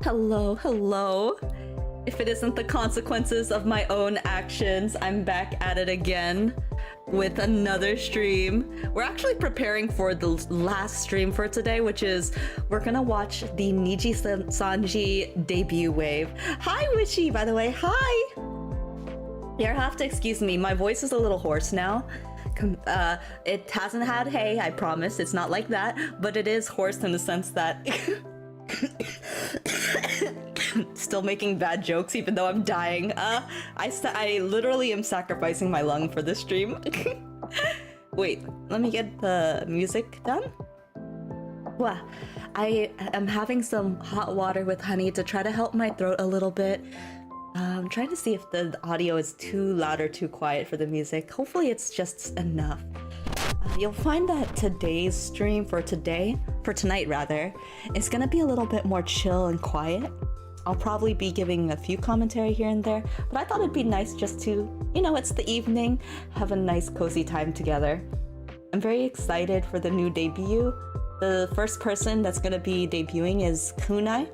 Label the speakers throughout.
Speaker 1: Hello, hello. If it isn't the consequences of my own actions, I'm back at it again with another stream. We're actually preparing for the last stream for today, which is we're gonna watch the NIJISANJI debut wave. Hi, Wishy, by the way. Hi! You'll have to excuse me. My voice is a little hoarse now. It hasn't had hay, I promise. It's not like that, but it is hoarse in the sense that still making bad jokes even though I'm dying. I literally am sacrificing my lung for this stream. Wait, let me get the music done. Wow, I am having some hot water with honey to try to help my throat a little bit. I'm trying to see if the audio is too loud or too quiet for the music. Hopefully it's just enough. You'll find that today's stream for tonight rather, is gonna be a little bit more chill and quiet. I'll probably be giving a few commentary here and there, but I thought it'd be nice just to, you know, it's the evening, have a nice cozy time together. I'm very excited for the new debut. The first person that's gonna be debuting is Kunai.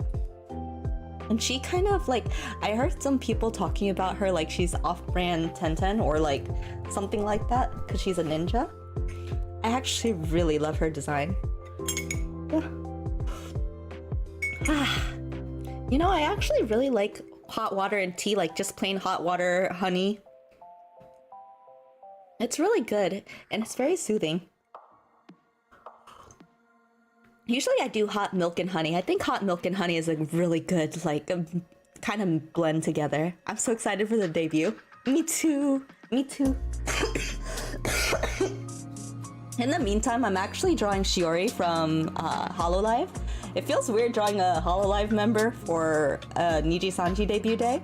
Speaker 1: And she kind of like, I heard some people talking about her like she's off-brand Tenten or like something like that because she's a ninja. I actually really love her design. You know, I actually really like hot water and tea, like just plain hot water, honey. It's really good and it's very soothing. Usually I do hot milk and honey. I think hot milk and honey is a really good, like, kind of blend together. I'm so excited for the debut. Me too. Me too. In the meantime, I'm actually drawing Shiori from Hololive. It feels weird drawing a Hololive member for NIJISANJI debut day,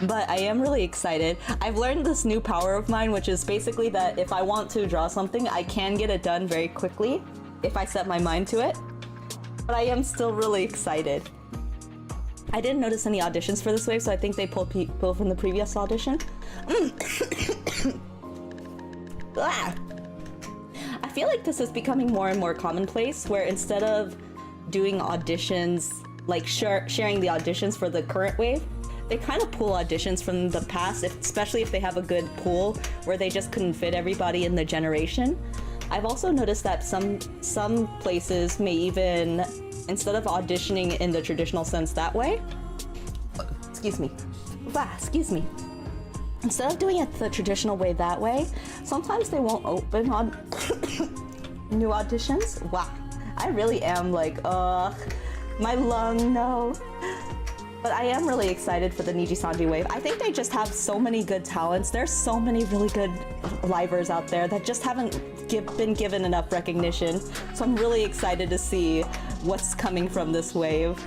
Speaker 1: but I am really excited. I've learned this new power of mine, which is basically that if I want to draw something, I can get it done very quickly if I set my mind to it. But I am still really excited. I didn't notice any auditions for this wave, so I think they pulled people from the previous audition. I feel like this is becoming more and more commonplace, where instead of doing auditions, like sharing the auditions for the current wave, they kind of pull auditions from the past, especially if they have a good pool where they just couldn't fit everybody in the generation. I've also noticed that some places may even, instead of auditioning in the traditional sense that way, excuse me, instead of doing it the traditional way that way, sometimes they won't open on new auditions. Wow, I really am like, my lung, no. But I am really excited for the NIJISANJI wave. I think they just have so many good talents. There's so many really good livers out there that just haven't been given enough recognition. So I'm really excited to see what's coming from this wave.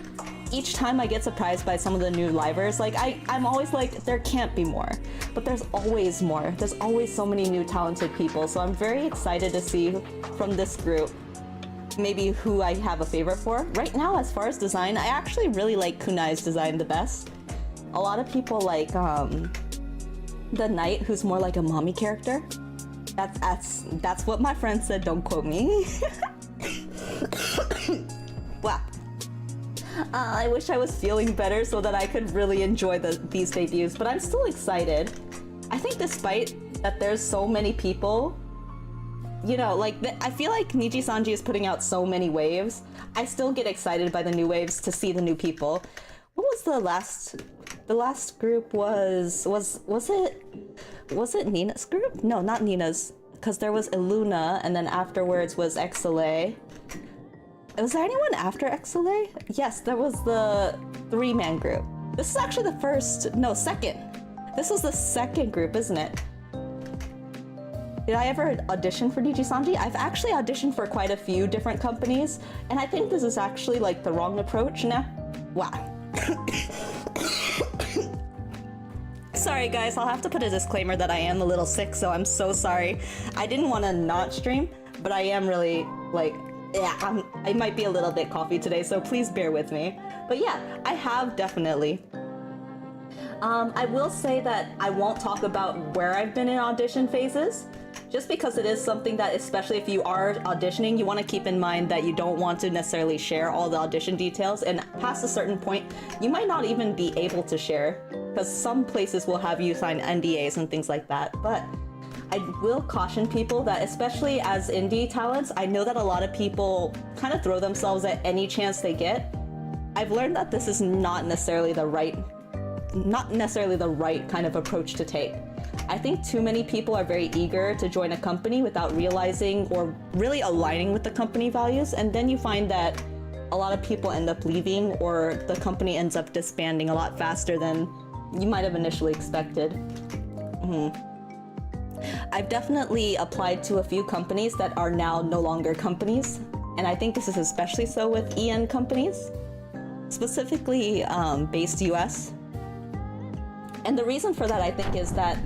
Speaker 1: Each time I get surprised by some of the new livers, like I'm always like, there can't be more. But there's always more. There's always so many new talented people. So I'm very excited to see from this group maybe who I have a favorite for. Right now, as far as design, I actually really like Kunai's design the best. A lot of people like the knight, who's more like a mommy character. That's what my friend said, don't quote me. Wow. I wish I was feeling better so that I could really enjoy these debuts, but I'm still excited. I think despite that there's so many people, you know, like, I feel like NIJISANJI is putting out so many waves. I still get excited by the new waves to see the new people. What was the last group was it Nina's group? No, not Nina's, because there was Illuna, and then afterwards was XLA. Was there anyone after XLA? Yes, there was the three-man group. This is actually the first, no, second. This was the second group, isn't it? Did I ever audition for NIJISANJI? I've actually auditioned for quite a few different companies, and I think this is actually like the wrong approach now. Wow. Sorry guys, I'll have to put a disclaimer that I am a little sick, so I'm so sorry. I didn't want to not stream, but I am really like, yeah, I might be a little bit coffee today, so please bear with me. But yeah, I have definitely. I will say that I won't talk about where I've been in audition phases, just because it is something that, especially if you are auditioning, you want to keep in mind that you don't want to necessarily share all the audition details, and past a certain point, you might not even be able to share, because some places will have you sign NDAs and things like that. But I will caution people that, especially as indie talents, I know that a lot of people kind of throw themselves at any chance they get. I've learned that this is not necessarily the right kind of approach to take. I think too many people are very eager to join a company without realizing or really aligning with the company values, and then you find that a lot of people end up leaving, or the company ends up disbanding a lot faster than you might have initially expected. I've definitely applied to a few companies that are now no longer companies, and I think this is especially so with EN companies, specifically based US. And the reason for that, I think, is that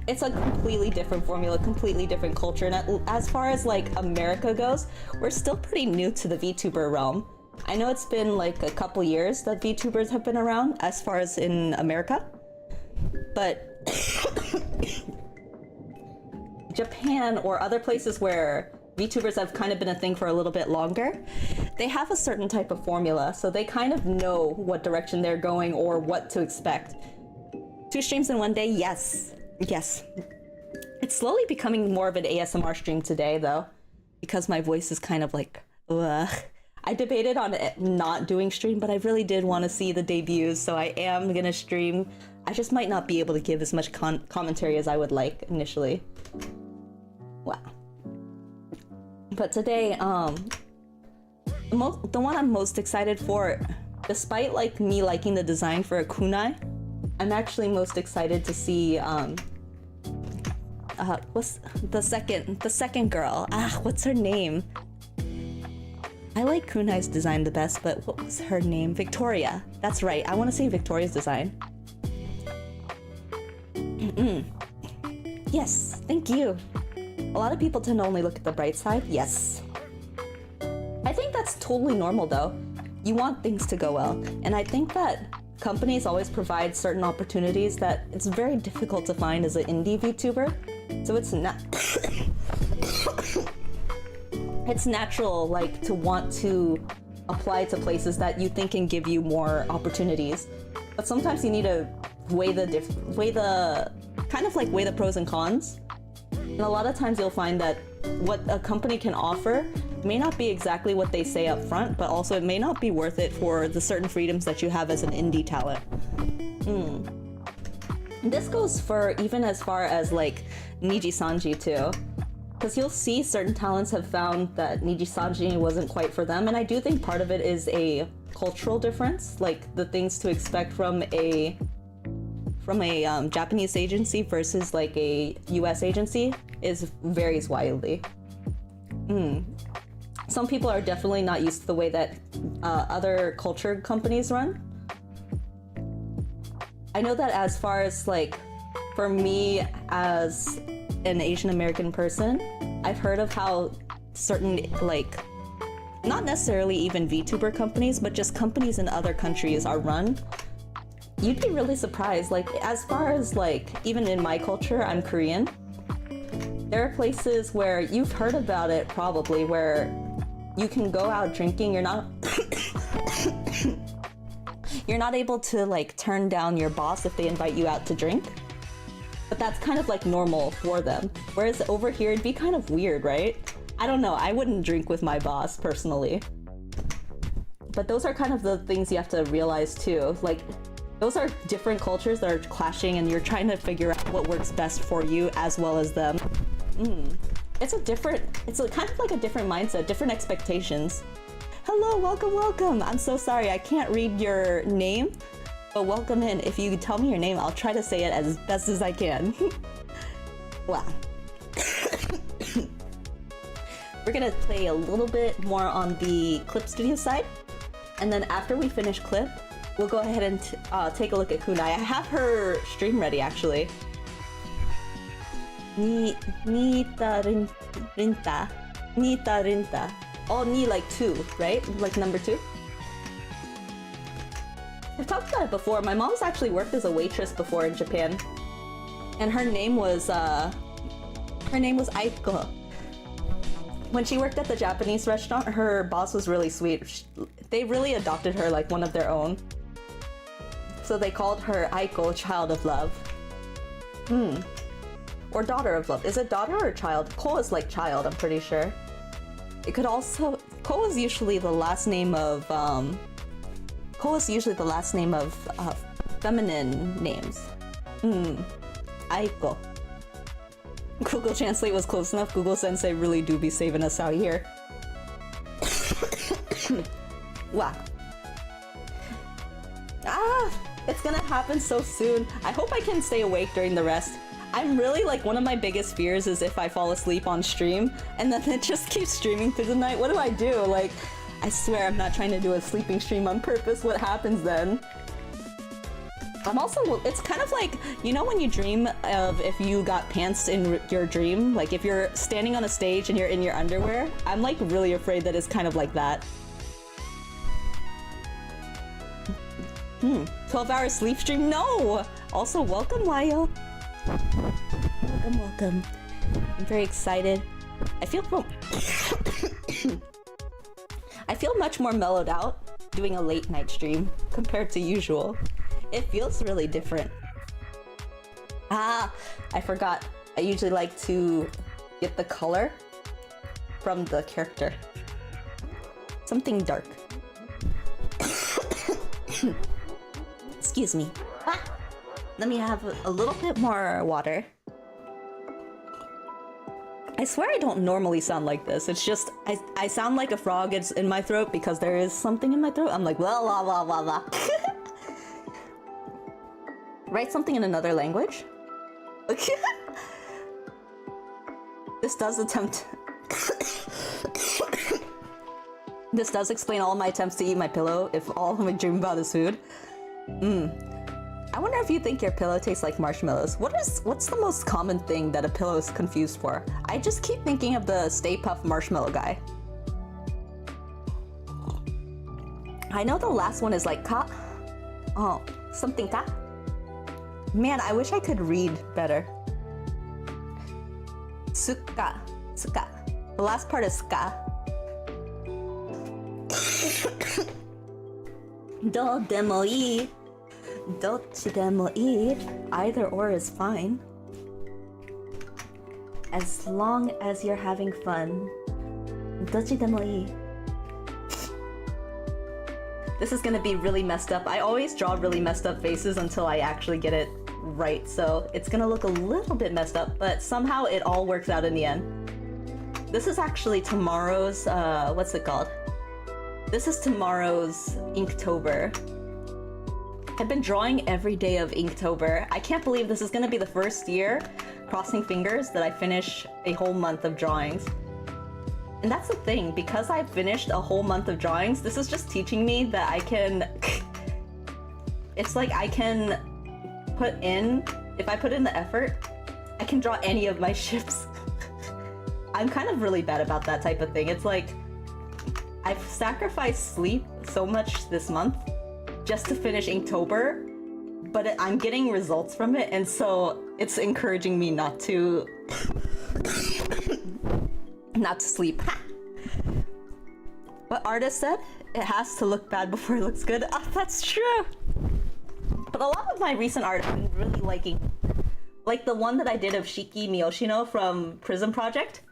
Speaker 1: it's a completely different formula, completely different culture. And as far as like America goes, we're still pretty new to the VTuber realm. I know it's been like a couple years that VTubers have been around as far as in America, but Japan or other places where VTubers have kind of been a thing for a little bit longer, they have a certain type of formula, so they kind of know what direction they're going or what to expect. 2 streams in one day, yes. Yes. It's slowly becoming more of an ASMR stream today, though, because my voice is kind of like, ugh. I debated on not doing stream, but I really did want to see the debuts, so I am gonna stream. I just might not be able to give as much commentary as I would like initially. Wow. But today, the one I'm most excited for, despite like me liking the design for a kunai, I'm actually most excited to see what's the second girl? What's her name? I like Kunai's design the best, but what was her name? Victoria. That's right. I want to see Victoria's design. Yes, thank you. A lot of people tend to only look at the bright side. Yes. I think that's totally normal though. You want things to go well, and I think that companies always provide certain opportunities that it's very difficult to find as an indie VTuber. So it's not it's natural like to want to apply to places that you think can give you more opportunities. But sometimes you need to weigh the pros and cons. And a lot of times you'll find that what a company can offer may not be exactly what they say up front, but also it may not be worth it for the certain freedoms that you have as an indie talent. And this goes for even as far as like NIJISANJI too. Because you'll see certain talents have found that NIJISANJI wasn't quite for them, and I do think part of it is a cultural difference, like the things to expect from a Japanese agency versus like a US agency varies widely. Some people are definitely not used to the way that other culture companies run. I know that as far as like, for me as an Asian American person, I've heard of how certain like, not necessarily even VTuber companies, but just companies in other countries are run. You'd be really surprised. Like as far as like, even in my culture, I'm Korean. There are places where you've heard about it probably, where you can go out drinking, you're not able to like turn down your boss if they invite you out to drink. But that's kind of like normal for them. Whereas over here it'd be kind of weird, right? I don't know, I wouldn't drink with my boss personally. But those are kind of the things you have to realize too. Like, those are different cultures that are clashing, and you're trying to figure out what works best for you as well as them. It's kind of like a different mindset, different expectations. Hello, welcome, welcome. I'm so sorry, I can't read your name, But welcome in. If you tell me your name, I'll try to say it as best as I can. Wow. We're gonna play a little bit more on the Clip Studio side. And then after we finish Clip, we'll go ahead and take a look at Kunai. I have her stream ready, actually. Nita Rinta. Oh, ni like 2, right? Like number 2? I've talked about it before. My mom's actually worked as a waitress before in Japan. And her name was Aiko. When she worked at the Japanese restaurant, her boss was really sweet. They really adopted her like one of their own. So they called her Aiko, child of love. Or daughter of love. Is it daughter or child? Ko is like child, I'm pretty sure. It could also... Ko is usually the last name of... feminine names. Aiko. Google Translate was close enough. Google Sensei really do be saving us out here. Wow. It's gonna happen so soon. I hope I can stay awake during the rest. I'm really like, one of my biggest fears is if I fall asleep on stream and then it just keeps streaming through the night. What do I do? Like, I swear I'm not trying to do a sleeping stream on purpose. What happens then? I'm also, it's kind of like, you know when you dream of if you got pants in your dream? Like if you're standing on a stage and you're in your underwear? I'm like really afraid that it's kind of like that. 12-hour sleep stream? No! Also, welcome, Wayo. Welcome. I'm very excited. I feel much more mellowed out doing a late night stream compared to usual. It feels really different. I forgot. I usually like to get the color from the character. Something dark. Excuse me. Let me have a little bit more water. I swear I don't normally sound like this. It's just, I sound like a frog. It's in my throat because there is something in my throat. I'm like, blah, blah, blah, blah, blah. Write something in another language? This does attempt... This does explain all of my attempts to eat my pillow if all I dream about is food. I wonder if you think your pillow tastes like marshmallows. What's the most common thing that a pillow is confused for? I just keep thinking of the Stay Puft marshmallow guy. I know the last one is like ka. Oh, something ka? Man, I wish I could read better. Suka. Suka. The last part is ska. Do demo ii. Dochi demo ii. Either or is fine. As long as you're having fun. Dochi demo ii. This is gonna be really messed up. I always draw really messed up faces until I actually get it right, so it's gonna look a little bit messed up, but somehow it all works out in the end. This is actually tomorrow's, what's it called? This is tomorrow's Inktober. I've been drawing every day of Inktober. I can't believe this is gonna be the first year, crossing fingers, that I finish a whole month of drawings. And that's the thing, because I've finished a whole month of drawings, this is just teaching me that I can... It's like I can put in, if I put in the effort, I can draw any of my ships. I'm kind of really bad about that type of thing. It's like, I've sacrificed sleep so much this month just to finish Inktober, but I'm getting results from it, and so it's encouraging me not to... not to sleep. What artist said? It has to look bad before it looks good. Oh, that's true. But a lot of my recent art I've been really liking. Like the one that I did of Shiki Miyoshino from Prism Project.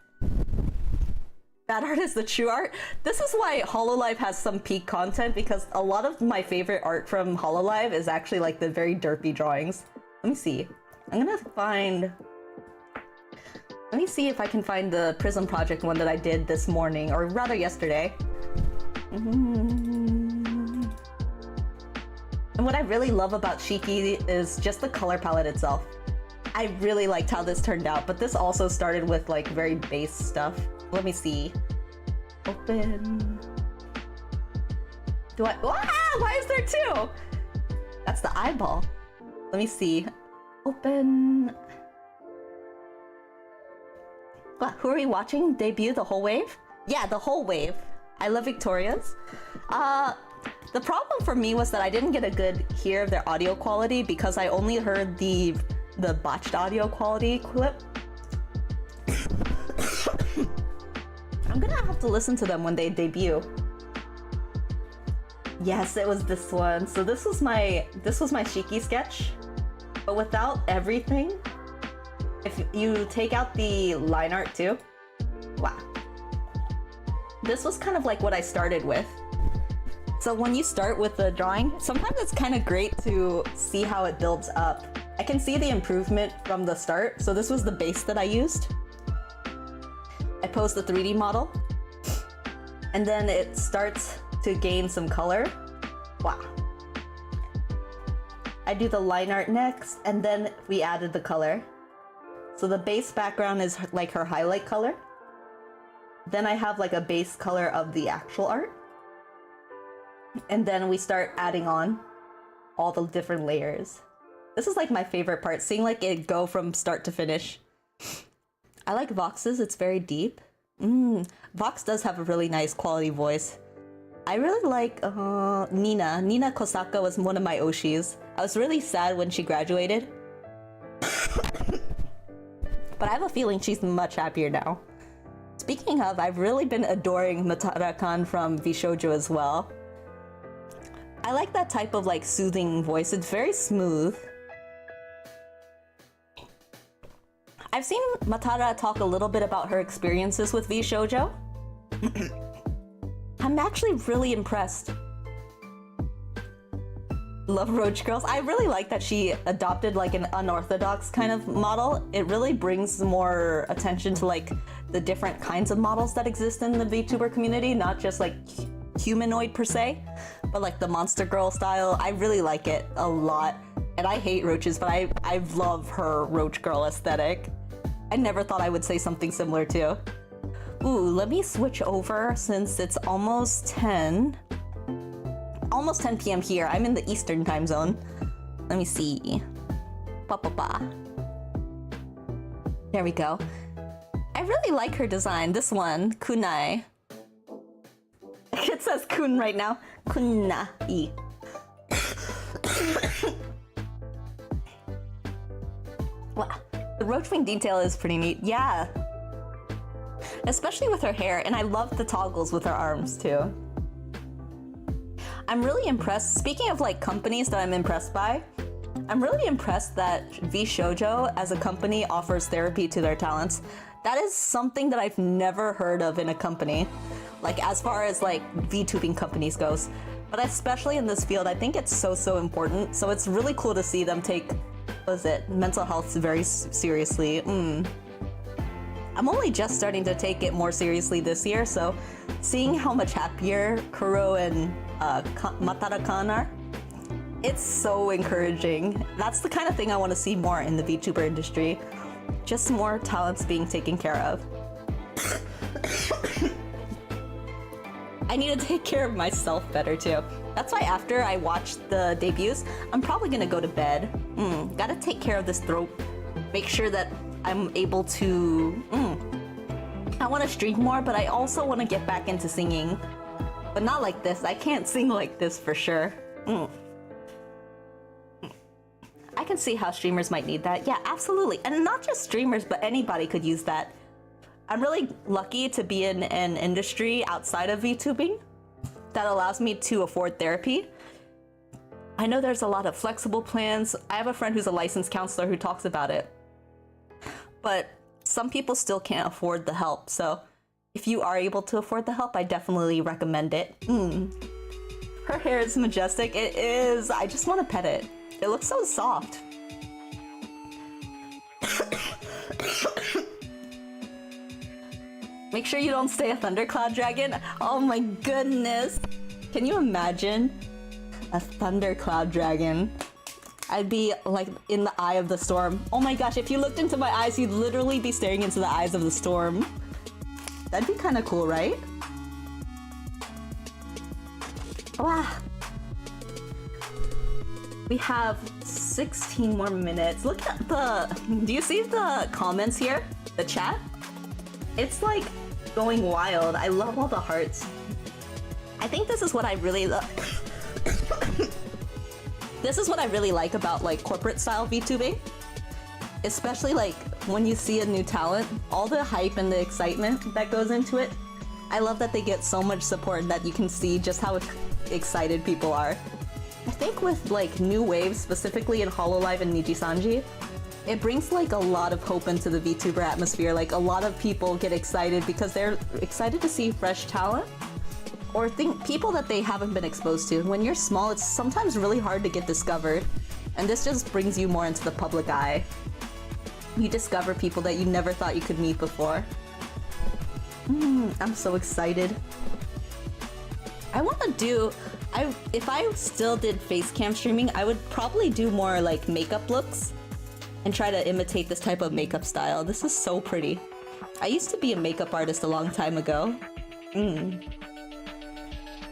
Speaker 1: That art is the true art. This is why Hololive has some peak content, because a lot of my favorite art from Hololive is actually like the very derpy drawings. Let me see. I'm gonna find... Let me see if I can find the Prism Project one that I did this morning, or rather yesterday. And what I really love about Shiki is just the color palette itself. I really liked how this turned out, but this also started with like very base stuff. Let me see. Open. Do I? Why is there two? That's the eyeball. Let me see. Open. What, who are we watching? Debut the whole wave? Yeah, the whole wave. I love Victoria's. The problem for me was that I didn't get a good hear of their audio quality because I only heard the botched audio quality clip. I'm gonna have to listen to them when they debut. Yes, it was this one. So this was my Shiki sketch, but without everything. If you take out the line art too, wow. This was kind of like what I started with. So when you start with the drawing, sometimes it's kind of great to see how it builds up. I can see the improvement from the start. So this was the base that I used. I posed the 3D model, and then it starts to gain some color. Wow. I do the line art next, and then we added the color. So the base background is like her highlight color. Then I have like a base color of the actual art. And then we start adding on all the different layers. This is like my favorite part, seeing like it go from start to finish. I like Vox's, it's very deep. Vox does have a really nice quality voice. I really like Nina. Nina Kosaka was one of my Oshis. I was really sad when she graduated. But I have a feeling she's much happier now. Speaking of, I've really been adoring Matara-kan from VShoujo as well. I like that type of like soothing voice. It's very smooth. I've seen Matara talk a little bit about her experiences with VShoujo. I'm actually really impressed. Love Roach Girls. I really like that she adopted like an unorthodox kind of model. It really brings more attention to like the different kinds of models that exist in the VTuber community, not just like humanoid per se, but like the monster girl style. I really like it a lot. And I hate roaches, but I love her Roach Girl aesthetic. I never thought I would say something similar too. Ooh, let me switch over since it's almost 10 p.m. here. I'm in the Eastern time zone. Let me see. There we go. I really like her design. This one, kunai. It says kun right now. Kunai. Wow. The roach wing detail is pretty neat. Yeah. Especially with her hair, and I love the toggles with her arms too. I'm really impressed. Speaking of like companies that I'm impressed by, I'm really impressed that VShoujo as a company offers therapy to their talents. That is something that I've never heard of in a company, like as far as like VTubing companies goes. But especially in this field, I think it's so important. So it's really cool to see them take, what is it, mental health very seriously. I'm only just starting to take it more seriously this year, so seeing how much happier Kuro and Matara-kan are, it's so encouraging. That's the kind of thing I want to see more in the VTuber industry. Just more talents being taken care of. I need to take care of myself better too. That's why after I watch the debuts, I'm probably gonna go to bed. Gotta take care of this throat. Make sure that I'm able to... I want to stream more, but I also want to get back into singing. But not like this. I can't sing like this for sure. I can see how streamers might need that. Yeah, absolutely. And not just streamers, but anybody could use that. I'm really lucky to be in an industry outside of VTubing that allows me to afford therapy. I know there's a lot of flexible plans. I have a friend who's a licensed counselor who talks about it. But some people still can't afford the help, so if you are able to afford the help, I definitely recommend it. Her hair is majestic. It is. I just want to pet it. It looks so soft. Make sure you don't stay a thundercloud dragon. Oh my goodness. Can you imagine? A thundercloud dragon. I'd be like in the eye of the storm. Oh my gosh, if you looked into my eyes, you'd literally be staring into the eyes of the storm. That'd be kind of cool, right? Wow. We have 16 more minutes. Look at the... Do you see the comments here? The chat? It's like going wild. I love all the hearts. I think this is what I really love. This is what I really like about like corporate style VTubing. Especially like when you see a new talent, all the hype and the excitement that goes into it. I love that they get so much support and that you can see just how excited people are. I think with like new waves, specifically in HoloLive and NIJISANJI, it brings like a lot of hope into the VTuber atmosphere. Like a lot of people get excited because they're excited to see fresh talent or people that they haven't been exposed to. When you're small, it's sometimes really hard to get discovered, and this just brings you more into the public eye. You discover people that you never thought you could meet before. I'm so excited. I want to do... if I still did face cam streaming, I would probably do more like makeup looks and try to imitate this type of makeup style. This is so pretty. I used to be a makeup artist a long time ago.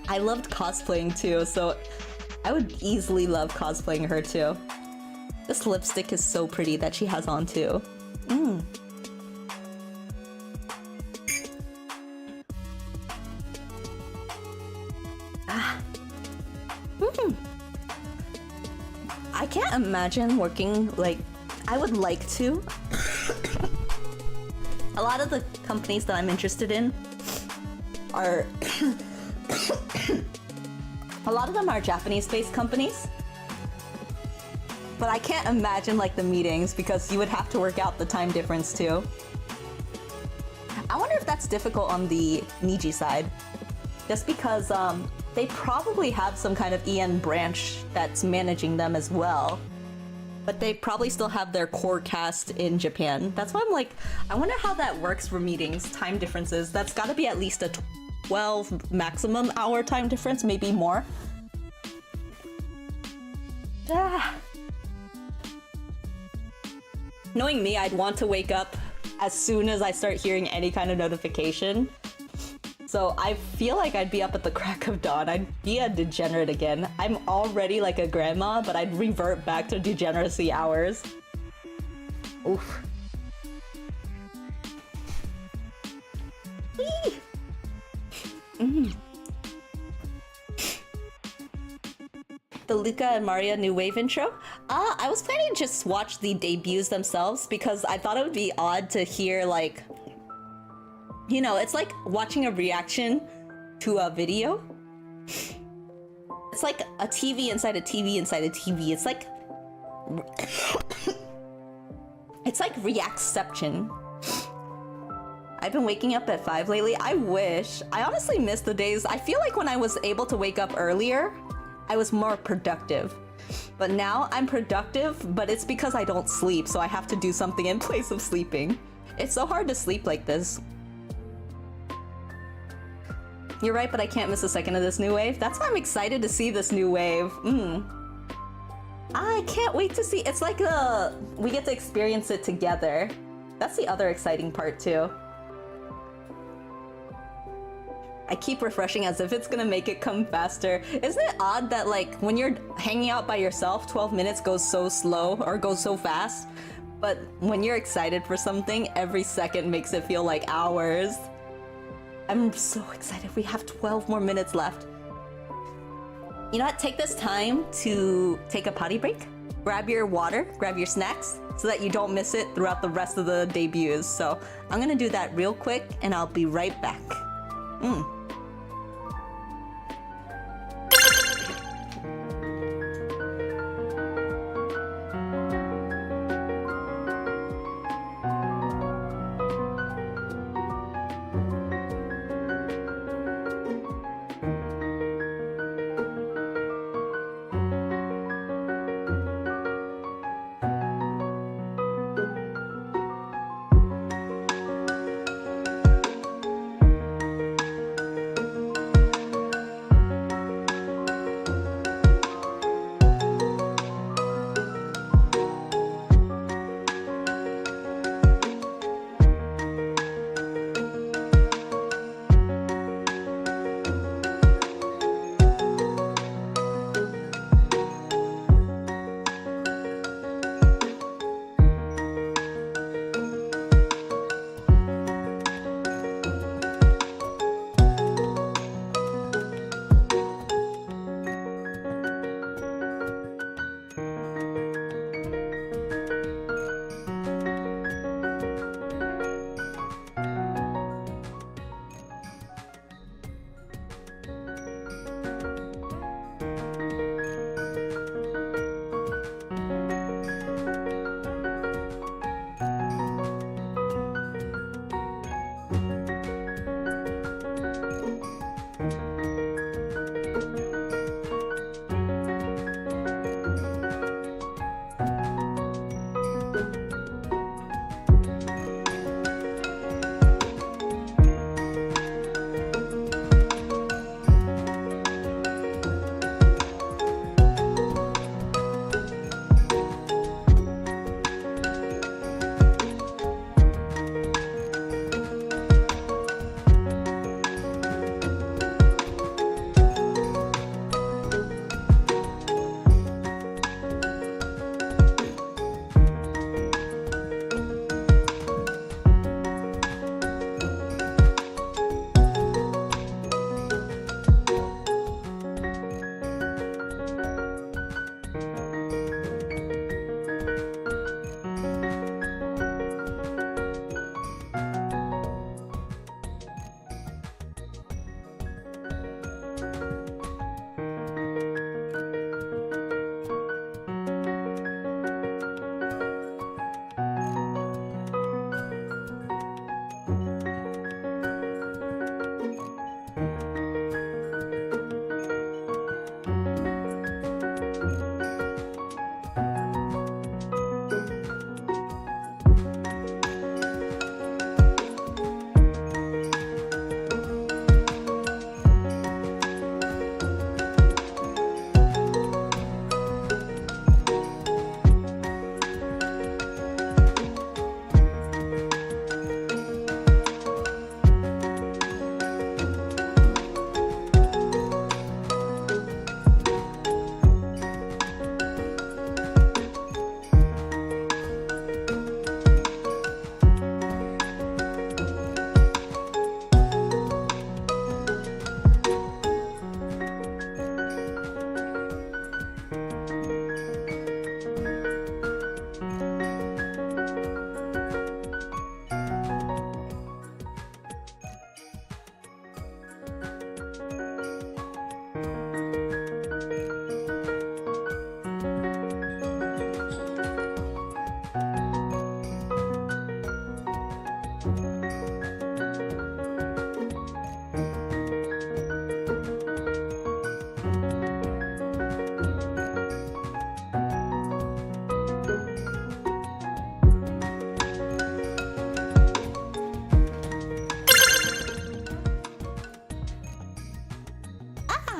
Speaker 1: I loved cosplaying too, so I would easily love cosplaying her too. This lipstick is so pretty that she has on too. I can't imagine working like... I would like to. A lot of the companies that I'm interested in are... a lot of them are Japanese-based companies. But I can't imagine like the meetings because you would have to work out the time difference too. I wonder if that's difficult on the Niji side. Just because they probably have some kind of EN branch that's managing them as well. But they probably still have their core cast in Japan. That's why I'm like, I wonder how that works for meetings, time differences. That's gotta be at least a 12 maximum hour time difference, maybe more. Knowing me, I'd want to wake up as soon as I start hearing any kind of notification. So I feel like I'd be up at the crack of dawn. I'd be a degenerate again. I'm already like a grandma, but I'd revert back to degeneracy hours. Oof. Whee! The Luca and Maria new wave intro? I was planning to just watch the debuts themselves because I thought it would be odd to hear like... You know, it's like watching a reaction to a video. It's like a TV inside a TV inside a TV. It's like... it's like reactception. I've been waking up at 5 lately. I wish. I honestly miss the days. I feel like when I was able to wake up earlier, I was more productive. But now I'm productive, but it's because I don't sleep, so I have to do something in place of sleeping. It's so hard to sleep like this. You're right, but I can't miss a second of this new wave. That's why I'm excited to see this new wave. I can't wait to see. It's like we get to experience it together. That's the other exciting part too. I keep refreshing as if it's gonna make it come faster. Isn't it odd that like when you're hanging out by yourself, 12 minutes goes so slow or goes so fast, but when you're excited for something, every second makes it feel like hours. I'm so excited. We have 12 more minutes left. You know what? Take this time to take a potty break. Grab your water, grab your snacks, so that you don't miss it throughout the rest of the debuts. So I'm gonna do that real quick and I'll be right back.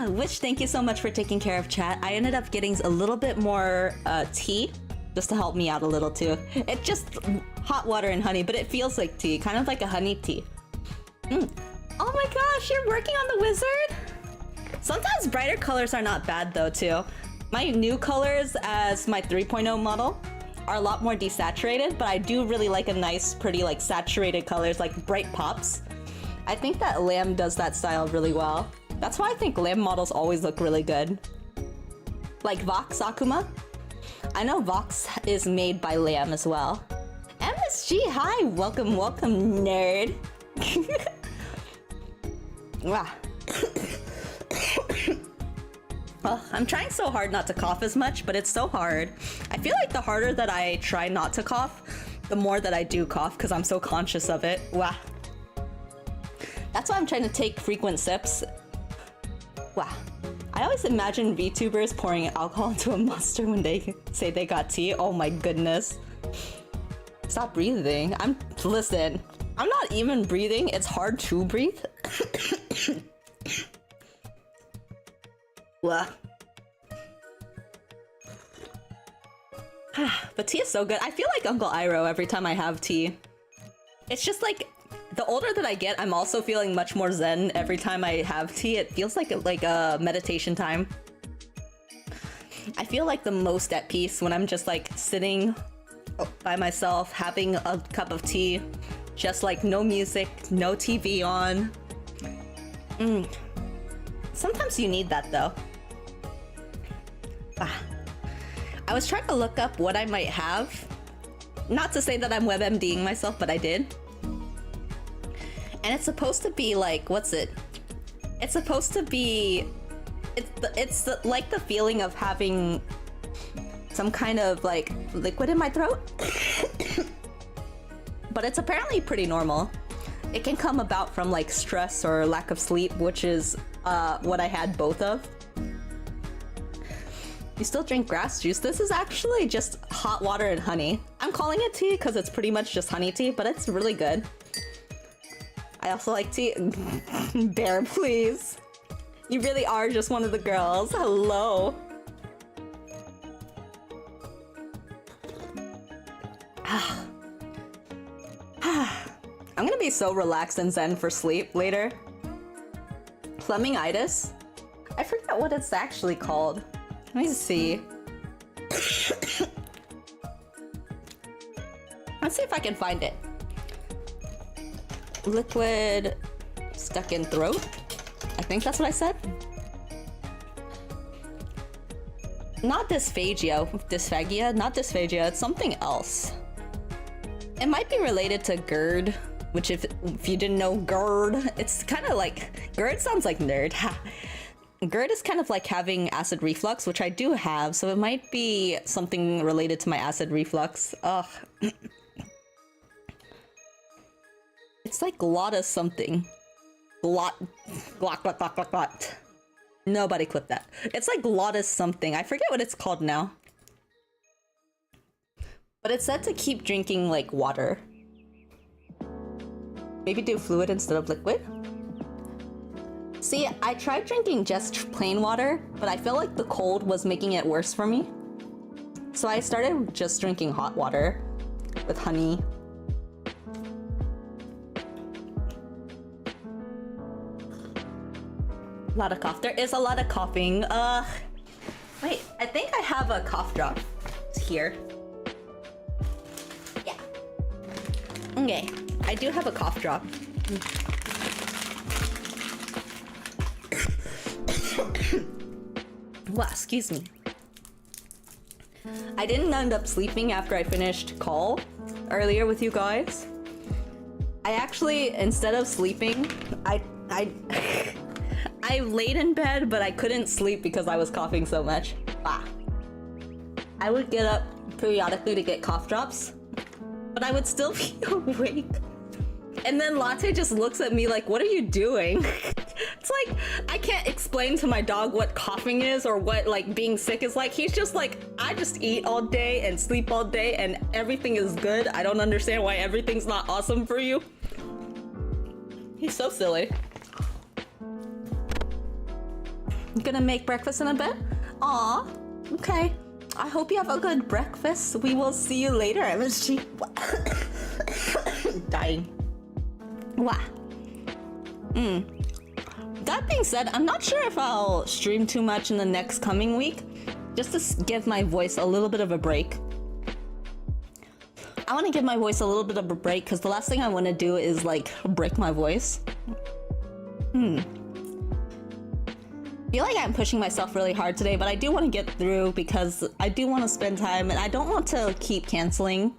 Speaker 1: Which, thank you so much for taking care of chat. I ended up getting a little bit more tea just to help me out a little too. It's just hot water and honey, but it feels like tea, kind of like a honey tea. Oh my gosh, you're working on the wizard? Sometimes brighter colors are not bad though too. My new colors as my 3.0 model are a lot more desaturated, but I do really like a nice, pretty like saturated colors, like bright pops. I think that Lamb does that style really well. That's why I think Lamb models always look really good. Like Vox Akuma. I know Vox is made by Lamb as well. MSG, hi! Welcome, welcome, nerd. Wow. Well, I'm trying so hard not to cough as much, but it's so hard. I feel like the harder that I try not to cough, the more that I do cough because I'm so conscious of it. Wow. That's why I'm trying to take frequent sips. Wow. I always imagine VTubers pouring alcohol into a monster when they say they got tea. Oh my goodness. Stop breathing. Listen, I'm not even breathing. It's hard to breathe. Wow. But tea is so good. I feel like Uncle Iroh every time I have tea. It's just like, the older that I get, I'm also feeling much more zen every time I have tea. It feels like a meditation time. I feel like the most at peace when I'm just like sitting by myself, having a cup of tea, just like no music, no TV on. Sometimes you need that though. I was trying to look up what I might have. Not to say that I'm WebMDing myself, but I did. And it's supposed to be like, what's it? It's supposed to be, like the feeling of having some kind of like liquid in my throat. But it's apparently pretty normal. It can come about from like stress or lack of sleep, which is what I had both of. You still drink grass juice? This is actually just hot water and honey. I'm calling it tea because it's pretty much just honey tea, but it's really good. I also like tea. Bear, please. You really are just one of the girls. Hello. I'm gonna be so relaxed and zen for sleep later. Flemingitis? I forget what it's actually called. Let me see. Let's see if I can find it. Liquid stuck in throat? I think that's what I said. Not dysphagia. Dysphagia? Not dysphagia. It's something else. It might be related to GERD, which if you didn't know GERD, it's kind of like... GERD sounds like nerd. GERD is kind of like having acid reflux, which I do have, so it might be something related to my acid reflux. Ugh. It's like glottis something. Glot. Nobody clip that. It's like glottis something. I forget what it's called now. But it's said to keep drinking like water. Maybe do fluid instead of liquid? See, I tried drinking just plain water, but I feel like the cold was making it worse for me. So I started just drinking hot water with honey. A lot of cough. There is a lot of coughing. Wait, I think I have a cough drop. It's here. Yeah. Okay, I do have a cough drop. Wow, excuse me. I didn't end up sleeping after I finished call earlier with you guys. I actually, instead of sleeping, I laid in bed, but I couldn't sleep because I was coughing so much. I would get up periodically to get cough drops, but I would still be awake. And then Latte just looks at me like, what are you doing? It's like, I can't explain to my dog what coughing is or what like being sick is like. He's just like, I just eat all day and sleep all day and everything is good. I don't understand why everything's not awesome for you. He's so silly. Gonna make breakfast in a bit? Aw, okay. I hope you have a good breakfast. We will see you later, MSG. Dying. Wow. That being said, I'm not sure if I'll stream too much in the next coming week. Just to give my voice a little bit of a break. I want to give my voice a little bit of a break because the last thing I want to do is like break my voice. I feel like I'm pushing myself really hard today, but I do want to get through because I do want to spend time and I don't want to keep canceling.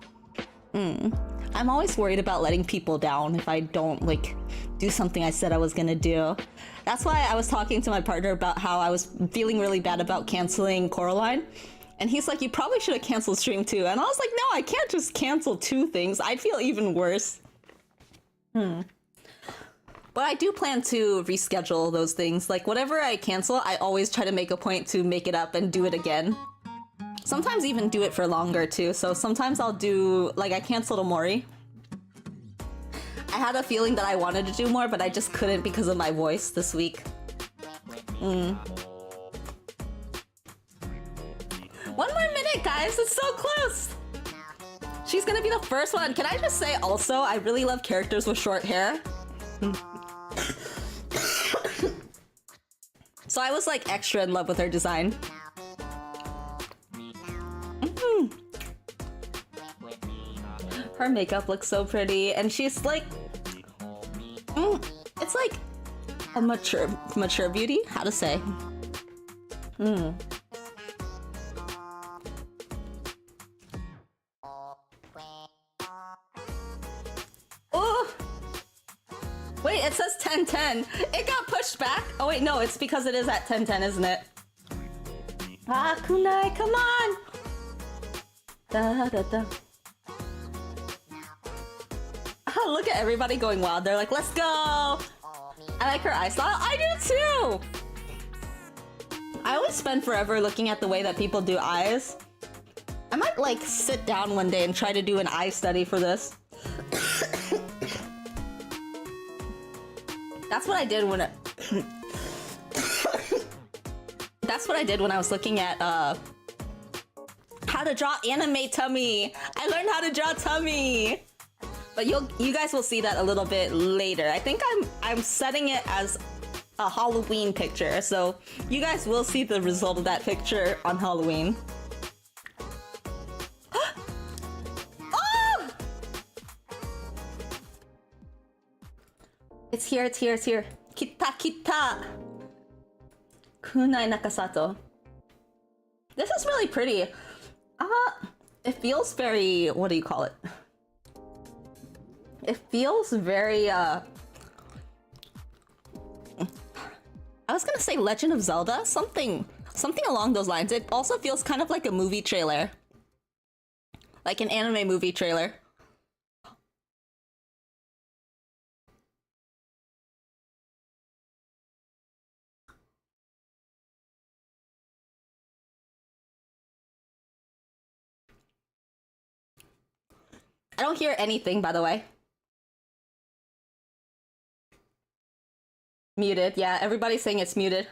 Speaker 1: I'm always worried about letting people down if I don't like do something I said I was gonna do. That's why I was talking to my partner about how I was feeling really bad about canceling Coraline. And he's like, you probably should have canceled stream too. And I was like, no, I can't just cancel 2 things. I'd feel even worse. But I do plan to reschedule those things. Like whatever I cancel, I always try to make a point to make it up and do it again. Sometimes even do it for longer too. So sometimes I'll do, like I canceled Omori. I had a feeling that I wanted to do more, but I just couldn't because of my voice this week. One more minute, guys, it's so close. She's gonna be the first one. Can I just say also, I really love characters with short hair. So I was like extra in love with her design. Her makeup looks so pretty, and she's like, it's like a mature beauty. How to say? Oh, wait, it says 10:10. It got pushed back. Oh wait, no, it's because it is at 10:10, isn't it? Ah, Kunai, come on! Da da da. Look at everybody going wild. They're like, let's go! I like her eye style. I do too! I always spend forever looking at the way that people do eyes. I might like sit down one day and try to do an eye study for this. That's what I did when That's what I did when I was looking at how to draw anime tummy. I learned how to draw tummy. But you guys will see that a little bit later. I think I'm setting it as a Halloween picture, so you guys will see the result of that picture on Halloween. Oh! It's here, it's here, it's here. Kita, kita! Kunai Nakasato. This is really pretty. It feels very, what do you call it? It feels very, I was gonna say Legend of Zelda, something along those lines. It also feels kind of like a movie trailer. Like an anime movie trailer. I don't hear anything, by the way. Muted, yeah, everybody's saying it's muted.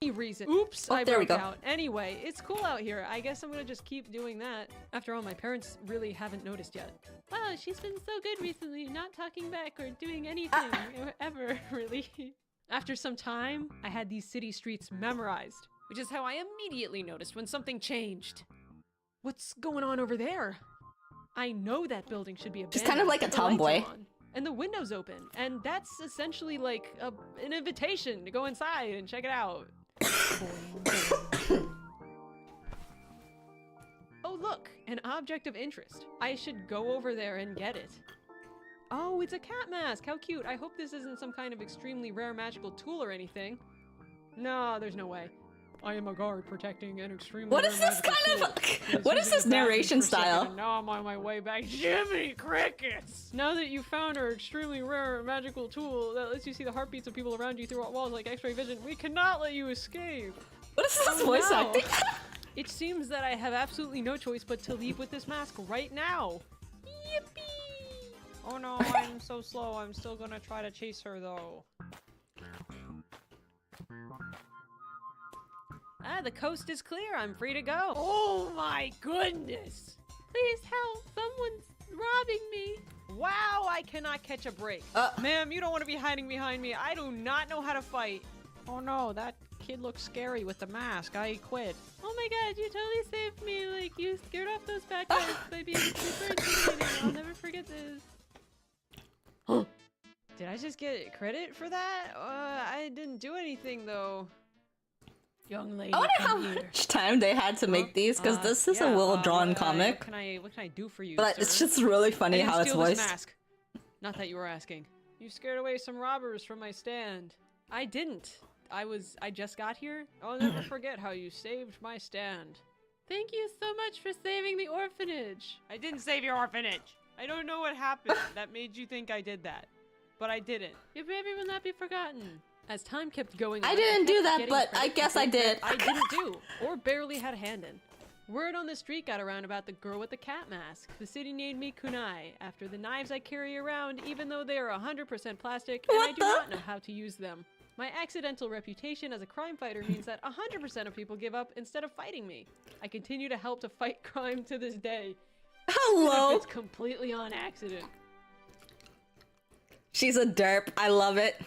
Speaker 2: Reason. Oops,
Speaker 1: oh,
Speaker 2: I
Speaker 1: there we
Speaker 2: broke
Speaker 1: go.
Speaker 2: out. Anyway, it's cool out here. I guess I'm gonna just keep doing that. After all, my parents really haven't noticed yet. Wow, she's been so good recently, not talking back or doing anything ever, really. After some time, I had these city streets memorized, which is how I immediately noticed when something changed. What's going on over there? I know that building should be abandoned.
Speaker 1: She's kind of like a tomboy.
Speaker 2: And the window's open, and that's essentially like an invitation to go inside and check it out. Oh look, an object of interest. I should go over there and get it. Oh, it's a cat mask, how cute. I hope this isn't some kind of extremely rare magical tool or anything. No, there's no way. I am a guard protecting an extremely
Speaker 1: What is this kind of what is this narration style?
Speaker 2: Now I'm on my way back. Jimmy Crickets! Now that you found our extremely rare magical tool that lets you see the heartbeats of people around you through walls like X-ray vision, we cannot let you escape.
Speaker 1: What is this voice acting?
Speaker 2: It seems that I have absolutely no choice but to leave with this mask right now. Yippee! Oh no, I'm so slow. I'm still gonna try to chase her though. The coast is clear. I'm free to go. Oh my goodness! Please help! Someone's robbing me. Wow, I cannot catch a break. Ma'am, you don't want to be hiding behind me. I do not know how to fight. Oh no, that kid looks scary with the mask. I quit. Oh my god, you totally saved me. Like, you scared off those bad guys by being super intimidating. I'll never forget this. Did I just get credit for that? I didn't do anything though. Young lady,
Speaker 1: I wonder how
Speaker 2: come here.
Speaker 1: much time they had to make these, because this is a well-drawn comic.
Speaker 2: What can I do for you,
Speaker 1: But
Speaker 2: sir?
Speaker 1: it's just really funny how it's
Speaker 2: steal this
Speaker 1: voiced.
Speaker 2: mask. Not that you were asking. You scared away some robbers from my stand. I didn't. I just got here. I'll never forget how you saved my stand. Thank you so much for saving the orphanage. I didn't save your orphanage. I don't know what happened that made you think I did that. But I didn't. Your bravery will not be forgotten. As time kept going on,
Speaker 1: I didn't do that,
Speaker 2: getting
Speaker 1: but
Speaker 2: credit
Speaker 1: I
Speaker 2: for
Speaker 1: guess I
Speaker 2: things
Speaker 1: did.
Speaker 2: that I didn't do, or barely had a hand in. Word on the street got around about the girl with the cat mask. The city named me Kunai, after the knives I carry around, even though they are 100% plastic, and I do not know how to use them. My accidental reputation as a crime fighter means that 100% of people give up instead of fighting me. I continue to help to fight crime to this day.
Speaker 1: Hello!
Speaker 2: It's completely on accident.
Speaker 1: She's a derp. I love it.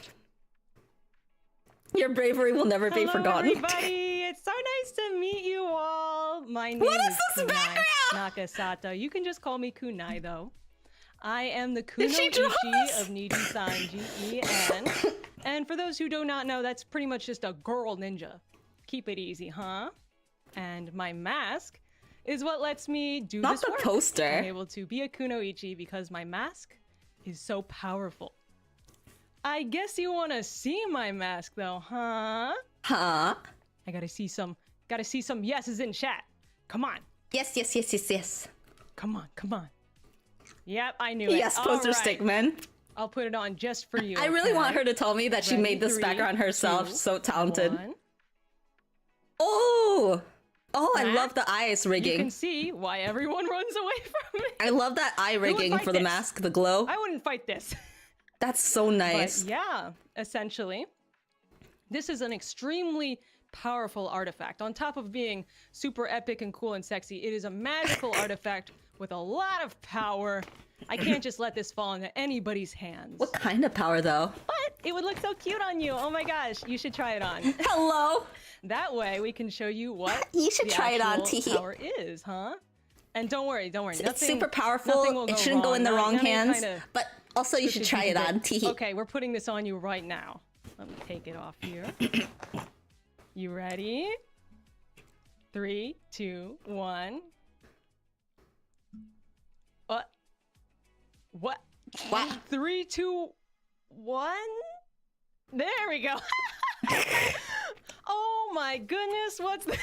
Speaker 1: Your bravery will never be forgotten.
Speaker 2: Everybody! It's so nice to meet you all. My name
Speaker 1: What is
Speaker 2: is
Speaker 1: this
Speaker 2: Kunai
Speaker 1: background?
Speaker 2: Nakasato. You can just call me Kunai, though. I am the Kuno
Speaker 1: she draw
Speaker 2: Ichi
Speaker 1: us?
Speaker 2: of NIJISANJI, EN. And for those who do not know, that's pretty much just a girl ninja. Keep it easy, huh? And my mask is what lets me do
Speaker 1: Not
Speaker 2: this
Speaker 1: the
Speaker 2: work.
Speaker 1: poster.
Speaker 2: I'm able to be a Kunoichi because my mask is so powerful. I guess you want to see my mask though, huh?
Speaker 1: Huh?
Speaker 2: I gotta see some yeses in chat. Come on.
Speaker 1: Yes, yes, yes, yes, yes.
Speaker 2: Come on, come on. Yep, I knew it.
Speaker 1: Yes, poster
Speaker 2: All right.
Speaker 1: stickman.
Speaker 2: I'll put it on just for you.
Speaker 1: I really want her to tell me that she
Speaker 2: Ready?
Speaker 1: made this
Speaker 2: 3,
Speaker 1: background herself.
Speaker 2: 2,
Speaker 1: So talented.
Speaker 2: 1.
Speaker 1: Oh! Oh, I
Speaker 2: Mask?
Speaker 1: love the eyes
Speaker 2: You
Speaker 1: rigging.
Speaker 2: can see why everyone runs away from me.
Speaker 1: I love that eye rigging
Speaker 2: fight
Speaker 1: for the
Speaker 2: this?
Speaker 1: mask, the glow.
Speaker 2: I wouldn't fight this.
Speaker 1: That's so nice.
Speaker 2: But yeah, essentially, this is an extremely powerful artifact. On top of being super epic and cool and sexy, it is a magical artifact with a lot of power. I can't just let this fall into anybody's hands.
Speaker 1: What kind of power, though?
Speaker 2: What? It would look so cute on you. Oh my gosh, you should try it on.
Speaker 1: Hello!
Speaker 2: That way we can show you what
Speaker 1: You should
Speaker 2: the
Speaker 1: try it on,
Speaker 2: actual
Speaker 1: teehee.
Speaker 2: power is, huh? And don't worry.
Speaker 1: It's super powerful. It shouldn't go in the wrong hands. But also, you should try it on. Teehee.
Speaker 2: Okay, we're putting this on you right now. Let me take it off here. You ready? 3, 2, 1. What? What?
Speaker 1: What?
Speaker 2: 3, 2, 1? There we go. Oh my goodness, what's this?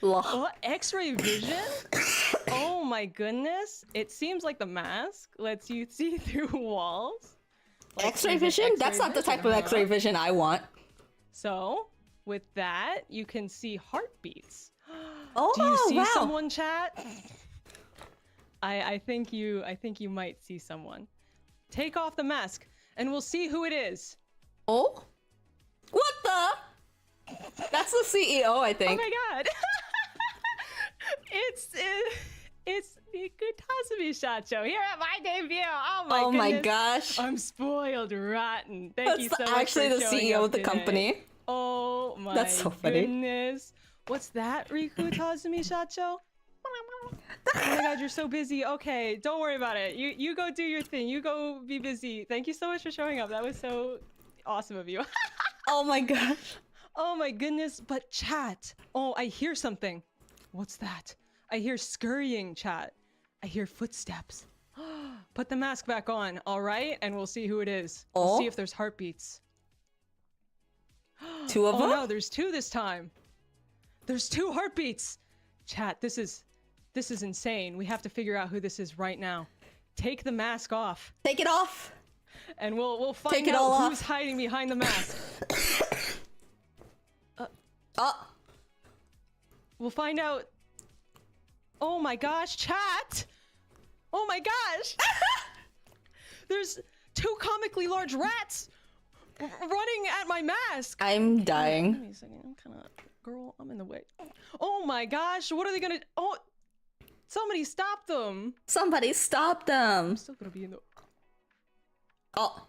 Speaker 2: What? X-ray vision? Oh my goodness. It seems like the mask lets you see through walls. Like,
Speaker 1: X-ray
Speaker 2: is it
Speaker 1: vision?
Speaker 2: X-ray
Speaker 1: That's not the
Speaker 2: vision,
Speaker 1: type of
Speaker 2: huh?
Speaker 1: X-ray vision I want.
Speaker 2: So, with that, you can see heartbeats.
Speaker 1: Oh,
Speaker 2: Do you see
Speaker 1: wow.
Speaker 2: someone, chat? I think you might see someone. Take off the mask, and we'll see who it is.
Speaker 1: Oh? What the? That's the CEO, I
Speaker 2: Oh
Speaker 1: think.
Speaker 2: my god! it's Kutazumi Shacho here at my debut. Oh my
Speaker 1: Oh
Speaker 2: goodness.
Speaker 1: my gosh.
Speaker 2: I'm spoiled rotten. Thank you so
Speaker 1: That's
Speaker 2: much
Speaker 1: actually
Speaker 2: for
Speaker 1: the
Speaker 2: showing
Speaker 1: CEO
Speaker 2: up
Speaker 1: of the
Speaker 2: today.
Speaker 1: company.
Speaker 2: Oh my
Speaker 1: That's so funny.
Speaker 2: goodness. What's that, Riku Tazumi Shacho? Oh my god, you're so busy. Okay, don't worry about it. You go do your thing. You go be busy. Thank you so much for showing up. That was so awesome of you.
Speaker 1: Oh my gosh.
Speaker 2: Oh my goodness, but chat. Oh, I hear something. What's that? I hear scurrying, chat. I hear footsteps. Put the mask back on, all right? And we'll see who it is. We'll
Speaker 1: Oh?
Speaker 2: see if there's heartbeats.
Speaker 1: 2 of
Speaker 2: Oh
Speaker 1: them?
Speaker 2: no, there's 2 this time. There's 2 heartbeats. Chat, this is insane. We have to figure out who this is right now. Take the mask off,
Speaker 1: Take it off.
Speaker 2: and we'll find
Speaker 1: Take it all
Speaker 2: out
Speaker 1: off.
Speaker 2: who's hiding behind the mask.
Speaker 1: Oh.
Speaker 2: We'll find out. Oh my gosh, chat! Oh my gosh! There's 2 comically large rats running at my mask.
Speaker 1: I'm dying.
Speaker 2: Wait a second, I'm kind of Girl, I'm in the way. Oh my gosh, what are they gonna... Oh, somebody stop them.
Speaker 1: Somebody stop them.
Speaker 2: I'm still gonna be in the...
Speaker 1: Oh.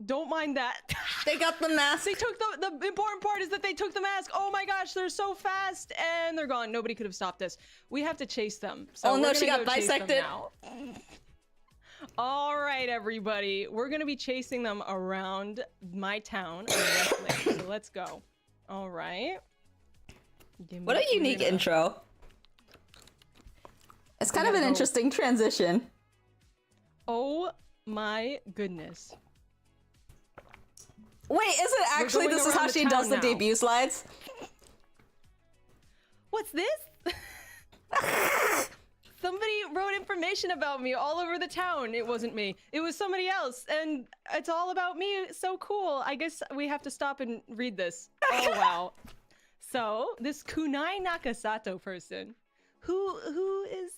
Speaker 2: Don't mind that.
Speaker 1: They got the mask.
Speaker 2: They took the important part is that they took the mask. Oh my gosh, they're so fast and they're gone. Nobody could have stopped us. We have to chase them. So
Speaker 1: oh no, she got bisected.
Speaker 2: All right, everybody. We're going to be chasing them around my town. So let's go. All right.
Speaker 1: What a unique intro. It's kind of an interesting transition.
Speaker 2: Oh my goodness.
Speaker 1: Wait, is it actually this is how she does the debut slides?
Speaker 2: What's this? Somebody wrote information about me all over the town. It wasn't me. It was somebody else. And it's all about me. So cool. I guess we have to stop and read this. Oh, wow. So, this Kunai Nakasato person. Who is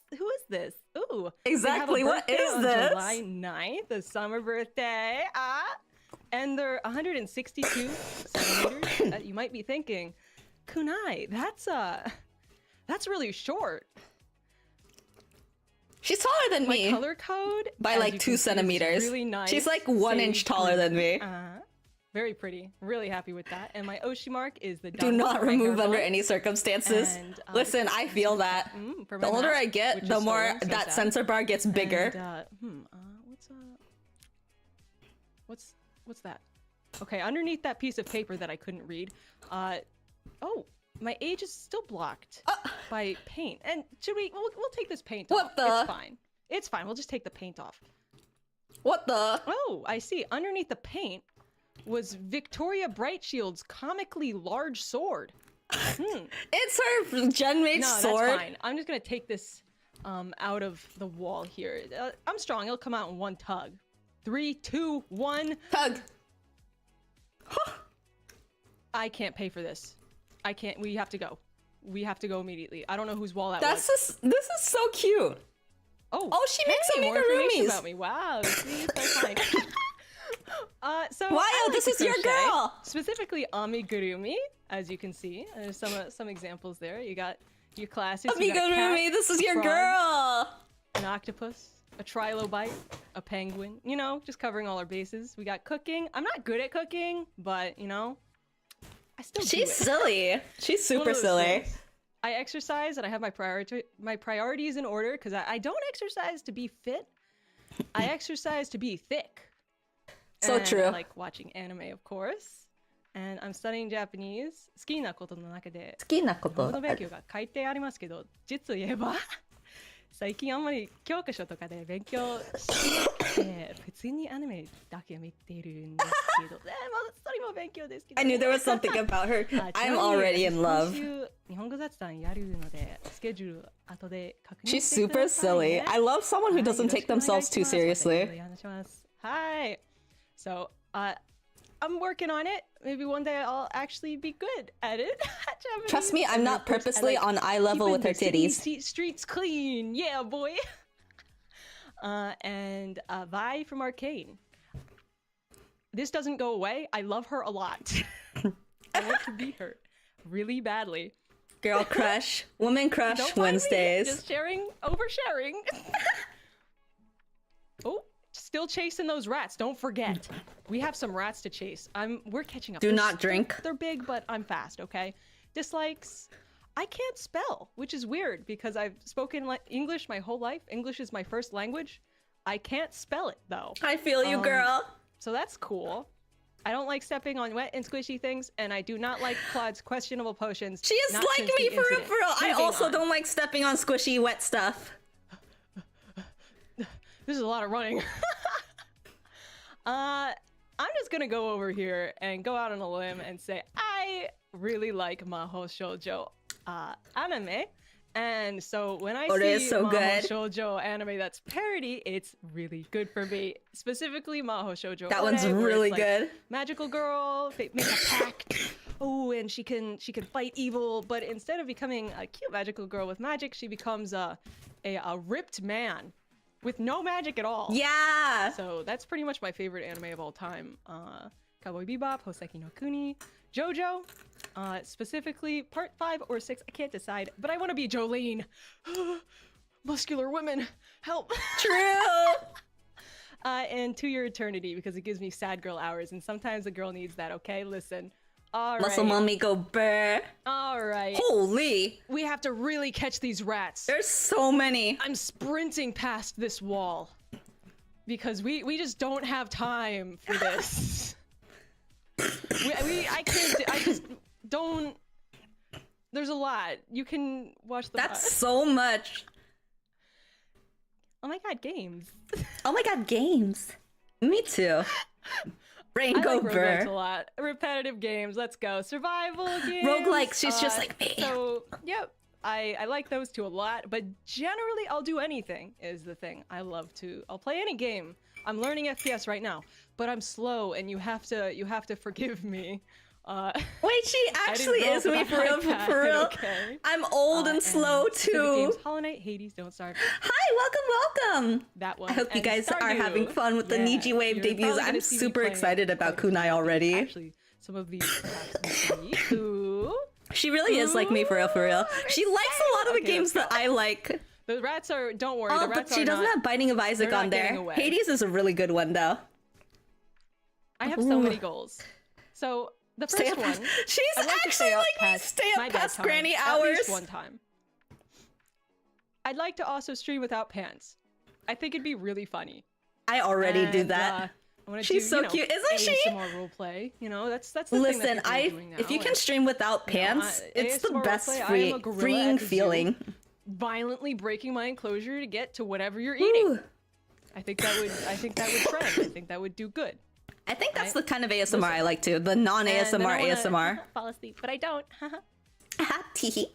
Speaker 2: this? Ooh.
Speaker 1: Exactly. What is this?
Speaker 2: July 9th, the summer birthday. And they're 162 centimeters. You might be thinking, Kunai, that's really short.
Speaker 1: She's taller than me.
Speaker 2: My color code
Speaker 1: by like 2 centimeters.
Speaker 2: Really nice.
Speaker 1: She's like 1 inch taller than me.
Speaker 2: Very pretty. Really happy with that. And my Oshi mark is the
Speaker 1: do not remove under any circumstances. And, listen, I feel that. The older I get, the more that sensor bar gets bigger.
Speaker 2: And, what's that? Okay, underneath that piece of paper that I couldn't read, oh, my age is still blocked by paint. And should we'll take this paint off.
Speaker 1: What the?
Speaker 2: It's fine. It's fine. We'll just take the paint off.
Speaker 1: What the?
Speaker 2: Oh, I see. Underneath the paint was Victoria Brightshield's comically large sword.
Speaker 1: It's her gen-made sword.
Speaker 2: That's fine. I'm just gonna take this out of the wall here. I'm strong. It'll come out in one tug. 3, 2, 1.
Speaker 1: Tug.
Speaker 2: I can't pay for this. I can't. We have to go. We have to go immediately. I don't know whose wall that
Speaker 1: was. This is so cute.
Speaker 2: Oh,
Speaker 1: she makes
Speaker 2: amigurumis about me. Wow, this is so fine. So
Speaker 1: wow, this is your girl.
Speaker 2: Specifically amigurumi, as you can see. There's some examples there. You got your classes.
Speaker 1: Amigurumi, this is your girl.
Speaker 2: An octopus, a trilobite, a penguin. You know, just covering all our bases. We got cooking. I'm not good at cooking, but you know, I still.
Speaker 1: She's silly. She's super silly.
Speaker 2: Things. I exercise and I have my priorities in order because I don't exercise to be fit. I exercise to be thick.
Speaker 1: So true.
Speaker 2: I like watching anime, of course. And I'm studying Japanese. 好きなことの中で
Speaker 1: 好きなこと。
Speaker 2: 日本語の勉強が書いてありますけど、実を言えば最近あんまり教科書とかで勉強しなくて、普通にアニメだけ見てるんですけど、それも勉強ですけど。
Speaker 1: I knew there was something about her. I'm already in love.
Speaker 2: 日本語雑談やるので、スケジュール後で確認
Speaker 1: She's
Speaker 2: してくださいね。
Speaker 1: super silly. I love someone who doesn't take themselves too seriously.
Speaker 2: Hi. So, I'm working on it. Maybe one day I'll actually be good at it.
Speaker 1: Trust me, I'm not purposely on eye level with her titties.
Speaker 2: Streets clean, yeah, boy. And Vi from Arcane. This doesn't go away. I love her a lot. I want to be her really badly.
Speaker 1: Girl crush, woman crush
Speaker 2: Don't
Speaker 1: Wednesdays.
Speaker 2: Just sharing, oversharing. Oh. Still chasing those rats. Don't forget. We have some rats to chase. We're catching up.
Speaker 1: Do not drink.
Speaker 2: They're big, but I'm fast, okay? Dislikes. I can't spell, which is weird because I've spoken English my whole life. English is my first language. I can't spell it, though.
Speaker 1: I feel you, girl.
Speaker 2: So that's cool. I don't like stepping on wet and squishy things, and I do not like Claude's questionable potions.
Speaker 1: She is like me for real, for real. I also don't like stepping on squishy, wet stuff.
Speaker 2: This is a lot of running. I'm just gonna go over here and go out on a limb and say I really like Mahou Shoujo anime. And so when I see Mahou Shoujo anime that's parody, it's really good for me. Specifically Mahou Shoujo.
Speaker 1: That one's really good.
Speaker 2: Magical girl, they make a pact. Oh, and she can fight evil, but instead of becoming a cute magical girl with magic, she becomes a ripped man. With no magic at all.
Speaker 1: Yeah!
Speaker 2: So that's pretty much my favorite anime of all time. Cowboy Bebop, Hoseki no Kuni, JoJo. Specifically, part 5 or 6, I can't decide, but I want to be Jolene. Muscular women, help.
Speaker 1: True.
Speaker 2: And To Your Eternity, because it gives me sad girl hours, and sometimes a girl needs that, okay? Listen. All right.
Speaker 1: Muscle mommy go brr.
Speaker 2: All right.
Speaker 1: Holy.
Speaker 2: We have to really catch these rats.
Speaker 1: There's so many.
Speaker 2: I'm sprinting past this wall. Because we just don't have time for this. I can't, I just don't. There's a lot. You can watch the.
Speaker 1: That's so much.
Speaker 2: Oh my god, games.
Speaker 1: Oh my god, games. Me too. Brain
Speaker 2: I
Speaker 1: go
Speaker 2: like roguelikes a
Speaker 1: brr.
Speaker 2: lot. Repetitive games, let's go. Survival games.
Speaker 1: Roguelikes, she's just like me.
Speaker 2: So, yep. I like those two a lot, but generally I'll do anything is the thing. I'll play any game. I'm learning FPS right now, but I'm slow and you have to forgive me.
Speaker 1: Wait, she actually is me for real, for real.
Speaker 2: Okay.
Speaker 1: I'm old and slow too.
Speaker 2: Games, Hollow Knight, Hades, Don't Starve.
Speaker 1: Hi, welcome.
Speaker 2: That one.
Speaker 1: I hope you
Speaker 2: And
Speaker 1: guys are
Speaker 2: Stardew.
Speaker 1: having fun with the
Speaker 2: Yeah,
Speaker 1: Niji Wave
Speaker 2: you're
Speaker 1: debuts.
Speaker 2: probably
Speaker 1: I'm
Speaker 2: gonna see me
Speaker 1: super
Speaker 2: playing
Speaker 1: excited about
Speaker 2: quite a
Speaker 1: Kunai
Speaker 2: few.
Speaker 1: already.
Speaker 2: Actually, some of these perhaps maybe. Ooh.
Speaker 1: She really is like me for real, for real. She likes a lot of the
Speaker 2: Okay,
Speaker 1: games that I like.
Speaker 2: The rats are. Don't worry.
Speaker 1: Oh,
Speaker 2: the
Speaker 1: but
Speaker 2: rats
Speaker 1: she
Speaker 2: are
Speaker 1: doesn't
Speaker 2: not,
Speaker 1: have Binding of Isaac
Speaker 2: they're
Speaker 1: on
Speaker 2: not getting
Speaker 1: there.
Speaker 2: away.
Speaker 1: Hades is a really good one though.
Speaker 2: I have so many goals. So the
Speaker 1: Stay
Speaker 2: first
Speaker 1: up
Speaker 2: one.
Speaker 1: past, she's
Speaker 2: I'd like to
Speaker 1: actually
Speaker 2: stay up
Speaker 1: like me.
Speaker 2: past
Speaker 1: Stay
Speaker 2: my
Speaker 1: up past
Speaker 2: bedtime
Speaker 1: granny
Speaker 2: at
Speaker 1: hours.
Speaker 2: least one time. I'd like to also stream without pants. I think it'd be really funny.
Speaker 1: I already do
Speaker 2: And,
Speaker 1: that.
Speaker 2: I wanna
Speaker 1: She's
Speaker 2: do,
Speaker 1: so
Speaker 2: you know,
Speaker 1: cute, isn't she?
Speaker 2: ASMR roleplay. You know, that's the thing
Speaker 1: Listen,
Speaker 2: that people are doing now.
Speaker 1: if you can
Speaker 2: and,
Speaker 1: stream without
Speaker 2: you know,
Speaker 1: pants, it's the
Speaker 2: ASMR
Speaker 1: best
Speaker 2: roleplay, I am a gorilla
Speaker 1: freeing
Speaker 2: at the zoo,
Speaker 1: feeling.
Speaker 2: violently breaking my enclosure to get to whatever you're eating.
Speaker 1: Ooh.
Speaker 2: I think that would trend. I think that would do good.
Speaker 1: I think that's
Speaker 2: Right?
Speaker 1: the kind of ASMR I like too. The non-ASMR
Speaker 2: And then I wanna
Speaker 1: ASMR.
Speaker 2: Fall asleep, but I don't.
Speaker 1: Teehee.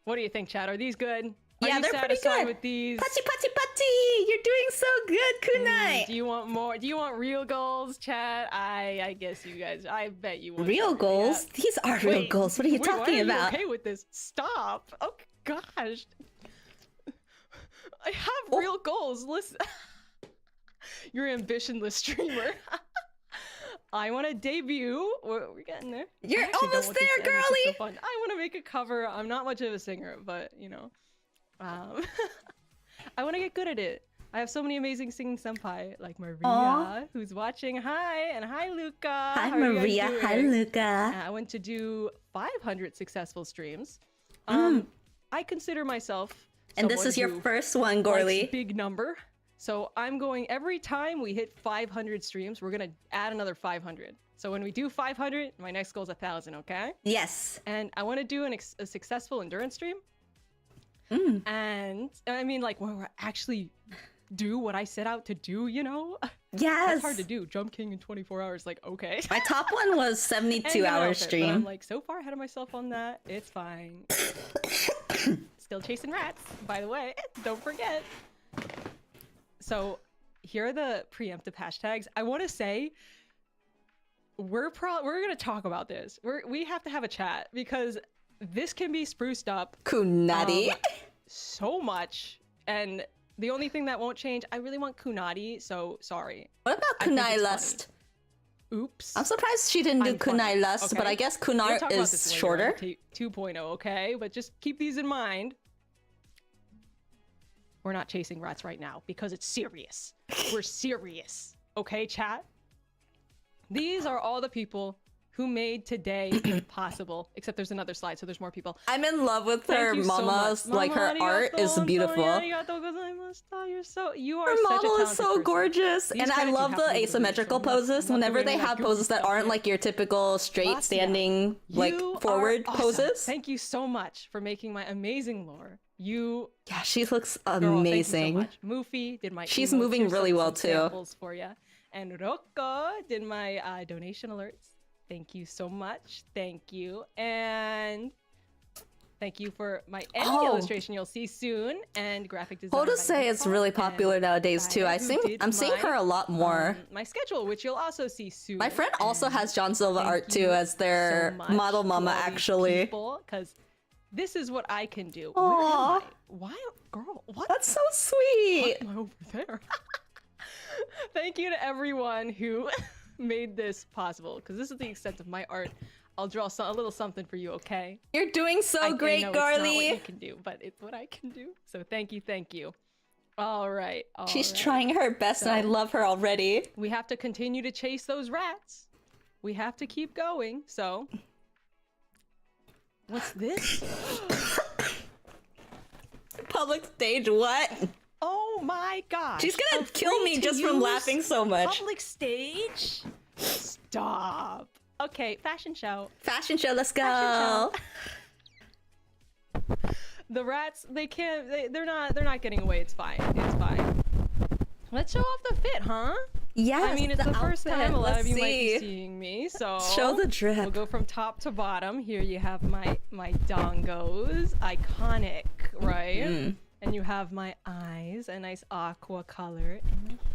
Speaker 2: What do you think, Chad? Are these good? Are
Speaker 1: Yeah,
Speaker 2: you
Speaker 1: they're pretty
Speaker 2: satisfied
Speaker 1: good.
Speaker 2: with these?
Speaker 1: Putty putty putty! You're doing so good, Kunai!
Speaker 2: Do you want more? Do you want real goals, Chad? I guess you guys. I bet you want
Speaker 1: Real
Speaker 2: some.
Speaker 1: goals?
Speaker 2: Yeah.
Speaker 1: These are real
Speaker 2: Wait,
Speaker 1: goals. What are you
Speaker 2: wait,
Speaker 1: talking
Speaker 2: why are
Speaker 1: about?
Speaker 2: You okay with this? Stop! Oh gosh, I have
Speaker 1: Oh.
Speaker 2: real goals. Listen, you're an ambitionless streamer. I want to debut. We're getting there.
Speaker 1: You're
Speaker 2: I actually don't
Speaker 1: almost
Speaker 2: want this
Speaker 1: there,
Speaker 2: to end. This is so
Speaker 1: girly!
Speaker 2: fun. I want to make a cover. I'm not much of a singer, but you know, I want to get good at it. I have so many amazing singing senpai like Maria,
Speaker 1: Aw.
Speaker 2: who's watching. Hi, and hi, Luca.
Speaker 1: Hi,
Speaker 2: How are you guys
Speaker 1: Maria. Hi,
Speaker 2: doing?
Speaker 1: Luca.
Speaker 2: I went to do 500 successful streams.
Speaker 1: Mm.
Speaker 2: I consider myself
Speaker 1: And this
Speaker 2: someone
Speaker 1: is your
Speaker 2: who
Speaker 1: first one,
Speaker 2: likes
Speaker 1: Gorly.
Speaker 2: big number. So I'm going every time we hit 500 streams, we're gonna add another 500. So when we do 500, my next goal is 1,000. Okay?
Speaker 1: Yes.
Speaker 2: And I want to do a successful endurance stream.
Speaker 1: Mm.
Speaker 2: And I mean, like, when we actually do what I set out to do, you know?
Speaker 1: Yes.
Speaker 2: That's hard to do. Jump King in 24 hours, like, okay.
Speaker 1: My top one was 72
Speaker 2: And
Speaker 1: hour
Speaker 2: outfit, but I'm
Speaker 1: stream.
Speaker 2: like so far ahead of myself on that. It's fine. Still chasing rats, by the way. Don't forget. So here are the preemptive hashtags. I want to say we're gonna talk about this. We have to have a chat because this can be spruced up
Speaker 1: Kunati.
Speaker 2: so much, and the only thing that won't change, I really want Kunati, so sorry.
Speaker 1: What about
Speaker 2: I think
Speaker 1: Kunai
Speaker 2: it's
Speaker 1: Lust?
Speaker 2: Oops.
Speaker 1: I'm surprised she didn't do
Speaker 2: I'm funny,
Speaker 1: Kunai Lust, but
Speaker 2: okay?
Speaker 1: I guess
Speaker 2: We'll
Speaker 1: Kunar
Speaker 2: talk about
Speaker 1: is
Speaker 2: this later
Speaker 1: shorter.
Speaker 2: on 2.0, okay? But just keep these in mind. We're not chasing rats right now because it's serious. We're serious. Okay, chat? These are all the people who made today possible. Except there's another slide, so there's more people.
Speaker 1: I'm in love with
Speaker 2: Thank
Speaker 1: her
Speaker 2: you so
Speaker 1: mama's,
Speaker 2: much.
Speaker 1: like her
Speaker 2: Mama,
Speaker 1: art is
Speaker 2: arigato,
Speaker 1: beautiful.
Speaker 2: arigato gozaimashita. You are
Speaker 1: Her
Speaker 2: such a
Speaker 1: model is
Speaker 2: talented
Speaker 1: so
Speaker 2: person.
Speaker 1: gorgeous,
Speaker 2: These
Speaker 1: and I
Speaker 2: credits you
Speaker 1: love
Speaker 2: have
Speaker 1: the
Speaker 2: to leave
Speaker 1: asymmetrical
Speaker 2: so I'm not-
Speaker 1: poses.
Speaker 2: I'm not
Speaker 1: Whenever
Speaker 2: doing
Speaker 1: they
Speaker 2: any, like,
Speaker 1: have
Speaker 2: goofy
Speaker 1: poses that
Speaker 2: stuff
Speaker 1: aren't
Speaker 2: here.
Speaker 1: like your typical straight
Speaker 2: Gracias.
Speaker 1: standing, like
Speaker 2: You
Speaker 1: forward
Speaker 2: are awesome.
Speaker 1: poses.
Speaker 2: Thank you so much for making my amazing lore. You
Speaker 1: Yeah, she looks
Speaker 2: girl, thank you so
Speaker 1: amazing.
Speaker 2: much. Mufi did my
Speaker 1: She's
Speaker 2: emotes.
Speaker 1: moving
Speaker 2: Here's
Speaker 1: really
Speaker 2: some
Speaker 1: well, too.
Speaker 2: samples for you. And Rocco did my donation alerts. Thank you so much. Thank you. And thank you for my any
Speaker 1: Oh.
Speaker 2: illustration you'll see soon. And graphic design.
Speaker 1: Hold to
Speaker 2: by
Speaker 1: say it's
Speaker 2: Nicole
Speaker 1: really
Speaker 2: and
Speaker 1: popular nowadays too.
Speaker 2: Gaia, who
Speaker 1: I'm
Speaker 2: did
Speaker 1: seeing her
Speaker 2: my,
Speaker 1: a lot more.
Speaker 2: my schedule, which you'll also see soon.
Speaker 1: My friend also
Speaker 2: And
Speaker 1: has John Silva
Speaker 2: thank
Speaker 1: art too
Speaker 2: you
Speaker 1: as their
Speaker 2: so much
Speaker 1: model
Speaker 2: to
Speaker 1: mama
Speaker 2: all these
Speaker 1: actually.
Speaker 2: because this is what I can do.
Speaker 1: Aw.
Speaker 2: Where am I? Why, girl? What?
Speaker 1: That's so sweet.
Speaker 2: Why am I over there? Thank you to everyone who made this possible, because this is the extent of my art. I'll draw a little something for you, okay?
Speaker 1: You're doing so great,
Speaker 2: I know
Speaker 1: Garly.
Speaker 2: It's not what you can do, but it's what I can do. So thank you. All right.
Speaker 1: She's trying her best, and I love her already.
Speaker 2: We have to continue to chase those rats. We have to keep going. So, what's this?
Speaker 1: Public stage, what?
Speaker 2: Oh my gosh!
Speaker 1: She's gonna kill me just from laughing so much.
Speaker 2: Public stage? Stop. Okay, fashion show.
Speaker 1: Fashion show, let's go.
Speaker 2: Fashion show. The rats, they can't. They're not getting away. It's fine. It's fine. Let's show off the fit, huh?
Speaker 1: Yes.
Speaker 2: I mean, it's the first time a lot of you might be
Speaker 1: see.
Speaker 2: seeing me, so
Speaker 1: Show the drip.
Speaker 2: We'll go from top to bottom. Here you have my dongos, iconic, right? And you have my eyes, a nice aqua color.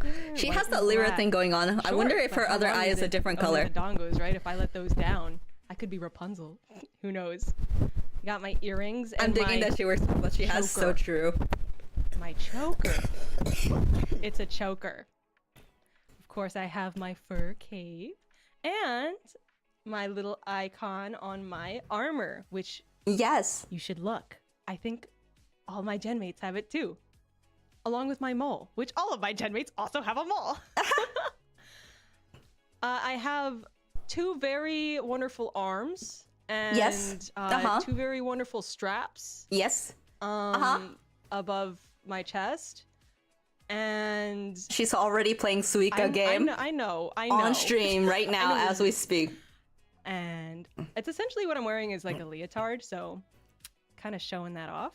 Speaker 2: And
Speaker 1: She has the Lyra thing going on. I wonder if her other eye is a different color.
Speaker 2: The dongos, right? If I let those down, I could be Rapunzel. Who knows? Got my earrings. And
Speaker 1: I'm digging that she wears what she has. So true.
Speaker 2: My choker. It's a choker. Of course, I have my fur cape and my little icon on my armor, which you should look. I think all my gen mates have it too, along with my mole, which all of my gen mates also have a mole. I have two very wonderful arms and two very wonderful straps.
Speaker 1: Yes.
Speaker 2: Above my chest. And
Speaker 1: she's already playing Suika game.
Speaker 2: I know.
Speaker 1: On stream right now as we speak.
Speaker 2: And it's essentially what I'm wearing is like a leotard, so kind of showing that off.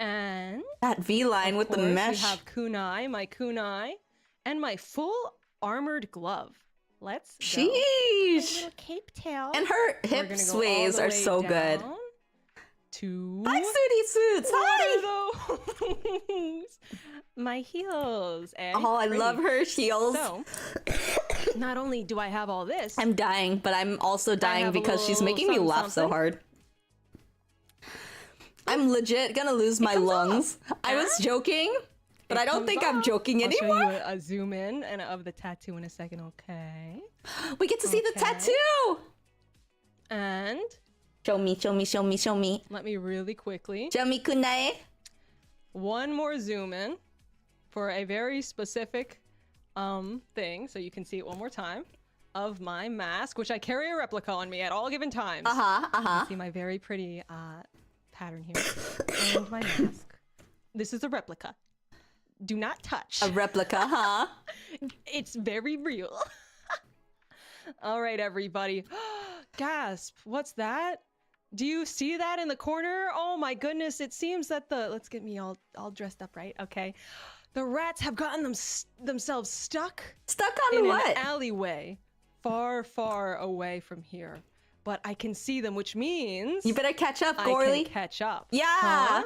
Speaker 2: And
Speaker 1: that V-line with the mesh.
Speaker 2: We have kunai, my kunai, and my full armored glove. Let's go.
Speaker 1: Sheesh.
Speaker 2: Little cape tail.
Speaker 1: And her hip sways are so good. Hi, Sooty Suits. Hi.
Speaker 2: What are those? My heels.
Speaker 1: Oh, I love her heels.
Speaker 2: So, not only do I have all this,
Speaker 1: I'm dying, but I'm also dying because she's making me laugh so hard. I'm legit gonna lose my lungs. I was joking, but I don't think I'm joking anymore.
Speaker 2: I'll show you a zoom in and of the tattoo in a second, okay?
Speaker 1: We get to see the tattoo!
Speaker 2: And...
Speaker 1: Show me, show me, show me, show me.
Speaker 2: Let me really quickly...
Speaker 1: Show me kunai.
Speaker 2: One more zoom in for a very specific thing, so you can see it one more time, of my mask, which I carry a replica on me at all given times. You can see my very pretty pattern here. And my mask. This is a replica. Do not touch.
Speaker 1: A replica, huh?
Speaker 2: It's very real. All right, everybody. Gasp. What's that? Do you see that in the corner? Oh my goodness. It seems that let's get me all dressed up, right? Okay. The rats have gotten themselves stuck.
Speaker 1: Stuck on what?
Speaker 2: In an alleyway. Far, far away from here. But I can see them, which means...
Speaker 1: You better catch up, Gorley.
Speaker 2: I can catch up.
Speaker 1: Yeah!
Speaker 2: Huh?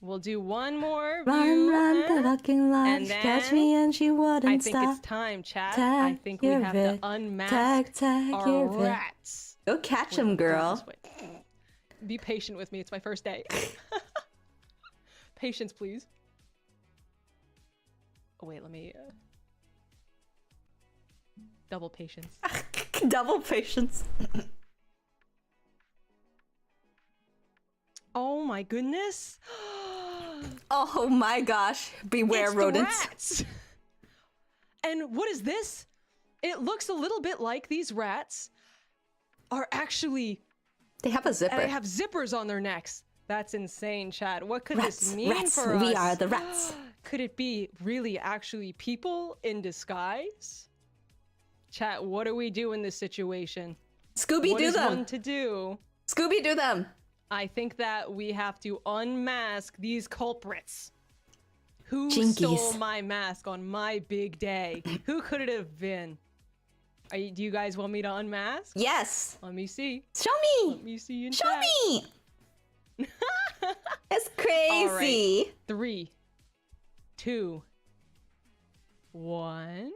Speaker 2: We'll do one more
Speaker 1: Run, run, the fucking line. Catch me and she wouldn't stop.
Speaker 2: I think it's time, chat. I think we have to unmask our rats.
Speaker 1: Go catch him, girl.
Speaker 2: Be patient with me. It's my first day. Patience, please. Oh, wait, let me... Double patience.
Speaker 1: Double patience.
Speaker 2: Oh my goodness.
Speaker 1: Oh my gosh. Beware, rodents.
Speaker 2: The rats. And what is this? It looks a little bit like these rats are actually...
Speaker 1: They have a zipper.
Speaker 2: They have zippers on their necks. That's insane, Chad. What could this mean for us?
Speaker 1: We are the rats.
Speaker 2: Could it be really actually people in disguise? Chat, what do we do in this situation?
Speaker 1: Scooby-Doo them.
Speaker 2: What is one to do?
Speaker 1: Scooby-Doo them.
Speaker 2: I think that we have to unmask these culprits. Who stole my mask on my big day? Who could it have been? Do you guys want me to unmask?
Speaker 1: Yes.
Speaker 2: Let me see.
Speaker 1: Show me.
Speaker 2: Let me see in
Speaker 1: Show
Speaker 2: chat.
Speaker 1: me. It's crazy.
Speaker 2: All right. 3, 2, 1.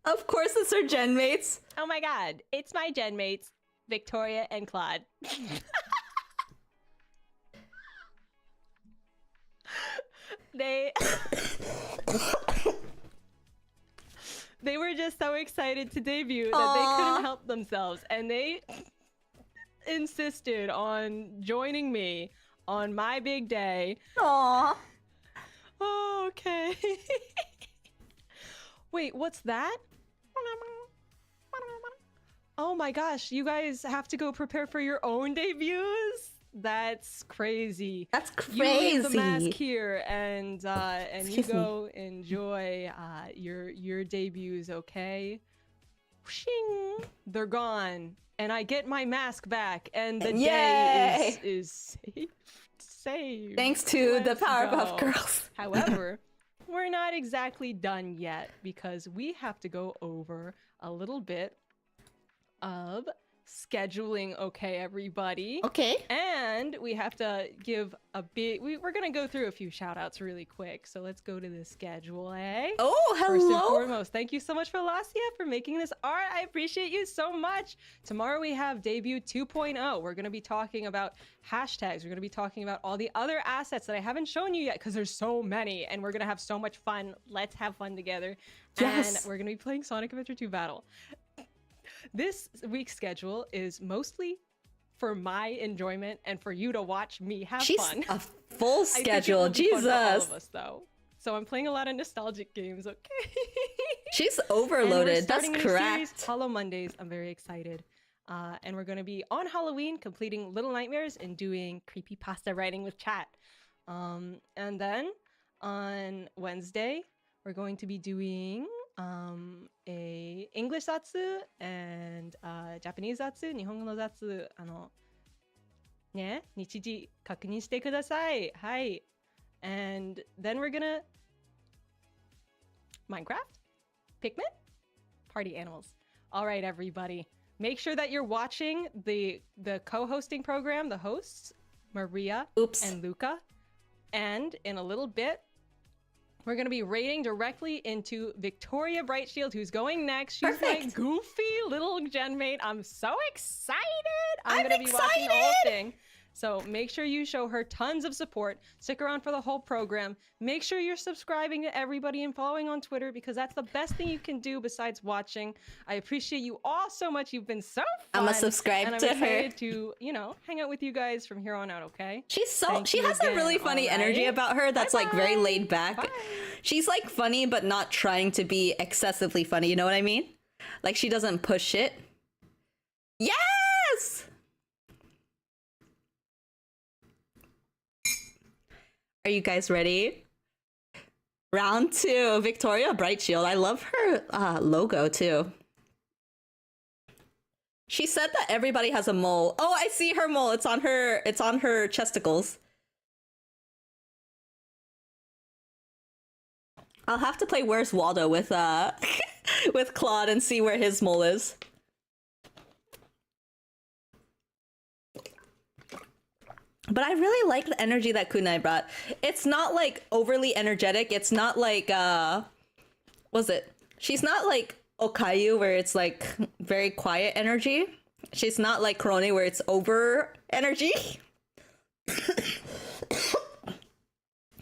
Speaker 1: Of course, it's her gen mates.
Speaker 2: Oh my god, it's my gen mates, Victoria and Claude. They were just so excited to debut that
Speaker 1: Aw.
Speaker 2: they couldn't help themselves, and they insisted on joining me on my big day.
Speaker 1: Aww.
Speaker 2: Oh, okay. Wait, what's that? Oh my gosh, you guys have to go prepare for your own debuts? That's crazy.
Speaker 1: That's
Speaker 2: You leave the
Speaker 1: crazy.
Speaker 2: mask here and you
Speaker 1: Excuse me.
Speaker 2: go enjoy your debuts, okay? Whooshing, they're gone, and I get my mask back, and the day is saved.
Speaker 1: Thanks to the
Speaker 2: Let's
Speaker 1: Powerpuff
Speaker 2: go.
Speaker 1: Girls.
Speaker 2: However, we're not exactly done yet because we have to go over a little bit of scheduling, okay, everybody?
Speaker 1: Okay.
Speaker 2: And we have to give a big... We're going to go through a few shout-outs really quick, so let's go to the schedule, eh?
Speaker 1: Oh,
Speaker 2: First and
Speaker 1: hello.
Speaker 2: foremost, thank you so much, Felacia, for making this art. I appreciate you so much. Tomorrow we have Debut 2.0. We're going to be talking about hashtags. We're going to be talking about all the other assets that I haven't shown you yet because there's so many, and we're going to have so much fun. Let's have fun together.
Speaker 1: Yes.
Speaker 2: And we're going to be playing Sonic Adventure 2 Battle. This week's schedule is mostly for my enjoyment and for you to watch me have
Speaker 1: She's
Speaker 2: fun.
Speaker 1: a full
Speaker 2: I think it
Speaker 1: schedule.
Speaker 2: will be fun for all
Speaker 1: Jesus.
Speaker 2: of us, though. So I'm playing a lot of nostalgic games, okay?
Speaker 1: She's
Speaker 2: And we're
Speaker 1: overloaded. That's
Speaker 2: starting a new series,
Speaker 1: correct.
Speaker 2: Hollow Mondays. I'm very excited. And we're going to be on Halloween completing Little Nightmares and doing creepypasta writing with chat. And then on Wednesday, we're going to be doing a English zatsu and Japanese zatsu, 日本語のzatsu、ね、日時確認してください。はい。And then we're gonna Minecraft, Pikmin, Party Animals. All right, everybody. Make sure that you're watching the co-hosting program, the hosts, Maria
Speaker 1: Oops.
Speaker 2: and Luca. And in a little bit, we're going to be raiding directly into Victoria Brightshield, who's going next. She's my
Speaker 1: Perfect.
Speaker 2: goofy little gen mate. I'm so excited. I'm
Speaker 1: I'm
Speaker 2: going to be watching the whole
Speaker 1: excited.
Speaker 2: thing. So make sure you show her tons of support. Stick around for the whole program. Make sure you're subscribing to everybody and following on Twitter because that's the best thing you can do besides watching. I appreciate you all so much. You've been so fun.
Speaker 1: I'ma subscribe
Speaker 2: and I'm
Speaker 1: to her.
Speaker 2: excited to, hang out with you guys from here on out, okay?
Speaker 1: She
Speaker 2: Thank you
Speaker 1: has a
Speaker 2: again,
Speaker 1: really funny
Speaker 2: all
Speaker 1: energy
Speaker 2: right?
Speaker 1: about her that's like very
Speaker 2: Bye-bye.
Speaker 1: laid back.
Speaker 2: Bye.
Speaker 1: She's like funny but not trying to be excessively funny, you know what I mean? Like she doesn't push it. Yes! Are you guys ready? Round 2, Victoria Brightshield. I love her logo too. She said that everybody has a mole. Oh, I see her mole. It's on her chesticles. I'll have to play Where's Waldo with with Claude and see where his mole is. But I really like the energy that Kunai brought. It's not like overly energetic. It's not like was it? She's not like Okayu where it's like very quiet energy. She's not like Korone where it's over energy.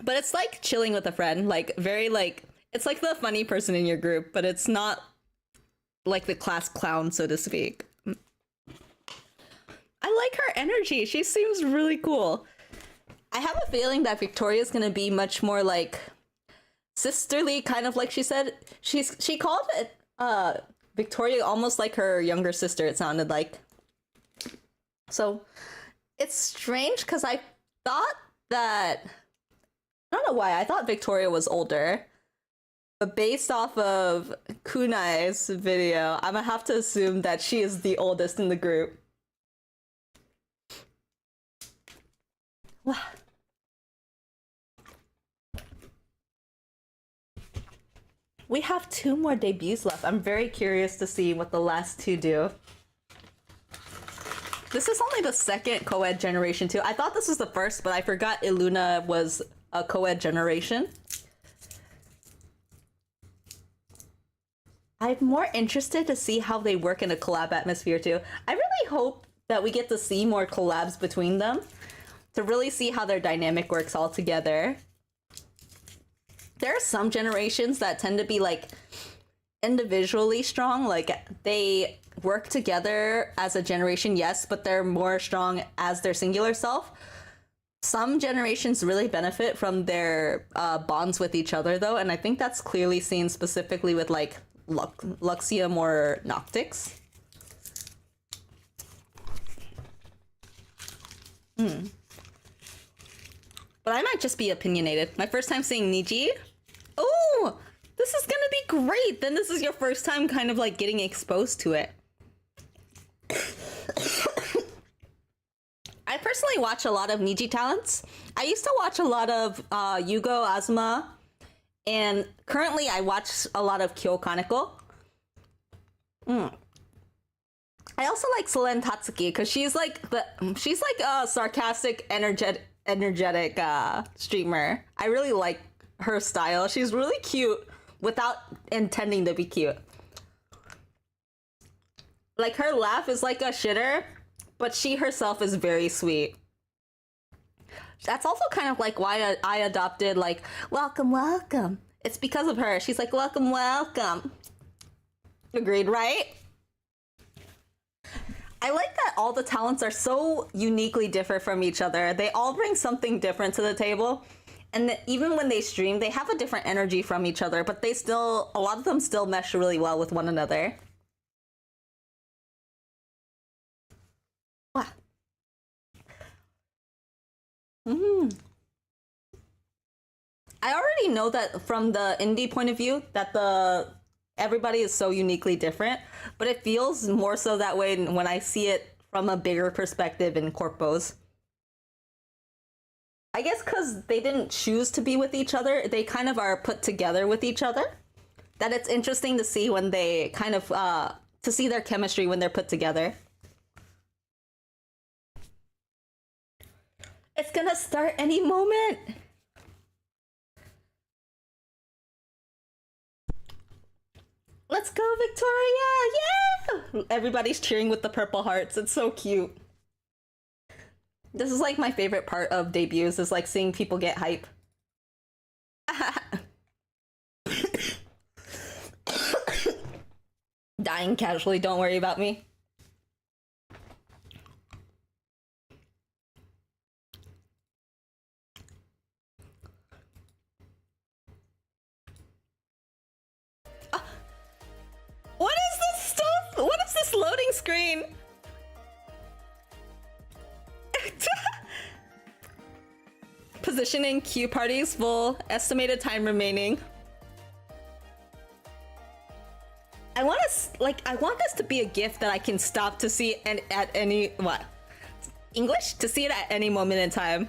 Speaker 1: But it's like chilling with a friend, like very like it's like the funny person in your group, but it's not like the class clown, so to speak. I like her energy. She seems really cool. I have a feeling that Victoria's gonna be much more like sisterly, kind of like she said. She called it Victoria almost like her younger sister, it sounded like. So it's strange because I thought that I don't know why, I thought Victoria was older. But based off of Kunai's video, I'm gonna have to assume that she is the oldest in the group. We have 2 more debuts left. I'm very curious to see what the last 2 do. This is only the second co-ed generation too. I thought this was the first, but I forgot Iluna was a co-ed generation. I'm more interested to see how they work in a collab atmosphere too. I really hope that we get to see more collabs between them to really see how their dynamic works all together. There are some generations that tend to be like individually strong. Like they work together as a generation, yes, but they're more strong as their singular self. Some generations really benefit from their bonds with each other, though, and I think that's clearly seen specifically with like Luxium or Noctix. But I might just be opinionated. My first time seeing Niji. Oh, this is gonna be great. Then this is your first time kind of like getting exposed to it. I personally watch a lot of Niji talents. I used to watch a lot of Yugo Azuma, and currently I watch a lot of Kyo Kaneko. I also like Solen Tatsuki because she's like a sarcastic, energetic streamer. I really like her style. She's really cute without intending to be cute. Like her laugh is like a shitter, but she herself is very sweet. That's also kind of like why I adopted like welcome, welcome. It's because of her. She's like welcome, welcome. Agreed, right? I like that all the talents are so uniquely different from each other. They all bring something different to the table. And even when they stream, they have a different energy from each other, but they still, a lot of them still mesh really well with one another. Wow. I already know that from the indie point of view that everybody is so uniquely different, but it feels more so that way when I see it from a bigger perspective in corpos. I guess because they didn't choose to be with each other, they kind of are put together with each other. That it's interesting to see when they kind of, to see their chemistry when they're put together. It's gonna start any moment. Let's go, Victoria! Yeah! Everybody's cheering with the purple hearts. It's so cute. This is like my favorite part of debuts, is like seeing people get hype. Dying casually, don't worry about me. What is this stuff? What is this loading screen? Positioning queue parties full. Estimated time remaining. I want this to be a gift that I can stop to see at any English? To see it at any moment in time.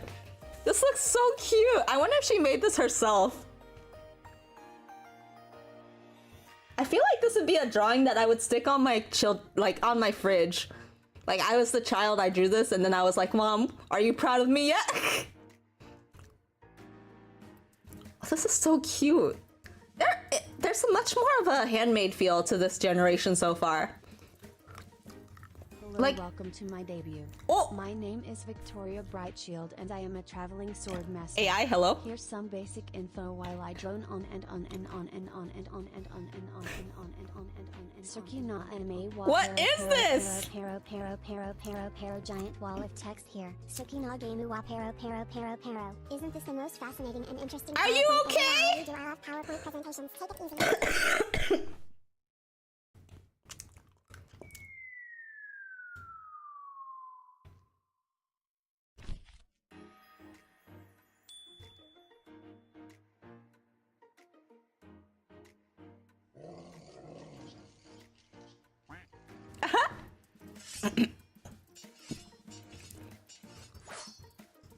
Speaker 1: This looks so cute. I wonder if she made this herself. I feel like this would be a drawing that I would stick on my on my fridge. Like I was the child, I drew this, and then I was like, Mom, are you proud of me yet? This is so cute. There's much more of a handmade feel to this generation so far.
Speaker 3: Hello, welcome to my debut.
Speaker 1: Oh!
Speaker 3: My name is Victoria Brightshield and I am a traveling sword master.
Speaker 1: AI, hello.
Speaker 3: Here's some basic info while I drone on and on and on and on and on and on and on and on and on and on and Sukina anime.
Speaker 1: What is this?
Speaker 4: Pero giant wall of text here. Sukina game wa pero. Isn't this the most fascinating and interesting?
Speaker 1: Are you okay?
Speaker 4: Do I love PowerPoint presentations? Take it easy.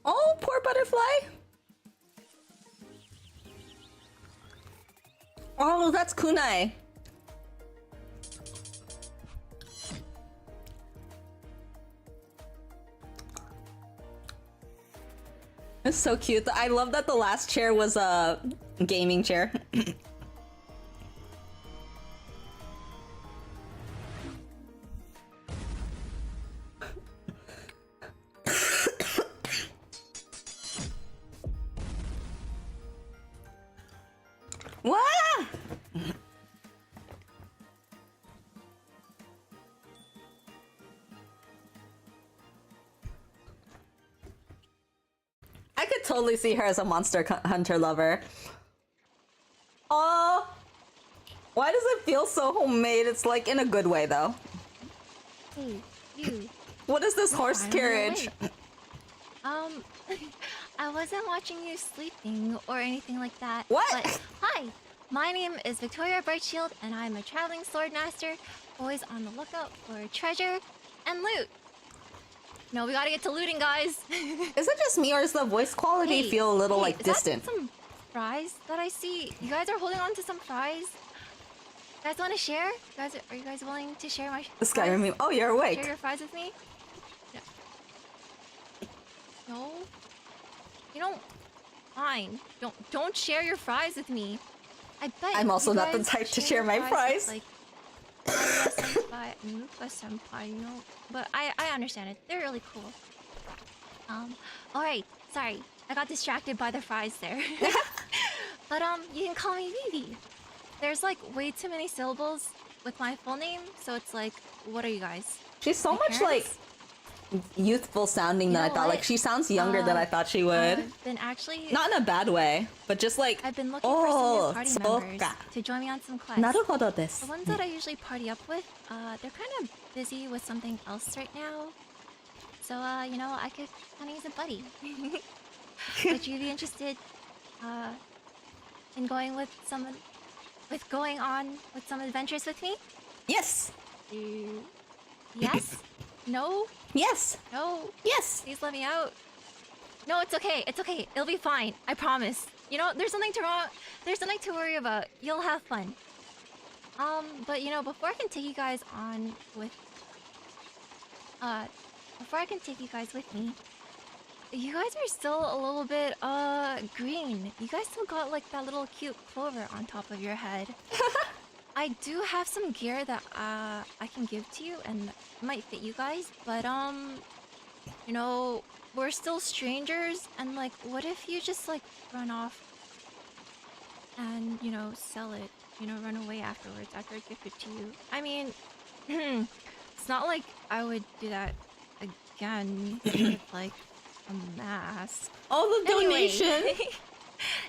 Speaker 1: Oh, poor butterfly. Oh, that's kunai. It's so cute. I love that the last chair was a gaming chair. What? could totally see her as a Monster Hunter lover. Oh, why does it feel so homemade? It's like in a good way though.
Speaker 5: Hey, you.
Speaker 1: What is this horse
Speaker 5: Finally
Speaker 1: carriage?
Speaker 5: awake. I wasn't watching you sleeping or anything like that.
Speaker 1: What?
Speaker 5: But hi, my name is Victoria Brightshield, and I'm a traveling sword master, always on the lookout for treasure and loot. No, we gotta get to looting, guys.
Speaker 1: Is it just me or does the voice quality
Speaker 5: Hey,
Speaker 1: feel a little like
Speaker 5: is that
Speaker 1: distant?
Speaker 5: some fries that I see? You guys are holding on to some fries. You guys want to share? Are you guys willing to share my
Speaker 1: The Skyrim
Speaker 5: fries?
Speaker 1: meme. Oh, you're awake.
Speaker 5: Share your fries with me? No. No? You don't. Fine. Don't share your fries with me. I bet
Speaker 1: I'm also
Speaker 5: you
Speaker 1: not the
Speaker 5: guys
Speaker 1: type to share my
Speaker 5: with,
Speaker 1: fries.
Speaker 5: like, Senpai and Lupa Senpai, you know. But I understand it. They're really cool. Alright. Sorry. I got distracted by the fries there. But you can call me Vivi. There's like way too many syllables with my full name, so it's like, what are you guys?
Speaker 1: She's so
Speaker 5: My
Speaker 1: much like
Speaker 5: parents?
Speaker 1: youthful sounding
Speaker 5: You
Speaker 1: than I
Speaker 5: know
Speaker 1: thought.
Speaker 5: what?
Speaker 1: Like she sounds younger than I thought she would.
Speaker 5: I've been actually.
Speaker 1: Not in a bad way, but just like.
Speaker 5: I've been looking for some new party
Speaker 1: so
Speaker 5: members
Speaker 1: ka.
Speaker 5: to join me on some quests.
Speaker 1: Naruhodo desu.
Speaker 5: The ones that I usually party up with, they're kind of busy with something else right now. So, you know, I could kind of use a buddy. Would you be interested, in going with someone, going on with some adventures with me?
Speaker 1: Yes.
Speaker 5: Yes? No?
Speaker 1: Yes.
Speaker 5: No?
Speaker 1: Yes.
Speaker 5: Please let me out. No, it's okay. It's okay. It'll be fine. I promise. You know, there's nothing to worry about. You'll have fun. But you know, before I can take you guys on with before I can take you guys with me, you guys are still a little bit green. You guys still got like that little cute clover on top of your head. I do have some gear that I can give to you and might fit you guys, but you know, we're still strangers, and like, what if you just like run off and, you know, sell it, you know, run away afterwards after I give it to you? I mean, it's not like I would do that again with like a mask.
Speaker 1: All the donation.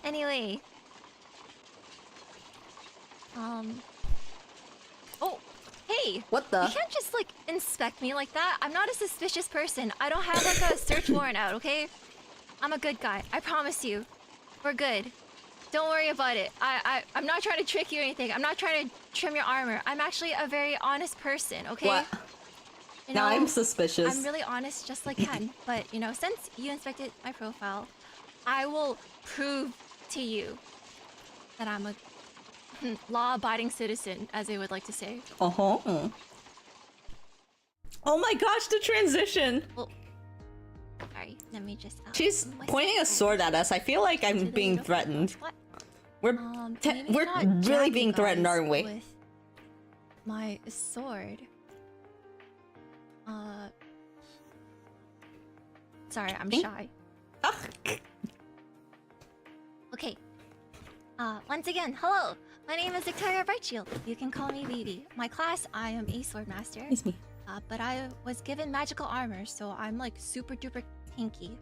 Speaker 5: Anyway. Oh, hey!
Speaker 1: What the?
Speaker 5: You can't just like inspect me like that. I'm not a suspicious person. I don't have like a search warrant out, okay? I'm a good guy. I promise you. We're good. Don't worry about it. I'm not trying to trick you or anything. I'm not trying to trim your armor. I'm actually a very honest person, okay?
Speaker 1: What?
Speaker 5: You
Speaker 1: Now
Speaker 5: know,
Speaker 1: I'm suspicious.
Speaker 5: I'm really honest just like Ken. But, you know, since you inspected my profile, I will prove to you that I'm a law-abiding citizen, as they would like to say.
Speaker 1: Oh my gosh, the transition.
Speaker 5: Well, sorry, let me just...
Speaker 1: She's pointing a sword at us. I feel like I'm being threatened.
Speaker 5: What?
Speaker 1: We're
Speaker 5: Maybe
Speaker 1: we're
Speaker 5: not
Speaker 1: really
Speaker 5: jab you
Speaker 1: being threatened,
Speaker 5: guys
Speaker 1: aren't we?
Speaker 5: With my sword. Sorry, I'm shy. Okay. Once again, hello! My name is Victoria Brightshield. You can call me Vivi. My class, I am a sword master.
Speaker 1: It's me.
Speaker 5: But I was given magical armor, so I'm like super duper tanky.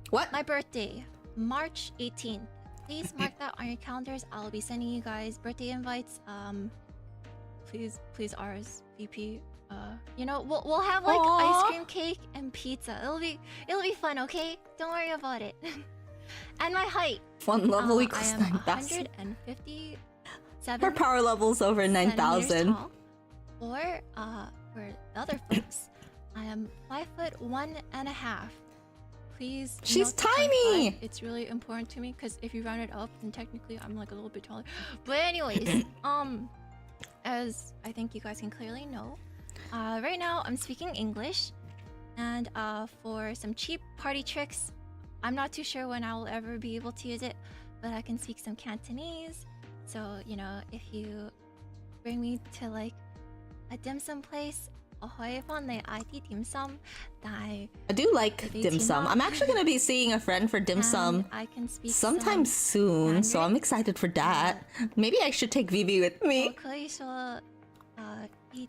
Speaker 1: What?
Speaker 5: My birthday, March 18th. Please mark that on your calendars. I'll be sending you guys birthday invites. Please RSVP. You know, we'll have like
Speaker 1: Aww.
Speaker 5: ice cream cake and pizza. It'll be fun, okay? Don't worry about it. And my height.
Speaker 1: One level
Speaker 5: I
Speaker 1: equals
Speaker 5: am
Speaker 1: 9,000.
Speaker 5: 157.
Speaker 1: Her power level's over 9,000.
Speaker 5: Or for the other folks, I am 5'1.5". Please.
Speaker 1: She's
Speaker 5: note the 0.5.
Speaker 1: tiny!
Speaker 5: It's really important to me because if you round it up, then technically I'm like a little bit taller. But anyways, as I think you guys can clearly know, right now I'm speaking English, and for some cheap party tricks, I'm not too sure when I will ever be able to use it, but I can speak some Cantonese. So, you know, if you bring me to like a dim sum place, ahoy ponne IT dim sum,
Speaker 1: I do like dim sum. I'm actually gonna be seeing a friend for dim sum
Speaker 5: I can speak
Speaker 1: sometime soon, so I'm excited for that. Maybe I should take Vivi with me.
Speaker 5: 可以说一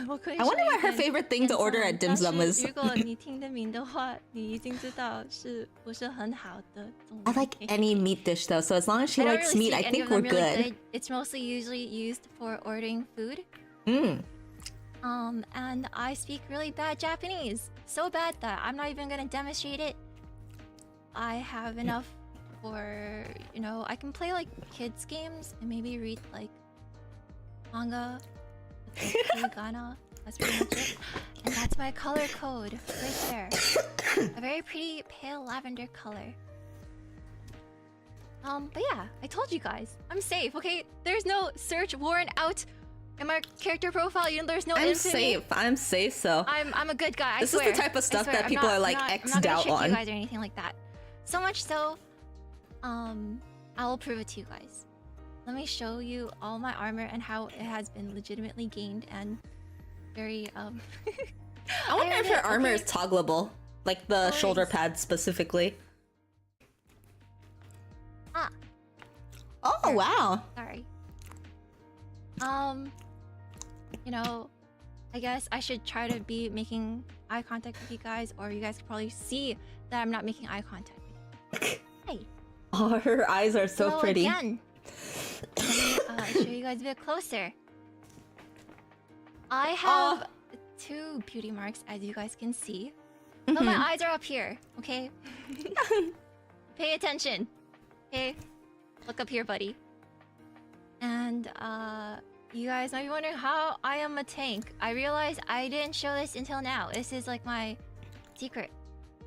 Speaker 5: 我可以
Speaker 1: I wonder
Speaker 5: 说
Speaker 1: what
Speaker 5: 一
Speaker 1: her
Speaker 5: 点
Speaker 1: favorite thing to order at dim
Speaker 5: 但是
Speaker 1: sum is.
Speaker 5: 如果你听得明的话，你已经知道是不是很好的中文。
Speaker 1: I like any meat dish though, so as long as she
Speaker 5: I don't
Speaker 1: likes
Speaker 5: really
Speaker 1: meat, I
Speaker 5: speak any
Speaker 1: think
Speaker 5: of
Speaker 1: we're
Speaker 5: them really
Speaker 1: good.
Speaker 5: It's mostly usually used for ordering food.
Speaker 1: Mm.
Speaker 5: And I speak really bad Japanese. So bad that I'm not even gonna demonstrate it. I have enough for, you know, I can play like kids games and maybe read like manga with like, hiragana. That's pretty much it. And that's my color code right there. A very pretty pale lavender color. But yeah, I told you guys, I'm safe, okay? There's no search warrant out in my character profile. You know, there's no
Speaker 1: I'm
Speaker 5: infamy.
Speaker 1: safe. I'm safe, so.
Speaker 5: I'm a good guy.
Speaker 1: This
Speaker 5: I swear.
Speaker 1: is the type of stuff
Speaker 5: I swear.
Speaker 1: that people are like
Speaker 5: I'm
Speaker 1: X'd
Speaker 5: not gonna
Speaker 1: out
Speaker 5: trick
Speaker 1: on.
Speaker 5: you guys or anything like that. So much so, I will prove it to you guys. Let me show you all my armor and how it has been legitimately gained and very
Speaker 1: I wonder if her armor is
Speaker 5: okay.
Speaker 1: toggleable, like the shoulder
Speaker 5: Always.
Speaker 1: pads specifically.
Speaker 5: Ah,
Speaker 1: Oh
Speaker 5: Here.
Speaker 1: wow!
Speaker 5: sorry. You know, I guess I should try to be making eye contact with you guys, or you guys could probably see that I'm not making eye contact with you. Hey.
Speaker 1: Oh, her eyes are so
Speaker 5: Hello
Speaker 1: pretty.
Speaker 5: Again. Let me show you guys a bit closer. I have 2 beauty marks, as you guys can see. But my eyes are up here, okay? Pay attention. Okay? Look up here, buddy. And you guys might be wondering how I am a tank. I realized I didn't show this until now. This is like my secret.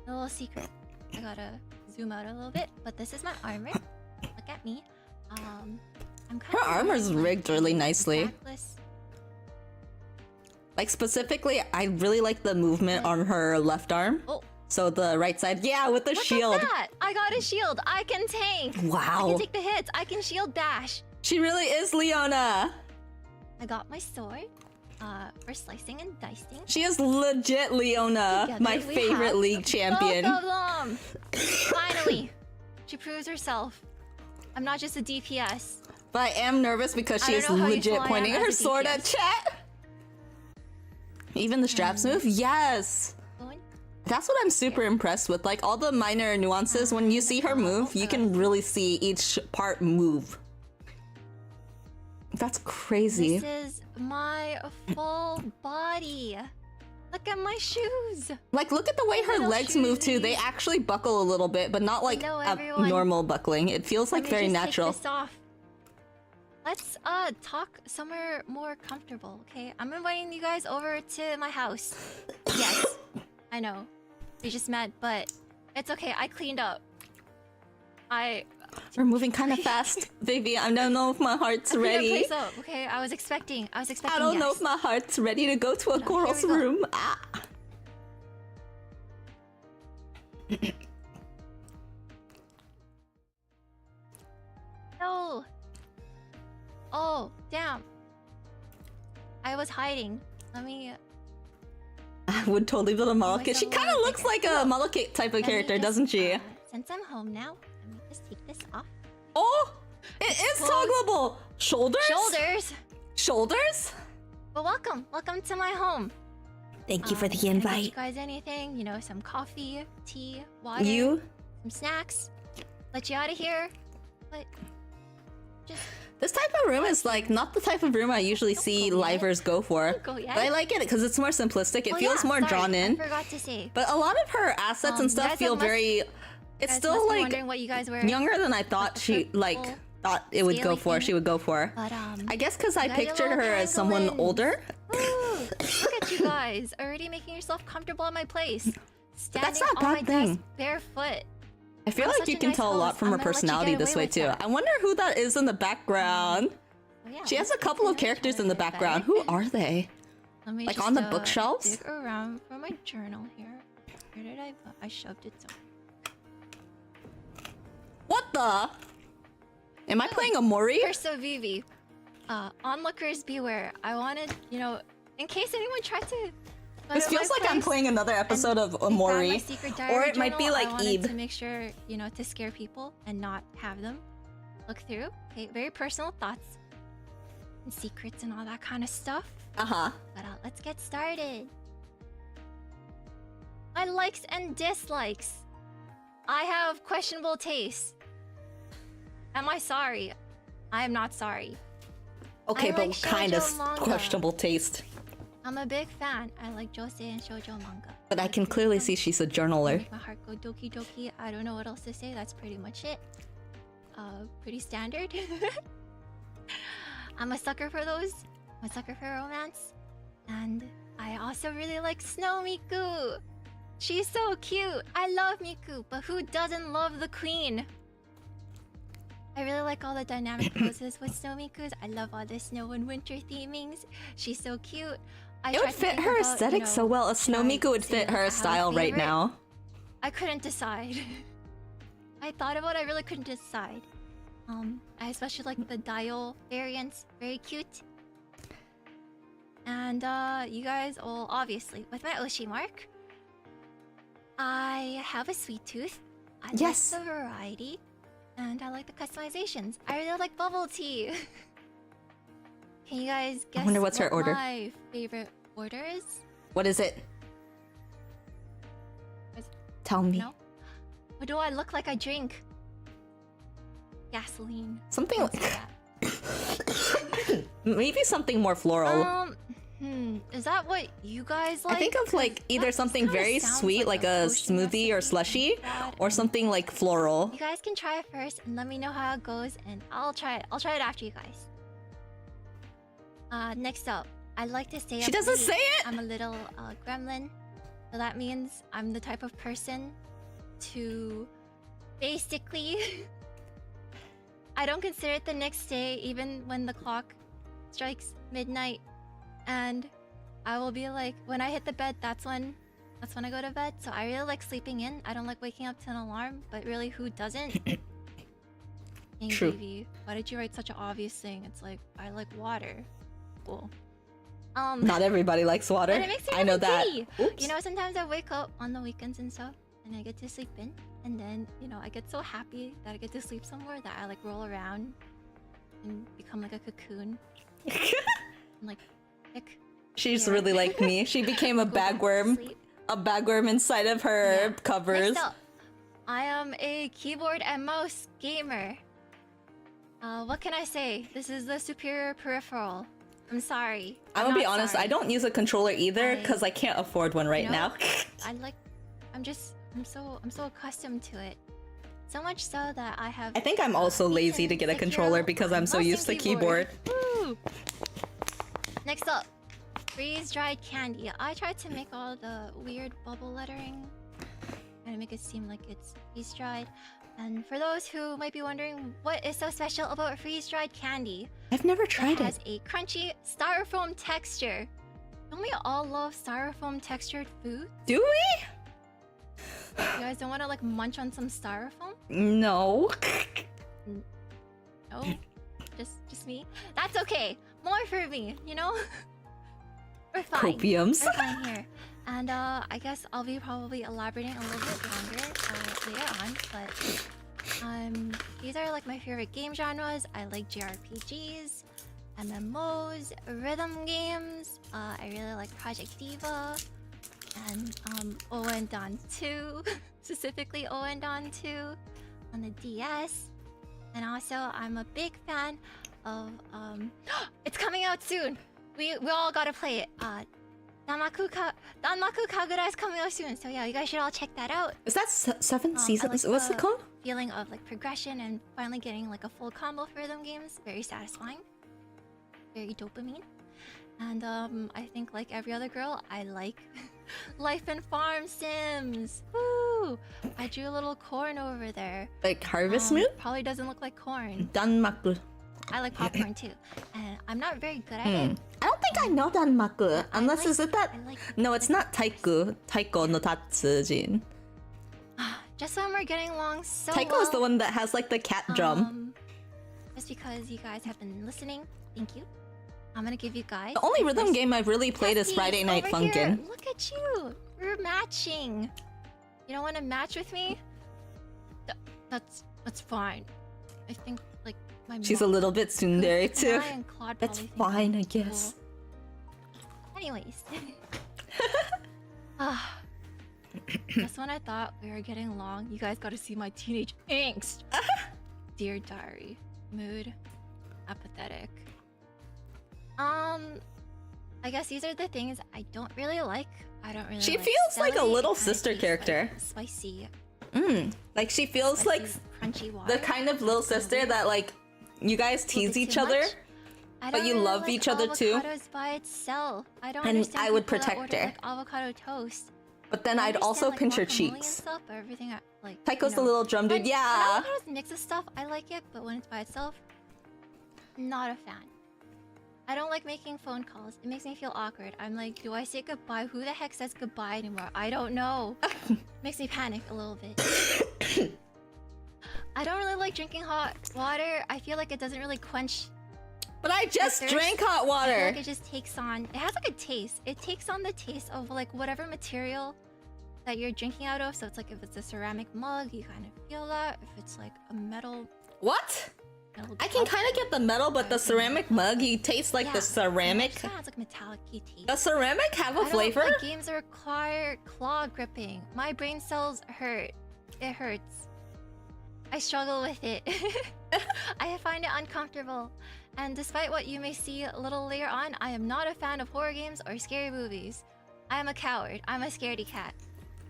Speaker 5: A little secret. I gotta zoom out a little bit, but this is my armor. Look at me. I'm kind
Speaker 1: Her armor's rigged really nicely.
Speaker 5: backless.
Speaker 1: Like specifically, I really like the movement on her left arm.
Speaker 5: Oh,
Speaker 1: So the right side, yeah, with the
Speaker 5: look
Speaker 1: shield.
Speaker 5: at that! I got a shield. I can tank. I
Speaker 1: Wow,
Speaker 5: can take the hits. I can shield dash.
Speaker 1: she really is Leona.
Speaker 5: I got my sword. For slicing and dicing.
Speaker 1: She is legit Leona,
Speaker 5: Together
Speaker 1: my
Speaker 5: we
Speaker 1: favorite
Speaker 5: have
Speaker 1: league champion.
Speaker 5: Both of them. Finally, she proves herself. I'm not just a DPS.
Speaker 1: But I am nervous because she
Speaker 5: I
Speaker 1: is
Speaker 5: don't know how
Speaker 1: legit
Speaker 5: useful I am
Speaker 1: pointing
Speaker 5: as
Speaker 1: her
Speaker 5: a
Speaker 1: sword at
Speaker 5: DPS.
Speaker 1: chat. Even the straps move? Yes!
Speaker 5: Going.
Speaker 1: That's what I'm super impressed with. Like all the minor nuances, when you see her move, you can really see each part move. That's crazy.
Speaker 5: This is my full body. Look at my shoes.
Speaker 1: Like, look at the way her
Speaker 5: Little
Speaker 1: legs move too. They
Speaker 5: shoesies.
Speaker 1: actually buckle a little bit, but not like
Speaker 5: know,
Speaker 1: a
Speaker 5: everyone.
Speaker 1: normal buckling. It feels like
Speaker 5: Let me
Speaker 1: very
Speaker 5: just
Speaker 1: natural.
Speaker 5: Take this off. Let's talk somewhere more comfortable, okay? I'm inviting you guys over to my house. Yes, I know. We just met, but it's okay. I cleaned up.
Speaker 1: We're moving kind of fast, baby. I don't know if my heart's
Speaker 5: I cleaned
Speaker 1: ready.
Speaker 5: the place up, okay? I was expecting.
Speaker 1: I don't know
Speaker 5: yes.
Speaker 1: if my heart's ready to go to a
Speaker 5: No,
Speaker 1: girl's
Speaker 5: here we go.
Speaker 1: room. Ah.
Speaker 5: No. Oh, damn. I was hiding. Let me.
Speaker 1: I would totally build a Malekith. She
Speaker 5: myself
Speaker 1: kind of
Speaker 5: a
Speaker 1: looks like a Malekith type of
Speaker 5: let me
Speaker 1: character,
Speaker 5: just,
Speaker 1: doesn't she?
Speaker 5: Since I'm home now, let me just take this off.
Speaker 1: Oh! It is
Speaker 5: Close.
Speaker 1: toggleable! Shoulders?
Speaker 5: Shoulders.
Speaker 1: Shoulders?
Speaker 5: But welcome to my home.
Speaker 1: Thank you for the
Speaker 5: Can I get
Speaker 1: invite.
Speaker 5: you guys anything? You know, some coffee, tea, water,
Speaker 1: You?
Speaker 5: some snacks. Let you out of here. But just
Speaker 1: This type of room is like not the type of room I usually see
Speaker 5: go yet.
Speaker 1: livers go for.
Speaker 5: Don't go yet.
Speaker 1: But I like it because it's more simplistic. It
Speaker 5: Oh,
Speaker 1: feels
Speaker 5: yeah,
Speaker 1: more
Speaker 5: sorry,
Speaker 1: drawn in.
Speaker 5: I forgot to say.
Speaker 1: But a lot of her assets and
Speaker 5: You
Speaker 1: stuff
Speaker 5: guys
Speaker 1: feel
Speaker 5: must-
Speaker 1: very.
Speaker 5: You
Speaker 1: It's
Speaker 5: guys
Speaker 1: still
Speaker 5: must be
Speaker 1: like
Speaker 5: wondering what you guys were.
Speaker 1: younger than I thought she like thought it would go
Speaker 5: scaly
Speaker 1: for.
Speaker 5: thing.
Speaker 1: She would go for.
Speaker 5: But
Speaker 1: I guess because I
Speaker 5: you guys are
Speaker 1: pictured
Speaker 5: little
Speaker 1: her as someone
Speaker 5: pangolins.
Speaker 1: older.
Speaker 5: Ooh, look at you guys already making yourself comfortable at my place. Standing
Speaker 1: not a
Speaker 5: on my
Speaker 1: bad thing.
Speaker 5: desk barefoot.
Speaker 1: I feel
Speaker 5: I'm
Speaker 1: like
Speaker 5: such
Speaker 1: you
Speaker 5: a
Speaker 1: can
Speaker 5: nice
Speaker 1: tell a lot
Speaker 5: host.
Speaker 1: from
Speaker 5: I'm
Speaker 1: her
Speaker 5: gonna let you
Speaker 1: personality
Speaker 5: get
Speaker 1: this
Speaker 5: away
Speaker 1: way
Speaker 5: with
Speaker 1: too.
Speaker 5: that.
Speaker 1: I wonder who that is in the background.
Speaker 5: Oh, yeah,
Speaker 1: She has a
Speaker 5: let's get
Speaker 1: couple
Speaker 5: to
Speaker 1: of
Speaker 5: know each
Speaker 1: characters
Speaker 5: other
Speaker 1: in the
Speaker 5: a bit
Speaker 1: background.
Speaker 5: better.
Speaker 1: Who are they?
Speaker 5: Let me
Speaker 1: Like
Speaker 5: just,
Speaker 1: on the bookshelves?
Speaker 5: dig around for my journal here. Where did I put? I shoved it somewhere.
Speaker 1: What the? Am I playing a Mori?
Speaker 5: Perso Vivi. Onlookers beware. I wanted, you know, in case anyone tried to. go
Speaker 1: This
Speaker 5: to my
Speaker 1: feels like I'm
Speaker 5: place
Speaker 1: playing another episode of
Speaker 5: and they found my
Speaker 1: Mori.
Speaker 5: secret
Speaker 1: Or
Speaker 5: diary
Speaker 1: it might be
Speaker 5: journal,
Speaker 1: like
Speaker 5: I wanted
Speaker 1: Eve.
Speaker 5: to make sure, you know, to scare people and not have them look through. Okay, very personal thoughts. and secrets and all that kind of stuff.
Speaker 1: Uh-huh.
Speaker 5: But let's get started. My likes and dislikes. I have questionable taste. Am I sorry? I am not sorry.
Speaker 1: Okay,
Speaker 5: I
Speaker 1: but
Speaker 5: like
Speaker 1: kind of
Speaker 5: shoujo manga.
Speaker 1: questionable taste.
Speaker 5: I'm a big fan. I like josei and shoujo manga.
Speaker 1: But I can clearly see she's a journaler.
Speaker 5: Make my heart go doki doki. I don't know what else to say. That's pretty much it. Pretty standard. I'm a sucker for those. I'm a sucker for romance. And I also really like Snow Miku. She's so cute. I love Miku, but who doesn't love the queen? I really like all the dynamic poses with Snow Miku's. I love all the snow and winter themings. She's so cute.
Speaker 1: It would fit her aesthetic so well. A Snow Miku would fit her style right now.
Speaker 5: I couldn't decide. I thought about it, I really couldn't decide. I especially like the dial variants. Very cute. And you guys all obviously with my Oshi mark. I have a sweet tooth. I like the variety. And I like the customizations. I really like bubble tea. Can you guys guess
Speaker 1: I wonder what's her order.
Speaker 5: my favorite order is?
Speaker 1: What is it? Tell me.
Speaker 5: No? What do I look like I drink? Gasoline.
Speaker 1: Something
Speaker 5: Don't
Speaker 1: like...
Speaker 5: say that.
Speaker 1: Maybe something more floral.
Speaker 5: Is that what you guys like?
Speaker 1: I think of like either something very sweet, like a smoothie or slushy, or something like floral.
Speaker 5: You guys can try it first and let me know how it goes, and I'll try it. I'll try it after you guys. Next up, I like to stay up
Speaker 1: She doesn't
Speaker 5: late.
Speaker 1: say it!
Speaker 5: I'm a little gremlin, so that means I'm the type of person to basically I don't consider it the next day even when the clock strikes midnight. And I will be like, when I hit the bed, that's when I go to bed. So I really like sleeping in. I don't like waking up to an alarm, but really, who doesn't?
Speaker 1: True.
Speaker 5: Baby, why did you write such an obvious thing? It's like, I like water. Cool.
Speaker 1: Not everybody likes water.
Speaker 5: And it makes me
Speaker 1: I know
Speaker 5: really
Speaker 1: that.
Speaker 5: giddy.
Speaker 1: Oops.
Speaker 5: You know, sometimes I wake up on the weekends and stuff, and I get to sleep in. And then, you know, I get so happy that I get to sleep somewhere that I like roll around and become like a cocoon. And like,
Speaker 1: She's really like me. She became a bagworm. A bagworm inside of her covers.
Speaker 5: Next up, I am a keyboard and mouse gamer. What can I say? This is the superior peripheral. I'm sorry.
Speaker 1: I'm gonna be
Speaker 5: not
Speaker 1: honest,
Speaker 5: sorry.
Speaker 1: I don't use a controller either because I can't afford one right now.
Speaker 5: I'm so accustomed to it. So much so that I have...
Speaker 1: I think I'm also lazy to get a controller because I'm so used to keyboard.
Speaker 5: Woo! Next up, freeze-dried candy. I tried to make all the weird bubble lettering and make it seem like it's freeze-dried. And for those who might be wondering what is so special about freeze-dried candy,
Speaker 1: I've never tried
Speaker 5: it has a crunchy styrofoam texture. Don't we all love styrofoam textured food?
Speaker 1: Do we?
Speaker 5: You guys don't want to like munch on some styrofoam?
Speaker 1: No.
Speaker 5: No? Just me? That's okay. More for me, you know? We're fine.
Speaker 1: Copiums.
Speaker 5: We're fine here. And I guess I'll be probably elaborating a little bit longer later on, but these are like my favorite game genres. I like JRPGs, MMOs, rhythm games. I really like Project Diva and Oendan 2, specifically Oendan 2 on the DS. And also I'm a big fan of it's coming out soon. We all gotta play it. Danmaku Kagura is coming out soon, so yeah, you guys should all check that out.
Speaker 1: Is that 7 seasons?
Speaker 5: Like
Speaker 1: What's it called?
Speaker 5: Feeling of like progression and finally getting like a full combo for rhythm games. Very satisfying. Very dopamine. And I think like every other girl, I like life and farm sims. Woo! I drew a little corn over there.
Speaker 1: Like Harvest Moon?
Speaker 5: Probably doesn't look like corn.
Speaker 1: Danmaku.
Speaker 5: I like popcorn too, and I'm not very good at it.
Speaker 1: I don't think I know Danmaku. Unless is it that? No, it's not Taiku. Taiko no Tatsujin.
Speaker 5: Just when we're getting along so
Speaker 1: Taiko
Speaker 5: well,
Speaker 1: is the one that has like the cat drum.
Speaker 5: Just because you guys have been listening, thank you. I'm gonna give you guys
Speaker 1: The only rhythm game I've really played is Friday Night
Speaker 5: over here.
Speaker 1: Funkin'.
Speaker 5: Look at you. We're matching. You don't want to match with me? That's fine. I think like my
Speaker 1: She's a
Speaker 5: mom.
Speaker 1: little bit tsundere
Speaker 5: And
Speaker 1: too.
Speaker 5: I and Claude
Speaker 1: That's
Speaker 5: probably think
Speaker 1: fine,
Speaker 5: I'm
Speaker 1: I guess.
Speaker 5: cool. Anyways. Just when I thought we were getting along, you guys got to see my teenage angst. Dear diary. Mood. Apathetic. I guess these are the things I don't really like. I don't really
Speaker 1: She
Speaker 5: like
Speaker 1: feels like a
Speaker 5: Sally.
Speaker 1: little
Speaker 5: It kinda
Speaker 1: sister
Speaker 5: tastes
Speaker 1: character.
Speaker 5: Like spicy.
Speaker 1: Like she feels like
Speaker 5: Spicy, crunchy water.
Speaker 1: the kind of little sister that like you guys
Speaker 5: A
Speaker 1: tease
Speaker 5: little bit
Speaker 1: each
Speaker 5: too
Speaker 1: other,
Speaker 5: much. I
Speaker 1: but
Speaker 5: don't
Speaker 1: you
Speaker 5: really
Speaker 1: love
Speaker 5: like
Speaker 1: each other too.
Speaker 5: avocados by itself. I don't
Speaker 1: And
Speaker 5: understand
Speaker 1: I would
Speaker 5: people that
Speaker 1: protect
Speaker 5: order,
Speaker 1: her.
Speaker 5: like avocado toast.
Speaker 1: But then
Speaker 5: I
Speaker 1: I'd also
Speaker 5: understand, like,
Speaker 1: pinch her
Speaker 5: guacamole and
Speaker 1: cheeks.
Speaker 5: stuff, but everything like
Speaker 1: Taiko's
Speaker 5: you
Speaker 1: the
Speaker 5: know.
Speaker 1: little drum dude,
Speaker 5: When
Speaker 1: yeah.
Speaker 5: avocados mix with stuff, I like it, but when it's by itself, not a fan. I don't like making phone calls. It makes me feel awkward. I'm like, do I say goodbye? Who the heck says goodbye anymore? I don't know. Makes me panic a little bit. I don't really like drinking hot water. I feel like it doesn't really quench.
Speaker 1: But I just
Speaker 5: thirst.
Speaker 1: drank hot
Speaker 5: I feel
Speaker 1: water.
Speaker 5: like it just takes on. It has like a taste. It takes on the taste of like whatever material that you're drinking out of. So it's like if it's a ceramic mug, you kind of feel that. If it's like a metal
Speaker 1: I can kind of get the metal, but the ceramic mug, you taste like
Speaker 5: Yeah,
Speaker 1: the ceramic.
Speaker 5: It just has like metallic-y taste.
Speaker 1: Does ceramic have a
Speaker 5: I don't
Speaker 1: flavor?
Speaker 5: like games that require claw gripping. My brain cells hurt. It hurts. I struggle with it. I find it uncomfortable. And despite what you may see a little later on, I am not a fan of horror games or scary movies. I am a coward. I'm a scaredy cat.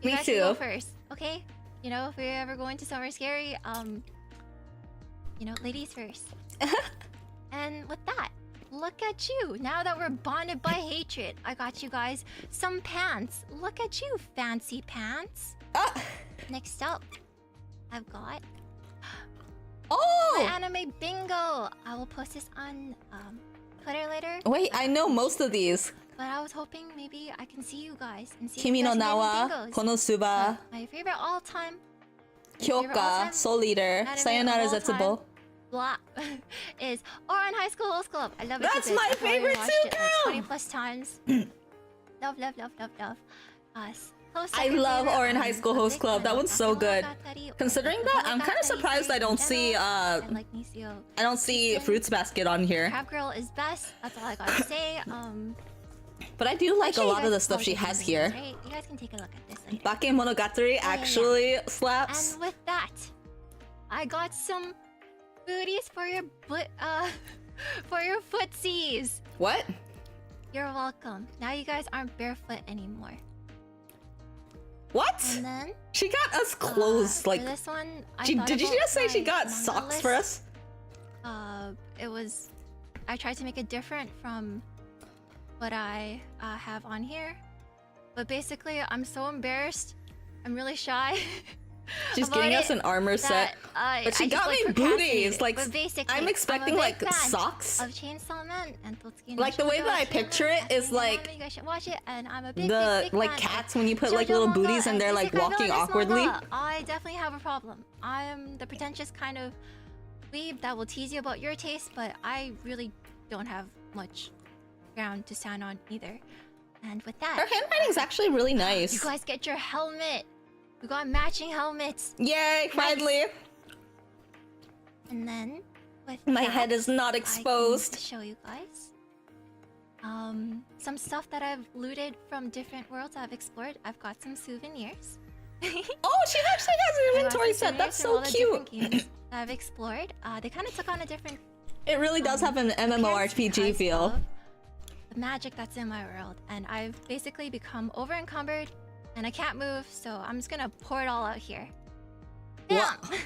Speaker 5: You
Speaker 1: Me
Speaker 5: guys can go
Speaker 1: too.
Speaker 5: first, okay? You know, if we're ever going to somewhere scary, you know, ladies first. And with that, look at you. Now that we're bonded by hatred, I got you guys some pants. Look at you, fancy pants. Next up, I've got my
Speaker 1: Oh!
Speaker 5: anime bingo. I will post this on Twitter later.
Speaker 1: Wait, I know most of these.
Speaker 5: But I was hoping maybe I can see you guys and see
Speaker 1: Kimi
Speaker 5: if
Speaker 1: no
Speaker 5: you guys
Speaker 1: Nawa,
Speaker 5: get any bingos.
Speaker 1: Konosuba,
Speaker 5: But my favorite all-time
Speaker 1: Hyoka, Soul Eater,
Speaker 5: anime
Speaker 1: Sayonara
Speaker 5: of all
Speaker 1: Zetsubo.
Speaker 5: blah is Oran High School Host Club. I love it.
Speaker 1: That's
Speaker 5: to bits.
Speaker 1: my
Speaker 5: I've probably
Speaker 1: favorite
Speaker 5: watched
Speaker 1: too,
Speaker 5: it,
Speaker 1: girl!
Speaker 5: Like 20 plus times. Love, love, love, love, love. Close
Speaker 1: I
Speaker 5: second
Speaker 1: love
Speaker 5: favorite,
Speaker 1: Oran High School
Speaker 5: a
Speaker 1: Host
Speaker 5: big
Speaker 1: Club.
Speaker 5: fan
Speaker 1: That
Speaker 5: of
Speaker 1: one's so good.
Speaker 5: Bakemonogatari or
Speaker 1: Considering
Speaker 5: the
Speaker 1: that, I'm kind of
Speaker 5: Bakemonogatari
Speaker 1: surprised I
Speaker 5: series
Speaker 1: don't
Speaker 5: in
Speaker 1: see
Speaker 5: general. I like Nisio.
Speaker 1: I don't see Fruits Basket on here.
Speaker 5: Crab Girl is best. That's all I gotta say.
Speaker 1: But I do like a
Speaker 5: I'll show you
Speaker 1: lot of
Speaker 5: guys
Speaker 1: the stuff
Speaker 5: all
Speaker 1: she
Speaker 5: the
Speaker 1: has
Speaker 5: videos,
Speaker 1: here.
Speaker 5: right? You guys can take a look at this later.
Speaker 1: Bakemonogatari actually slaps.
Speaker 5: And with that, I got some booties for your for your footsies.
Speaker 1: What?
Speaker 5: You're welcome. Now you guys aren't barefoot anymore.
Speaker 1: What?
Speaker 5: And then
Speaker 1: She got us clothes. Like,
Speaker 5: for this one, I
Speaker 1: did
Speaker 5: thought
Speaker 1: you
Speaker 5: about
Speaker 1: just say she
Speaker 5: my
Speaker 1: got
Speaker 5: manga
Speaker 1: socks
Speaker 5: list.
Speaker 1: for us?
Speaker 5: It was. I tried to make it different from what I have on here, but basically, I'm so embarrassed. I'm really shy.
Speaker 1: She's
Speaker 5: about
Speaker 1: getting us
Speaker 5: it
Speaker 1: an armor set.
Speaker 5: that,
Speaker 1: But she
Speaker 5: I just,
Speaker 1: got
Speaker 5: like,
Speaker 1: me
Speaker 5: procrastinated.
Speaker 1: booties. Like,
Speaker 5: But basically,
Speaker 1: I'm expecting
Speaker 5: a
Speaker 1: like
Speaker 5: big fan
Speaker 1: socks.
Speaker 5: of Chainsaw Man and Totsuki no
Speaker 1: Like, the way
Speaker 5: Shoujo
Speaker 1: that I
Speaker 5: Shoujo
Speaker 1: picture it
Speaker 5: and
Speaker 1: is,
Speaker 5: Anime,
Speaker 1: like,
Speaker 5: you guys should watch it, and I'm a big,
Speaker 1: The
Speaker 5: big
Speaker 1: like
Speaker 5: fan
Speaker 1: cats
Speaker 5: of
Speaker 1: when you put like
Speaker 5: shoujo
Speaker 1: little
Speaker 5: manga
Speaker 1: booties and they're like
Speaker 5: basic
Speaker 1: walking
Speaker 5: villainous
Speaker 1: awkwardly.
Speaker 5: manga. I definitely have a problem. I am the pretentious kind of weeb that will tease you about your taste, but I really don't have much ground to stand on either. And with that,
Speaker 1: Her handwriting's actually really
Speaker 5: you
Speaker 1: nice.
Speaker 5: guys get your helmet. We got matching helmets.
Speaker 1: Yay, finally!
Speaker 5: And then with
Speaker 1: My
Speaker 5: that,
Speaker 1: head is not
Speaker 5: I
Speaker 1: exposed.
Speaker 5: can show you guys some stuff that I've looted from different worlds I've explored. I've got some souvenirs.
Speaker 1: Oh, she actually has an
Speaker 5: I got
Speaker 1: inventory
Speaker 5: some
Speaker 1: set. That's
Speaker 5: souvenirs
Speaker 1: so
Speaker 5: from all the
Speaker 1: cute.
Speaker 5: different games that I've explored. They kind of took on a different
Speaker 1: It really does have an
Speaker 5: appearance
Speaker 1: MMORPG
Speaker 5: because
Speaker 1: feel.
Speaker 5: of the magic that's in my world, and I've basically become over encumbered, and I can't move, so I'm just gonna pour it all out here.
Speaker 1: Wow.
Speaker 5: Bam!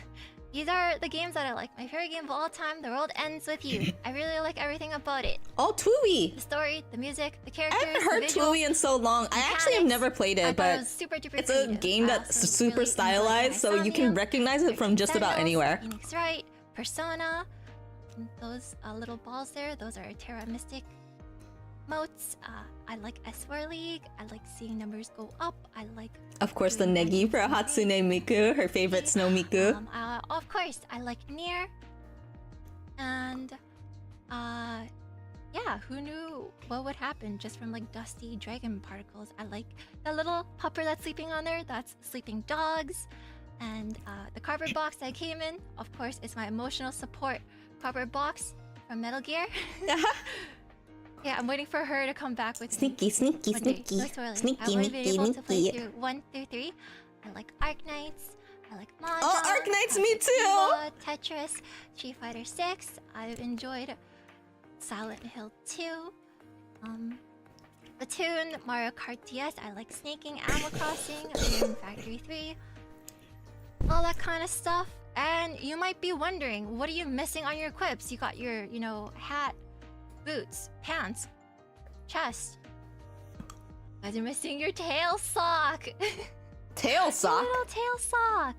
Speaker 5: These are the games that I like. My favorite game of all time, The World Ends With You. I really like everything about it.
Speaker 1: Oh, Tui!
Speaker 5: The story, the music, the
Speaker 1: I
Speaker 5: characters,
Speaker 1: haven't heard
Speaker 5: the visuals.
Speaker 1: Tui in so long. I actually have
Speaker 5: mechanics.
Speaker 1: never played
Speaker 5: I
Speaker 1: it,
Speaker 5: thought it
Speaker 1: but
Speaker 5: was super duper
Speaker 1: it's a
Speaker 5: creative.
Speaker 1: game
Speaker 5: I
Speaker 1: that's
Speaker 5: also
Speaker 1: super
Speaker 5: really enjoyed
Speaker 1: stylized,
Speaker 5: when I
Speaker 1: so
Speaker 5: saw
Speaker 1: you can recognize it from just about
Speaker 5: Sandals,
Speaker 1: anywhere.
Speaker 5: Phoenix Wright, Persona, and those little balls there, those are Terra Mystic motes. I like S4 League. I like seeing numbers go up. I like.
Speaker 1: Of course, the
Speaker 5: doing
Speaker 1: Negi for
Speaker 5: dungeons and
Speaker 1: Hatsune Miku, her favorite snow Miku.
Speaker 5: Of course, I like Nier. And yeah, who knew what would happen just from like dusty dragon particles? I like the little pupper that's sleeping on there. That's sleeping dogs. And the cardboard box I came in, of course, is my emotional support cardboard box from Metal Gear. Yeah, I'm waiting for her to come back with me.
Speaker 1: Sneaky, sneaky,
Speaker 5: One day.
Speaker 1: sneaky.
Speaker 5: No spoilers.
Speaker 1: Sneaky,
Speaker 5: I want to be
Speaker 1: sneaky,
Speaker 5: able to play
Speaker 1: sneaky.
Speaker 5: through 1 through 3. I like Arknights. I like Mahjong.
Speaker 1: Oh, Arknights,
Speaker 5: I
Speaker 1: me
Speaker 5: like
Speaker 1: too!
Speaker 5: FIFA, Tetris, Street Fighter 6. I've enjoyed Silent Hill 2. Platoon, Mario Kart DS. I like snaking, Animal Crossing, Mushroom Factory 3. All that kind of stuff. And you might be wondering, what are you missing on your equips? You got your, you know, hat, boots, pants, chest. You guys are missing your tail sock.
Speaker 1: Tail
Speaker 5: Your
Speaker 1: sock?
Speaker 5: little tail sock.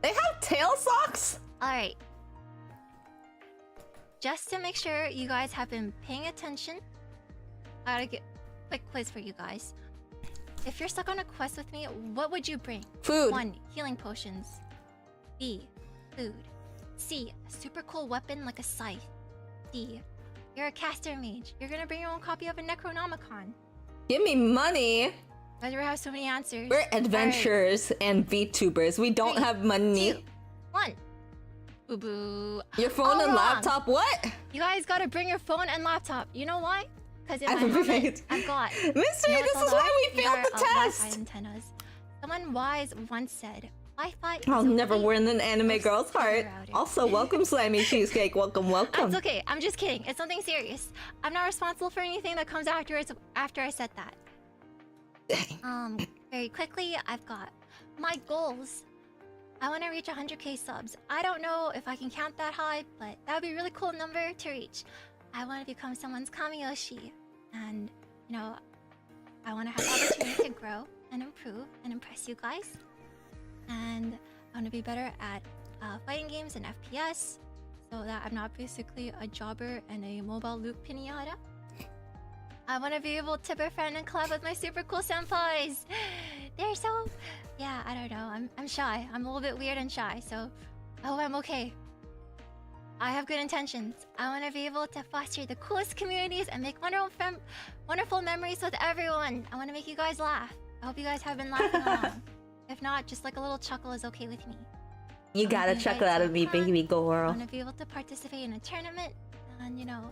Speaker 1: They have tail socks?
Speaker 5: Alright. Just to make sure you guys have been paying attention, I gotta get a quick quiz for you guys. If you're stuck on a quest with me, what would you bring?
Speaker 1: Food.
Speaker 5: 1. Healing potions. B. Food. C. A super cool weapon like a scythe. D. You're a caster mage. You're gonna bring your own copy of a Necronomicon.
Speaker 1: Give me money.
Speaker 5: Guys, we have so many answers.
Speaker 1: We're adventurers and VTubers. We don't
Speaker 5: 3,
Speaker 1: have money.
Speaker 5: 2, 1. Boo boo.
Speaker 1: Your phone
Speaker 5: All
Speaker 1: and
Speaker 5: wrong.
Speaker 1: laptop, what?
Speaker 5: You guys gotta bring your phone and laptop. You know why? Because in my
Speaker 1: I've
Speaker 5: helmet,
Speaker 1: made-
Speaker 5: I've got...
Speaker 1: Mystery,
Speaker 5: You know
Speaker 1: this
Speaker 5: what's
Speaker 1: is
Speaker 5: a
Speaker 1: why
Speaker 5: lie?
Speaker 1: we failed
Speaker 5: They
Speaker 1: the
Speaker 5: are, Wi-Fi
Speaker 1: test.
Speaker 5: antennas. Someone wise once said, Wi-Fi is
Speaker 1: I'll
Speaker 5: a
Speaker 1: never
Speaker 5: really
Speaker 1: win an anime
Speaker 5: most
Speaker 1: girl's heart.
Speaker 5: router.
Speaker 1: Also, welcome, Slimy Cheesecake. Welcome, welcome.
Speaker 5: That's okay. I'm just kidding. It's something serious. I'm not responsible for anything that comes afterwards after I said that.
Speaker 1: Dang.
Speaker 5: Very quickly, I've got my goals. I want to reach 100k subs. I don't know if I can count that high, but that would be a really cool number to reach. I want to become someone's Kamiyoshi. And, you know, I want to have the opportunity to grow and improve and impress you guys. And I want to be better at fighting games and FPS, so that I'm not basically a jobber and a mobile loop pinata. I want to be able to befriend and collab with my super cool senpais. They're so... Yeah, I don't know. I'm shy. I'm a little bit weird and shy, so I hope I'm okay. I have good intentions. I want to be able to foster the coolest communities and make wonderful memories with everyone. I want to make you guys laugh. I hope you guys have been laughing along. If not, just like a little chuckle is okay with me.
Speaker 1: You gotta
Speaker 5: invite
Speaker 1: chuckle out of me,
Speaker 5: to a con.
Speaker 1: baby
Speaker 5: I
Speaker 1: girl.
Speaker 5: want to be able to participate in a tournament, and you know,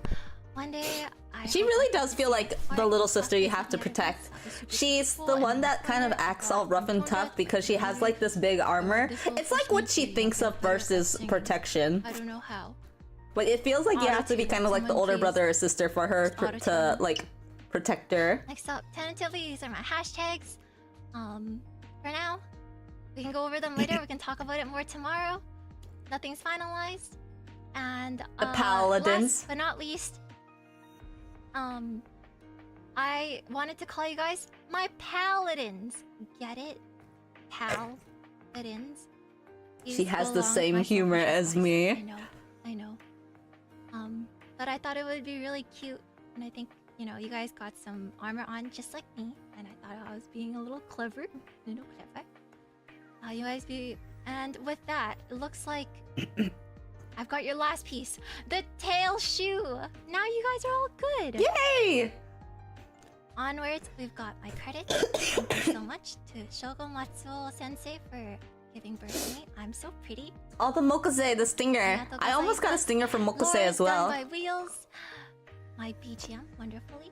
Speaker 5: one day I.
Speaker 1: She
Speaker 5: hope
Speaker 1: really
Speaker 5: I
Speaker 1: does
Speaker 5: can
Speaker 1: feel
Speaker 5: see
Speaker 1: like
Speaker 5: art
Speaker 1: the little
Speaker 5: and
Speaker 1: sister you
Speaker 5: stuff
Speaker 1: have to
Speaker 5: with the
Speaker 1: protect.
Speaker 5: others. That'd be super
Speaker 1: She's
Speaker 5: cool,
Speaker 1: the
Speaker 5: and
Speaker 1: one that kind of
Speaker 5: I've
Speaker 1: acts
Speaker 5: got
Speaker 1: all rough and
Speaker 5: Antonia,
Speaker 1: tough because she has like this big armor.
Speaker 5: this little
Speaker 1: It's like what she
Speaker 5: personality
Speaker 1: thinks of
Speaker 5: of better
Speaker 1: versus
Speaker 5: acting.
Speaker 1: protection.
Speaker 5: I don't know how.
Speaker 1: But it feels like you have to be
Speaker 5: Auto-tune,
Speaker 1: kind of like the
Speaker 5: someone
Speaker 1: older
Speaker 5: please.
Speaker 1: brother or sister for her
Speaker 5: Just
Speaker 1: to
Speaker 5: auto-tune.
Speaker 1: like protect her.
Speaker 5: Next up, tentatively, these are my hashtags. For now, we can go over them later. We can talk about it more tomorrow. Nothing's finalized. And
Speaker 1: The paladins.
Speaker 5: last but not least, I wanted to call you guys my paladins. Get it? Paladins.
Speaker 1: She
Speaker 5: These
Speaker 1: has
Speaker 5: go
Speaker 1: the
Speaker 5: along with
Speaker 1: same
Speaker 5: my
Speaker 1: humor
Speaker 5: social
Speaker 1: as
Speaker 5: voice.
Speaker 1: me.
Speaker 5: I know. But I thought it would be really cute, and I think, you know, you guys got some armor on just like me, and I thought I was being a little clever. You know, clever. You guys be... And with that, it looks like I've got your last piece. The tail shoe! Now you guys are all good!
Speaker 1: Yay!
Speaker 5: Onwards, we've got my credits. Thank you so much to Shogo Matsuo Sensei for giving birth to me. I'm so pretty.
Speaker 1: Oh, the Mokuse, the stinger.
Speaker 5: Arigato
Speaker 1: I almost got a
Speaker 5: gozaimasu.
Speaker 1: stinger from Mokuse
Speaker 5: Lore
Speaker 1: as
Speaker 5: is
Speaker 1: well.
Speaker 5: done by Wheels. My BGM, wonderfully.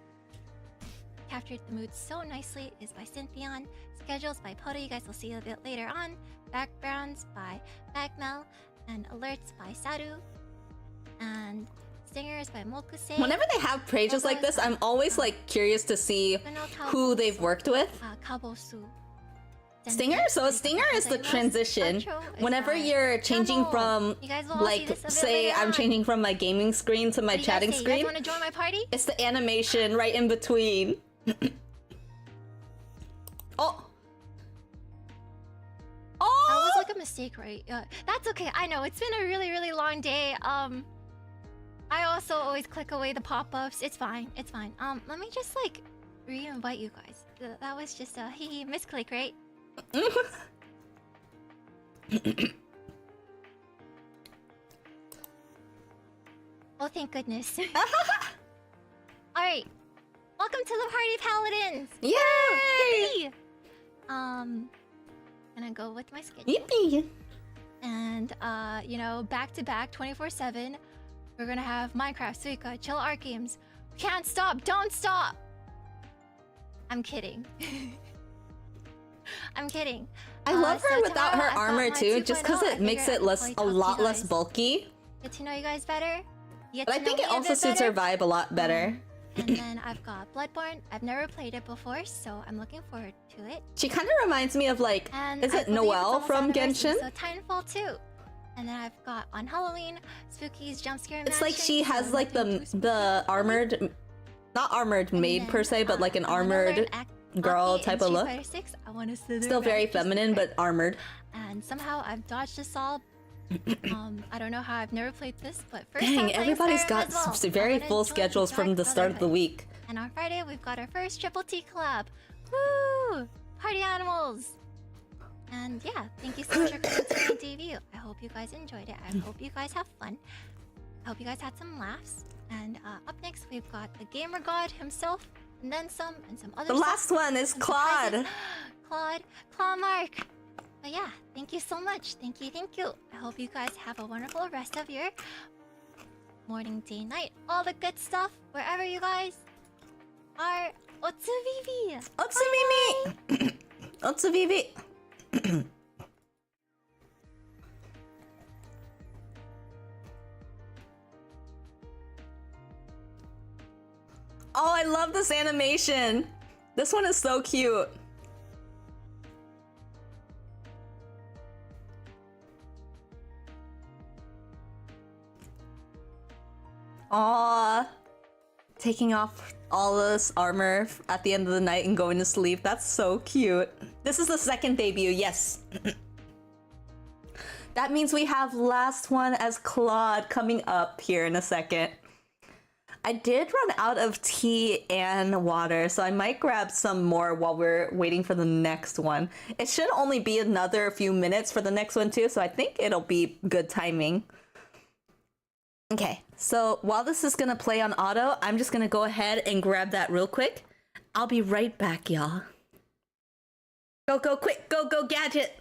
Speaker 5: Captured the mood so nicely is by Cynthion. Schedules by Poto, you guys will see a bit later on. Backgrounds by Bagmel. And alerts by Saru. And stingers by Mokuse.
Speaker 1: Whenever they have pages like this, I'm always like curious to see who they've worked with.
Speaker 5: Kabosu.
Speaker 1: Stinger? So a stinger is the transition. Whenever you're changing from, like, say I'm changing from my gaming screen to my chatting
Speaker 5: You guys
Speaker 1: screen,
Speaker 5: want to join my party?
Speaker 1: it's the animation right in between. Oh!
Speaker 5: That
Speaker 1: Oh!
Speaker 5: was like a mistake, right? That's okay. I know it's been a really, really long day. I also always click away the pop-ups. It's fine. It's fine. Let me just like re-invite you guys. That was just a misclick, right? Oh, thank goodness. All right. Welcome to the party, paladins.
Speaker 1: Yay!
Speaker 5: Yippee! Gonna go with my schedule.
Speaker 1: Yippee!
Speaker 5: And you know, back to back 24/7, We're gonna have Minecraft, Suika, chill art games. Can't stop, don't stop! I'm kidding. I'm kidding.
Speaker 1: I love her
Speaker 5: so
Speaker 1: without
Speaker 5: tomorrow
Speaker 1: her
Speaker 5: I've got
Speaker 1: armor
Speaker 5: my
Speaker 1: too, just because
Speaker 5: 2.0. I
Speaker 1: it makes
Speaker 5: figured
Speaker 1: it
Speaker 5: I'd
Speaker 1: less
Speaker 5: probably
Speaker 1: a
Speaker 5: talk to
Speaker 1: lot
Speaker 5: you
Speaker 1: less
Speaker 5: guys.
Speaker 1: bulky.
Speaker 5: Get to know you guys better. Get
Speaker 1: But I
Speaker 5: to
Speaker 1: think
Speaker 5: know
Speaker 1: it
Speaker 5: me a
Speaker 1: also
Speaker 5: bit
Speaker 1: suits her
Speaker 5: better.
Speaker 1: vibe a lot better.
Speaker 5: And then I've got Bloodborne. I've never played it before, so I'm looking forward to it.
Speaker 1: She kind of reminds me of like,
Speaker 5: And
Speaker 1: is
Speaker 5: I
Speaker 1: it
Speaker 5: believe it's
Speaker 1: Noelle
Speaker 5: almost
Speaker 1: from
Speaker 5: anniversary,
Speaker 1: Genshin?
Speaker 5: So Titanfall 2. And then I've got on Halloween, Spooky's Jump Scare
Speaker 1: It's like
Speaker 5: Mansion,
Speaker 1: she
Speaker 5: so
Speaker 1: has like
Speaker 5: nothing too spooky.
Speaker 1: the armored, not armored
Speaker 5: And
Speaker 1: maid
Speaker 5: then,
Speaker 1: per se, but like an
Speaker 5: I wanna learn
Speaker 1: armored girl
Speaker 5: Aki in
Speaker 1: type of
Speaker 5: Street
Speaker 1: look.
Speaker 5: Fighter 6. I want to sit there
Speaker 1: Still very
Speaker 5: back, just
Speaker 1: feminine,
Speaker 5: like-
Speaker 1: but armored.
Speaker 5: And somehow I've dodged this all. I don't know how I've never played this, but first time
Speaker 1: Dang,
Speaker 5: playing
Speaker 1: everybody's
Speaker 5: Skyrim
Speaker 1: got
Speaker 5: as well.
Speaker 1: very
Speaker 5: I wanna
Speaker 1: full
Speaker 5: join
Speaker 1: schedules from
Speaker 5: Dark
Speaker 1: the start of the
Speaker 5: Brotherhood.
Speaker 1: week.
Speaker 5: And on Friday, we've got our first Triple T collab. Woo! Party animals! And yeah, thank you so much for coming to my debut. I hope you guys enjoyed it. I hope you guys have fun. I hope you guys had some laughs. And up next, we've got the gamer god himself, and then some, and some other
Speaker 1: The
Speaker 5: stuff,
Speaker 1: last one is
Speaker 5: and
Speaker 1: Claude.
Speaker 5: surprises. Claude Mark. But yeah, thank you so much. Thank you, thank you. I hope you guys have a wonderful rest of your morning, day, night, all the good stuff, wherever you guys are. Otsubibi!
Speaker 1: Otsumimi! Otsubibi! Oh, I love this animation. This one is so cute. Aww. Taking off all this armor at the end of the night and going to sleep. That's so cute. This is the second debut, yes. That means we have last one as Claude coming up here in a second. I did run out of tea and water, so I might grab some more while we're waiting for the next one. It should only be another few minutes for the next one too, so I think it'll be good timing. Okay, so while this is gonna play on auto, I'm just gonna go ahead and grab that real quick. I'll be right back, y'all. Go, go, quick, go, go, gadget!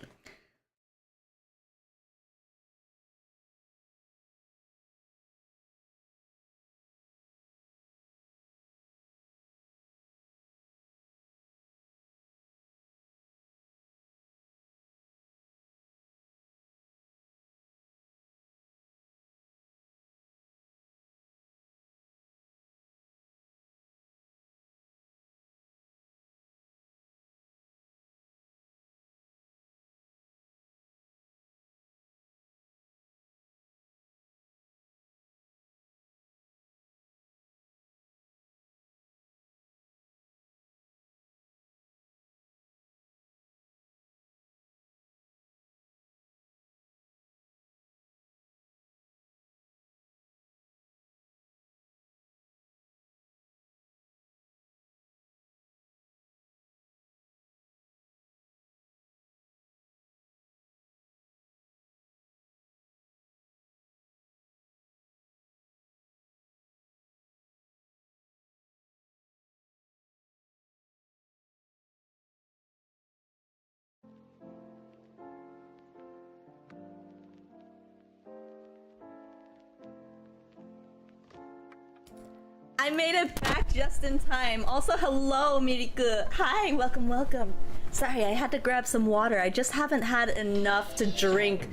Speaker 1: I made it back just in time. Also, hello, Miriku. Hi, welcome, welcome. Sorry, I had to grab some water. I just haven't had enough to drink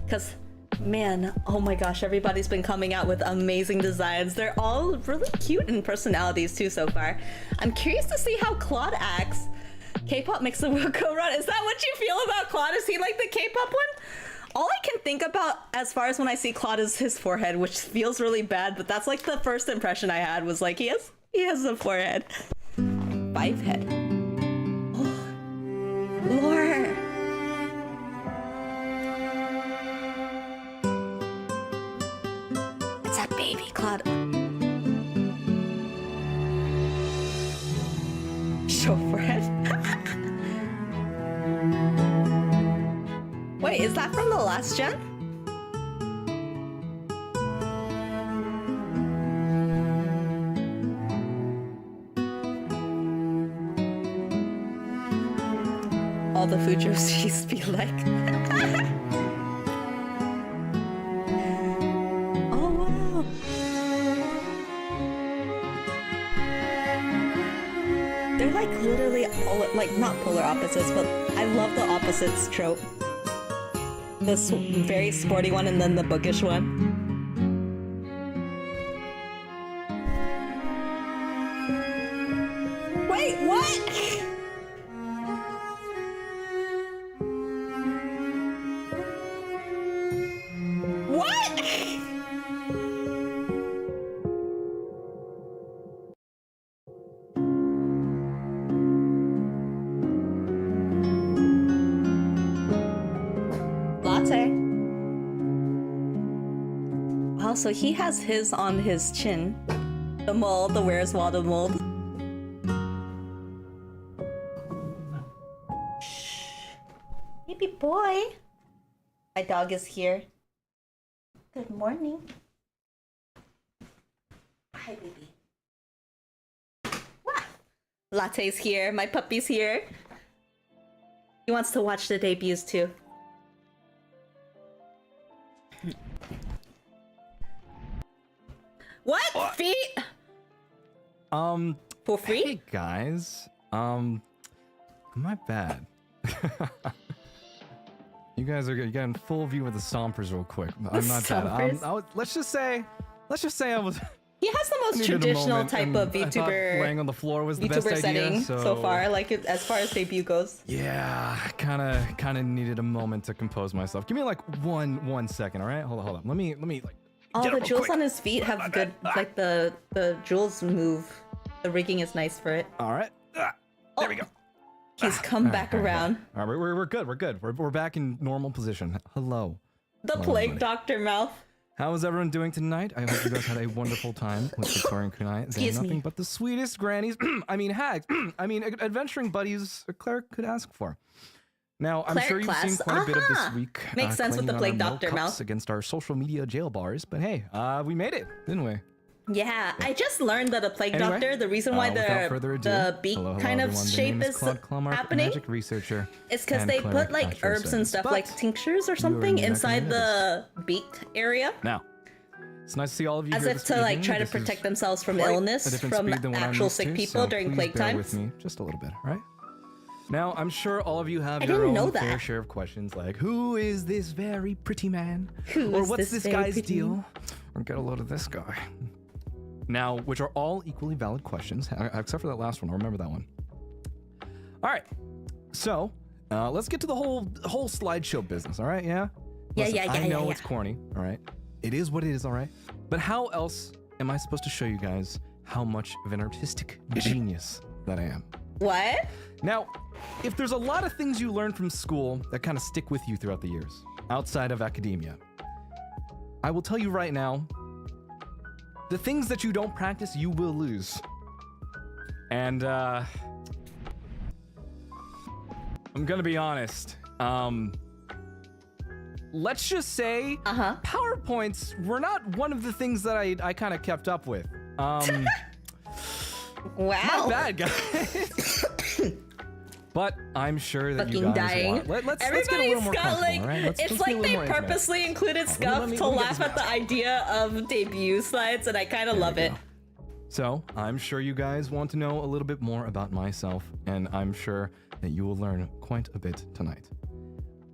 Speaker 1: because, man, oh my gosh, everybody's been coming out with amazing designs. They're all really cute in personalities too so far. I'm curious to see how Claude acts. K-pop makes the world go round. Is that what you feel about Claude? Is he like the K-pop one? All I can think about as far as when I see Claude is his forehead, which feels really bad, but that's like the first impression I had was like, he has a forehead. 5 head. Oh, Lore. It's a baby Claude. Show forehead. Wait, is that from the last gen? All the Fujos be like. Oh wow. like literally all like not polar opposites, but I love the opposites trope. The very sporty one and then the bookish one. Wait, what? What? Latte. Oh, so he has his on his chin. The mold, the Where's Waldo mold. Baby boy. My dog is here. Good morning. Hi, baby. What? Latte's here. My puppy's here. He wants to watch the debuts too. What? Feet? For free?
Speaker 6: Hey guys. My bad. You guys are getting full view of the Stompers real quick. I'm not bad. Let's just say I was.
Speaker 1: He has the most traditional type of VTuber.
Speaker 6: Laying on the floor was the best
Speaker 1: VTuber setting
Speaker 6: idea,
Speaker 1: so far, like as far as debut goes.
Speaker 6: Yeah, kind of needed a moment to compose myself. Give me like one second, all right? Hold on. Let me like.
Speaker 1: All the jewels on his feet have good, like the jewels move. The rigging is nice for it.
Speaker 6: All right. There we go.
Speaker 1: He's come back around.
Speaker 6: All right, we're good. We're back in normal position. Hello.
Speaker 1: The plague doctor mouth.
Speaker 6: How is everyone doing tonight? I hope you guys had a wonderful time with Victoria and Kunai.
Speaker 1: Excuse me.
Speaker 6: Nothing but the sweetest grannies. I mean hags. I mean adventuring buddies a cleric could ask for. Now, I'm sure you've seen quite a bit of this week.
Speaker 1: Makes sense with the plague doctor mouth
Speaker 6: against our social media jail bars, but hey, we made it, didn't we?
Speaker 1: Yeah, I just learned that a plague doctor, the reason why the beak kind of shape is happening
Speaker 6: researcher
Speaker 1: is because they put like herbs and stuff like tinctures or something inside the beak area.
Speaker 6: Now, it's nice to see all of you
Speaker 1: as
Speaker 6: here
Speaker 1: if to like try to protect themselves from illness from actual sick people during plague times.
Speaker 6: With me just a little bit, right? Now, I'm sure all of you have your own fair share of questions like, who is this very pretty man? Or what's this guy's deal? Or get a load of this guy. Now, which are all equally valid questions, except for that last one. I'll remember that one. All right. So, let's get to the whole slideshow business, all right? Yeah? Listen, I know it's corny, all right? It is what it is, all right? But how else am I supposed to show you guys how much of an artistic genius that I am?
Speaker 1: What?
Speaker 6: Now, if there's a lot of things you learn from school that kind of stick with you throughout the years, outside of academia, I will tell you right now, the things that you don't practice, you will lose. And, I'm gonna be honest. Let's just say, PowerPoints were not one of the things that I kind of kept up with.
Speaker 1: Wow.
Speaker 6: My bad, guys. But I'm sure that you guys want. Let's get a little more comfortable, right?
Speaker 1: It's like they purposely included Scuff to laugh at the idea of debut slides, and I kind of love it.
Speaker 6: So I'm sure you guys want to know a little bit more about myself, and I'm sure that you will learn quite a bit tonight.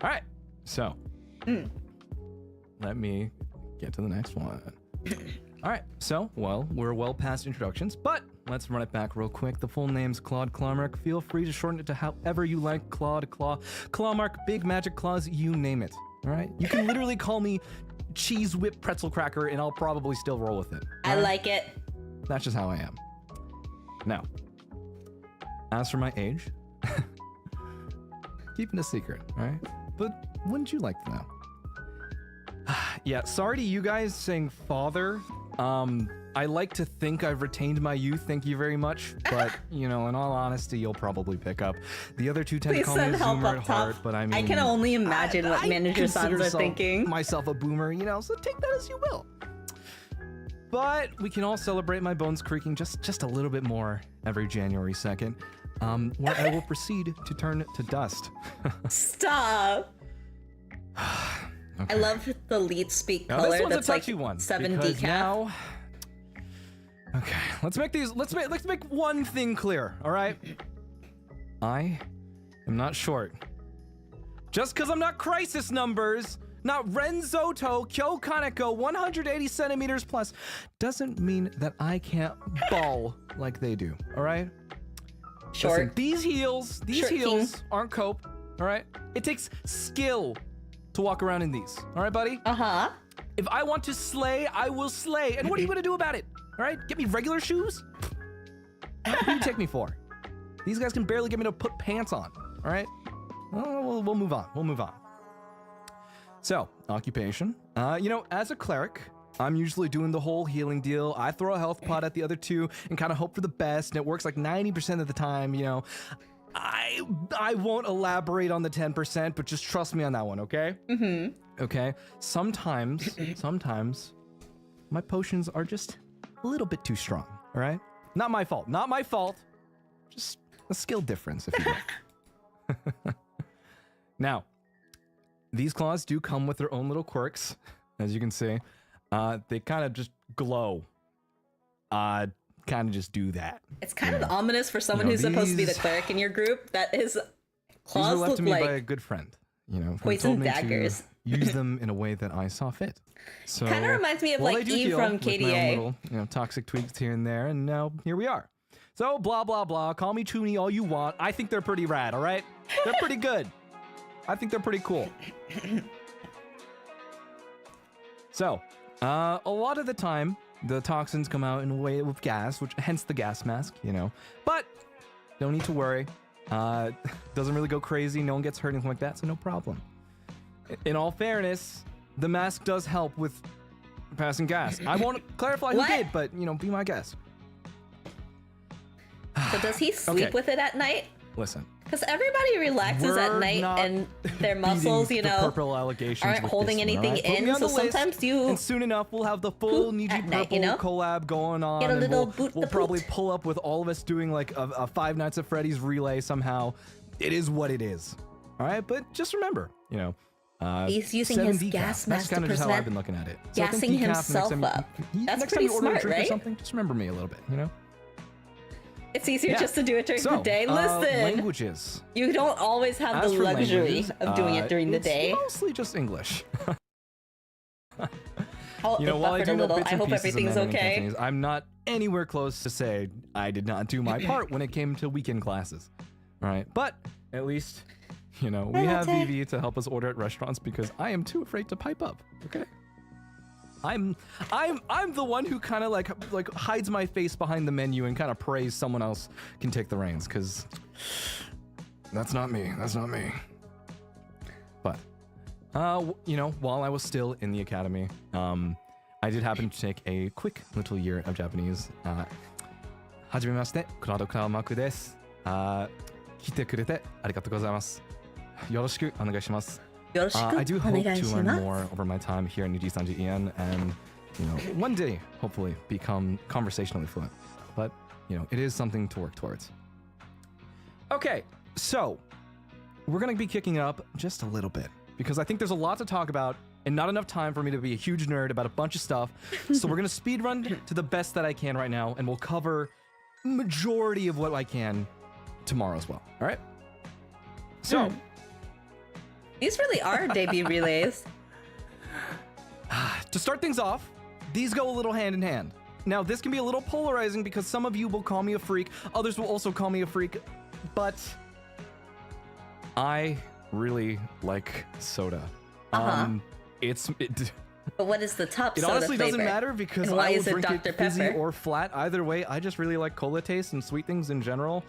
Speaker 6: All right, so let me get to the next one. All right, so, well, we're well past introductions, but let's run it back real quick. The full name's Claude Clawmark. Feel free to shorten it to however you like. Claude, Clawmark, Big Magic Claws, you name it. All right? You can literally call me Cheese Whip Pretzel Cracker, and I'll probably still roll with it.
Speaker 1: I like it.
Speaker 6: That's just how I am. Now, as for my age, keeping a secret, all right? But wouldn't you like to know? Yeah, sorry to you guys saying father. I like to think I've retained my youth, thank you very much. But, you know, in all honesty, you'll probably pick up. The other two tend to call me a zoomer at heart, but I mean...
Speaker 1: I can only imagine what manager sons are thinking.
Speaker 6: Myself a boomer, you know, so take that as you will. But we can all celebrate my bones creaking just a little bit more every January 2nd, where I will proceed to turn to dust.
Speaker 1: Stop! Okay. I love the lead speak color.
Speaker 6: This one's
Speaker 1: that's
Speaker 6: a touchy
Speaker 1: like
Speaker 6: one
Speaker 1: 7 decaf.
Speaker 6: Now, okay, let's make one thing clear. All right, I am not short. Just because I'm not crisis numbers, not Renzoto Kyo Kaneko 180 centimeters plus, doesn't mean that I can't ball like they do, all right?
Speaker 1: Short.
Speaker 6: Listen, these heels
Speaker 1: King.
Speaker 6: aren't cope, all right? It takes skill to walk around in these, all right, buddy?
Speaker 1: Uh-huh.
Speaker 6: If I want to slay, I will slay. And what are you gonna do about it? All right, get me regular shoes? What do you take me for? These guys can barely get me to put pants on, all right? Well, we'll move on, we'll move on. So, occupation. You know, as a cleric, I'm usually doing the whole healing deal. I throw a health pot at the other two and kind of hope for the best, and it works like 90% of the time, you know. I won't elaborate on the 10%, but just trust me on that one, okay? Mm-hmm. Okay? Sometimes my potions are just a little bit too strong, all right? Not my fault, not my fault. Just a skill difference, if you will. Now, these claws do come with their own little quirks, as you can see. They kind of just glow. Kind of just do that.
Speaker 1: It's kind of ominous for someone who's supposed to be the cleric in your group that his claws
Speaker 6: these were left
Speaker 1: look
Speaker 6: to me
Speaker 1: like
Speaker 6: by a good friend. You know, who
Speaker 1: poison
Speaker 6: told me
Speaker 1: daggers.
Speaker 6: to use them in a way that I saw fit. So
Speaker 1: kind of reminds me of
Speaker 6: while
Speaker 1: like
Speaker 6: I do
Speaker 1: Eve
Speaker 6: heal
Speaker 1: from
Speaker 6: with my own
Speaker 1: KDA.
Speaker 6: little, you know, toxic tweaks here and there, and now here we are. So blah blah blah. Call me Tooney all you want. I think they're pretty rad. All right, they're pretty good. I think they're pretty cool. So, a lot of the time, the toxins come out in a way of gas, which hence the gas mask, you know. But don't need to worry. Doesn't really go crazy. No one gets hurt, anything like that, so no problem. In all fairness, the mask does help with passing gas. I won't clarify who did, but you know, be my guest.
Speaker 1: So does he sleep with it at night?
Speaker 6: Listen.
Speaker 1: Because everybody relaxes at night and their muscles, you know, aren't holding anything in. So sometimes you
Speaker 6: and soon enough we'll have the full Niji Purple collab going on.
Speaker 1: Get a little
Speaker 6: we'll probably pull up with all of us doing like a Five Nights at Freddy's relay somehow. It is what it is. All right, but just remember, you know,
Speaker 1: he's using his gas mask to
Speaker 6: That's kind of just how I've
Speaker 1: prevent
Speaker 6: been looking at it. So
Speaker 1: gassing himself up. That's pretty smart, right?
Speaker 6: Just remember me a little bit, you know.
Speaker 1: It's easier just to do it during the day. Listen,
Speaker 6: languages.
Speaker 1: You don't always have the luxury of doing it during the day.
Speaker 6: Mostly just English.
Speaker 1: You know, while I do little, I hope everything's okay.
Speaker 6: I'm not anywhere close to say I did not do my part when it came to weekend classes. All right, but at least, you know, we have Vivi to help us order at restaurants because I am too afraid to pipe up. Okay. I'm the one who kind of like hides my face behind the menu and kind of prays someone else can take the reins, because that's not me. That's not me. But you know, while I was still in the academy, I did happen to take a quick little year of Japanese. はじめまして、クラウドクラウマクです。来てくれてありがとうございます。よろしくお願いします。I do hope to learn more over my time here in NIJISANJI and, you know, one day, hopefully, become conversationally fluent. But, you know, it is something to work towards. Okay, so we're going to be kicking up just a little bit because I think there's a lot to talk about and not enough time for me to be a huge nerd about a bunch of stuff. So we're going to speed run to the best that I can right now, and we'll cover majority of what I can tomorrow as well. All right? So...
Speaker 1: These really are debut relays.
Speaker 6: To start things off, these go a little hand in hand. Now, this can be a little polarizing because some of you will call me a freak, others will also call me a freak, but I really like soda.
Speaker 1: But what is the top soda
Speaker 6: It honestly
Speaker 1: flavor?
Speaker 6: doesn't matter because
Speaker 1: and why
Speaker 6: I will
Speaker 1: is it
Speaker 6: drink
Speaker 1: Dr.
Speaker 6: it fizzy
Speaker 1: Pepper?
Speaker 6: or flat. Either way, I just really like cola taste and sweet things in general.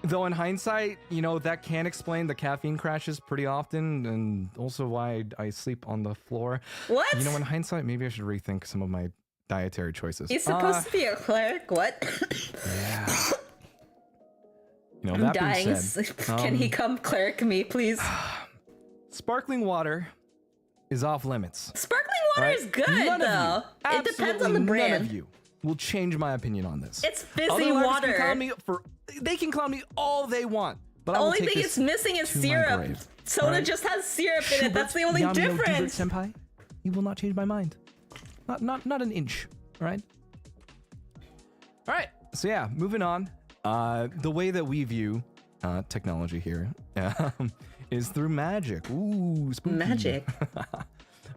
Speaker 6: Though in hindsight, you know, that can explain the caffeine crashes pretty often and also why I sleep on the floor.
Speaker 1: What?
Speaker 6: You know, in hindsight, maybe I should rethink some of my dietary choices.
Speaker 1: He's supposed to be a cleric? What?
Speaker 6: Yeah. You know,
Speaker 1: I'm
Speaker 6: that
Speaker 1: dying.
Speaker 6: being said,
Speaker 1: Can he come cleric me, please?
Speaker 6: Sparkling water is off limits.
Speaker 1: Sparkling water is good, though. It depends on the brand.
Speaker 6: None of you will change my opinion on this.
Speaker 1: It's fizzy
Speaker 6: Other lads
Speaker 1: water.
Speaker 6: Can clown me they can clown me all they want. But
Speaker 1: the
Speaker 6: I will
Speaker 1: only
Speaker 6: take
Speaker 1: thing
Speaker 6: this
Speaker 1: it's missing is
Speaker 6: to my
Speaker 1: syrup.
Speaker 6: grave.
Speaker 1: Soda just has syrup in it. That's the only difference.
Speaker 6: Senpai, you will not change my mind. Not an inch. All right. All right. So yeah, moving on. The way that we view technology here is through magic. Ooh, spooky.
Speaker 1: Magic.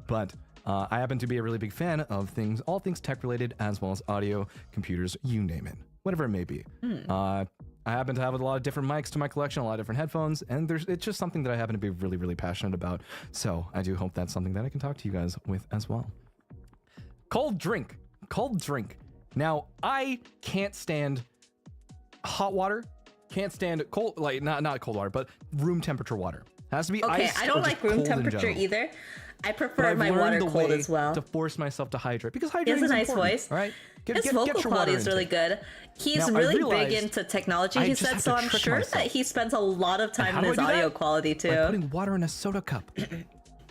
Speaker 6: But I happen to be a really big fan of all things tech related, as well as audio, computers, you name it, whatever it may be. I happen to have a lot of different mics to my collection, a lot of different headphones, and it's just something that I happen to be really, really passionate about. So I do hope that's something that I can talk to you guys with as well. Cold drink. Now, I can't stand hot water. Can't stand cold, like not cold water, but room temperature water. It has to be
Speaker 1: Okay,
Speaker 6: iced
Speaker 1: I don't
Speaker 6: or just
Speaker 1: like room
Speaker 6: cold in
Speaker 1: temperature
Speaker 6: general.
Speaker 1: either. I
Speaker 6: But
Speaker 1: prefer
Speaker 6: I've
Speaker 1: my
Speaker 6: learned
Speaker 1: water
Speaker 6: the
Speaker 1: cold
Speaker 6: way
Speaker 1: as well.
Speaker 6: to force myself to hydrate because hydrating
Speaker 1: He has a
Speaker 6: is
Speaker 1: nice
Speaker 6: important,
Speaker 1: voice.
Speaker 6: all right?
Speaker 1: His vocal quality is really good. He's
Speaker 6: Now, I
Speaker 1: really
Speaker 6: realized
Speaker 1: big into technology,
Speaker 6: I
Speaker 1: he
Speaker 6: just
Speaker 1: said,
Speaker 6: have
Speaker 1: so
Speaker 6: to
Speaker 1: I'm
Speaker 6: trick
Speaker 1: sure
Speaker 6: myself.
Speaker 1: that he spends a lot of time
Speaker 6: how
Speaker 1: in
Speaker 6: do I
Speaker 1: his
Speaker 6: do that?
Speaker 1: audio quality
Speaker 6: By
Speaker 1: too.
Speaker 6: putting water in a soda cup.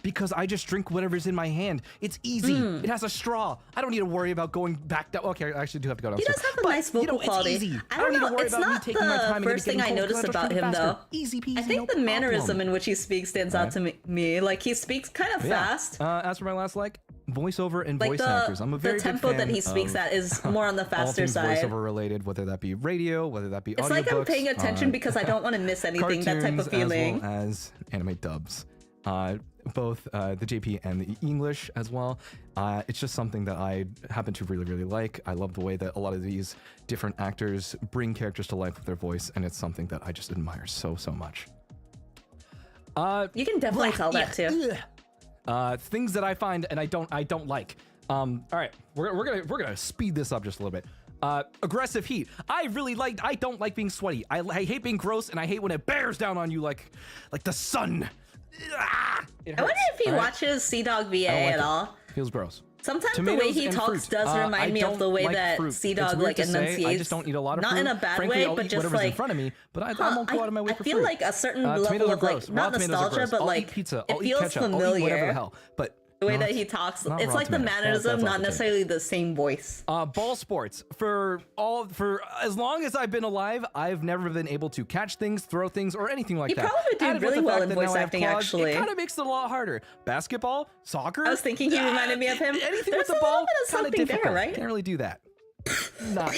Speaker 6: Because I just drink whatever's in my hand. It's easy. It has a straw. I don't need to worry about going back down. Okay, I actually do have to go
Speaker 1: He
Speaker 6: downstairs.
Speaker 1: does have a
Speaker 6: But,
Speaker 1: nice vocal quality.
Speaker 6: It's easy.
Speaker 1: I don't
Speaker 6: need
Speaker 1: know,
Speaker 6: to worry
Speaker 1: it's
Speaker 6: about me
Speaker 1: not
Speaker 6: taking my time
Speaker 1: the
Speaker 6: and
Speaker 1: first thing I
Speaker 6: getting cold,
Speaker 1: noticed
Speaker 6: 'cause I'll
Speaker 1: about
Speaker 6: drink
Speaker 1: him
Speaker 6: faster.
Speaker 1: though.
Speaker 6: Easy peasy,
Speaker 1: I think
Speaker 6: no
Speaker 1: the mannerism
Speaker 6: problem.
Speaker 1: in which he speaks stands out to me. Like he speaks kind of fast.
Speaker 6: As for my last voiceover and
Speaker 1: Like
Speaker 6: voice actors. I'm a very
Speaker 1: the tempo
Speaker 6: big fan
Speaker 1: that he speaks
Speaker 6: of
Speaker 1: at is more on the
Speaker 6: all
Speaker 1: faster
Speaker 6: things
Speaker 1: side.
Speaker 6: voiceover related, whether that be radio, whether that be
Speaker 1: It's like I'm
Speaker 6: audiobooks,
Speaker 1: paying attention because I don't want to miss anything. That type of
Speaker 6: cartoons,
Speaker 1: feeling.
Speaker 6: as well as anime dubs. Both the JP and the English as well. It's just something that I happen to really, really like. I love the way that a lot of these different actors bring characters to life with their voice, and it's something that I just admire so much.
Speaker 1: You can definitely tell that too.
Speaker 6: Things that I find and I don't like. All right, we're gonna speed this up just a little bit. Aggressive heat. I don't like being sweaty. I hate being gross, and I hate when it bears down on you like the sun.
Speaker 1: I wonder if he watches Sea Dog VA at all.
Speaker 6: Feels gross.
Speaker 1: Sometimes
Speaker 6: Tomatoes
Speaker 1: the way he
Speaker 6: and
Speaker 1: talks
Speaker 6: fruit.
Speaker 1: does
Speaker 6: I
Speaker 1: remind me of
Speaker 6: don't
Speaker 1: the way
Speaker 6: like
Speaker 1: that
Speaker 6: fruit.
Speaker 1: Sea
Speaker 6: It's
Speaker 1: Dog
Speaker 6: weird
Speaker 1: like
Speaker 6: to say.
Speaker 1: enunciates.
Speaker 6: I just don't eat a lot of
Speaker 1: not
Speaker 6: fruit.
Speaker 1: in a bad
Speaker 6: Frankly,
Speaker 1: way,
Speaker 6: I'll
Speaker 1: but
Speaker 6: eat
Speaker 1: just
Speaker 6: whatever's
Speaker 1: like
Speaker 6: in front of me. But I won't go out of my way
Speaker 1: I
Speaker 6: for
Speaker 1: feel
Speaker 6: fruit.
Speaker 1: like a certain
Speaker 6: Tomatoes
Speaker 1: level
Speaker 6: are
Speaker 1: of like
Speaker 6: gross. Raw
Speaker 1: not
Speaker 6: tomatoes are
Speaker 1: nostalgia,
Speaker 6: gross.
Speaker 1: but
Speaker 6: I'll
Speaker 1: like
Speaker 6: eat pizza.
Speaker 1: it
Speaker 6: I'll eat
Speaker 1: feels
Speaker 6: ketchup. I'll eat
Speaker 1: familiar.
Speaker 6: whatever the hell. But
Speaker 1: The way
Speaker 6: not-
Speaker 1: that he talks,
Speaker 6: not
Speaker 1: it's
Speaker 6: raw
Speaker 1: like the
Speaker 6: tomatoes.
Speaker 1: mannerism,
Speaker 6: That's
Speaker 1: not
Speaker 6: off the chain.
Speaker 1: necessarily the same voice.
Speaker 6: Ball sports. For as long as I've been alive, I've never been able to catch things, throw things, or anything like
Speaker 1: You
Speaker 6: that.
Speaker 1: probably do
Speaker 6: Added with
Speaker 1: really
Speaker 6: the
Speaker 1: well
Speaker 6: fact
Speaker 1: in
Speaker 6: that now
Speaker 1: voice
Speaker 6: I have
Speaker 1: acting,
Speaker 6: claws,
Speaker 1: actually.
Speaker 6: It kind of makes it a lot harder. Basketball, soccer.
Speaker 1: I was thinking he reminded me of him.
Speaker 6: Anything
Speaker 1: There's
Speaker 6: with the
Speaker 1: a
Speaker 6: ball,
Speaker 1: little bit of
Speaker 6: kind of
Speaker 1: something
Speaker 6: difficult.
Speaker 1: there, right?
Speaker 6: Can't really do that. Not,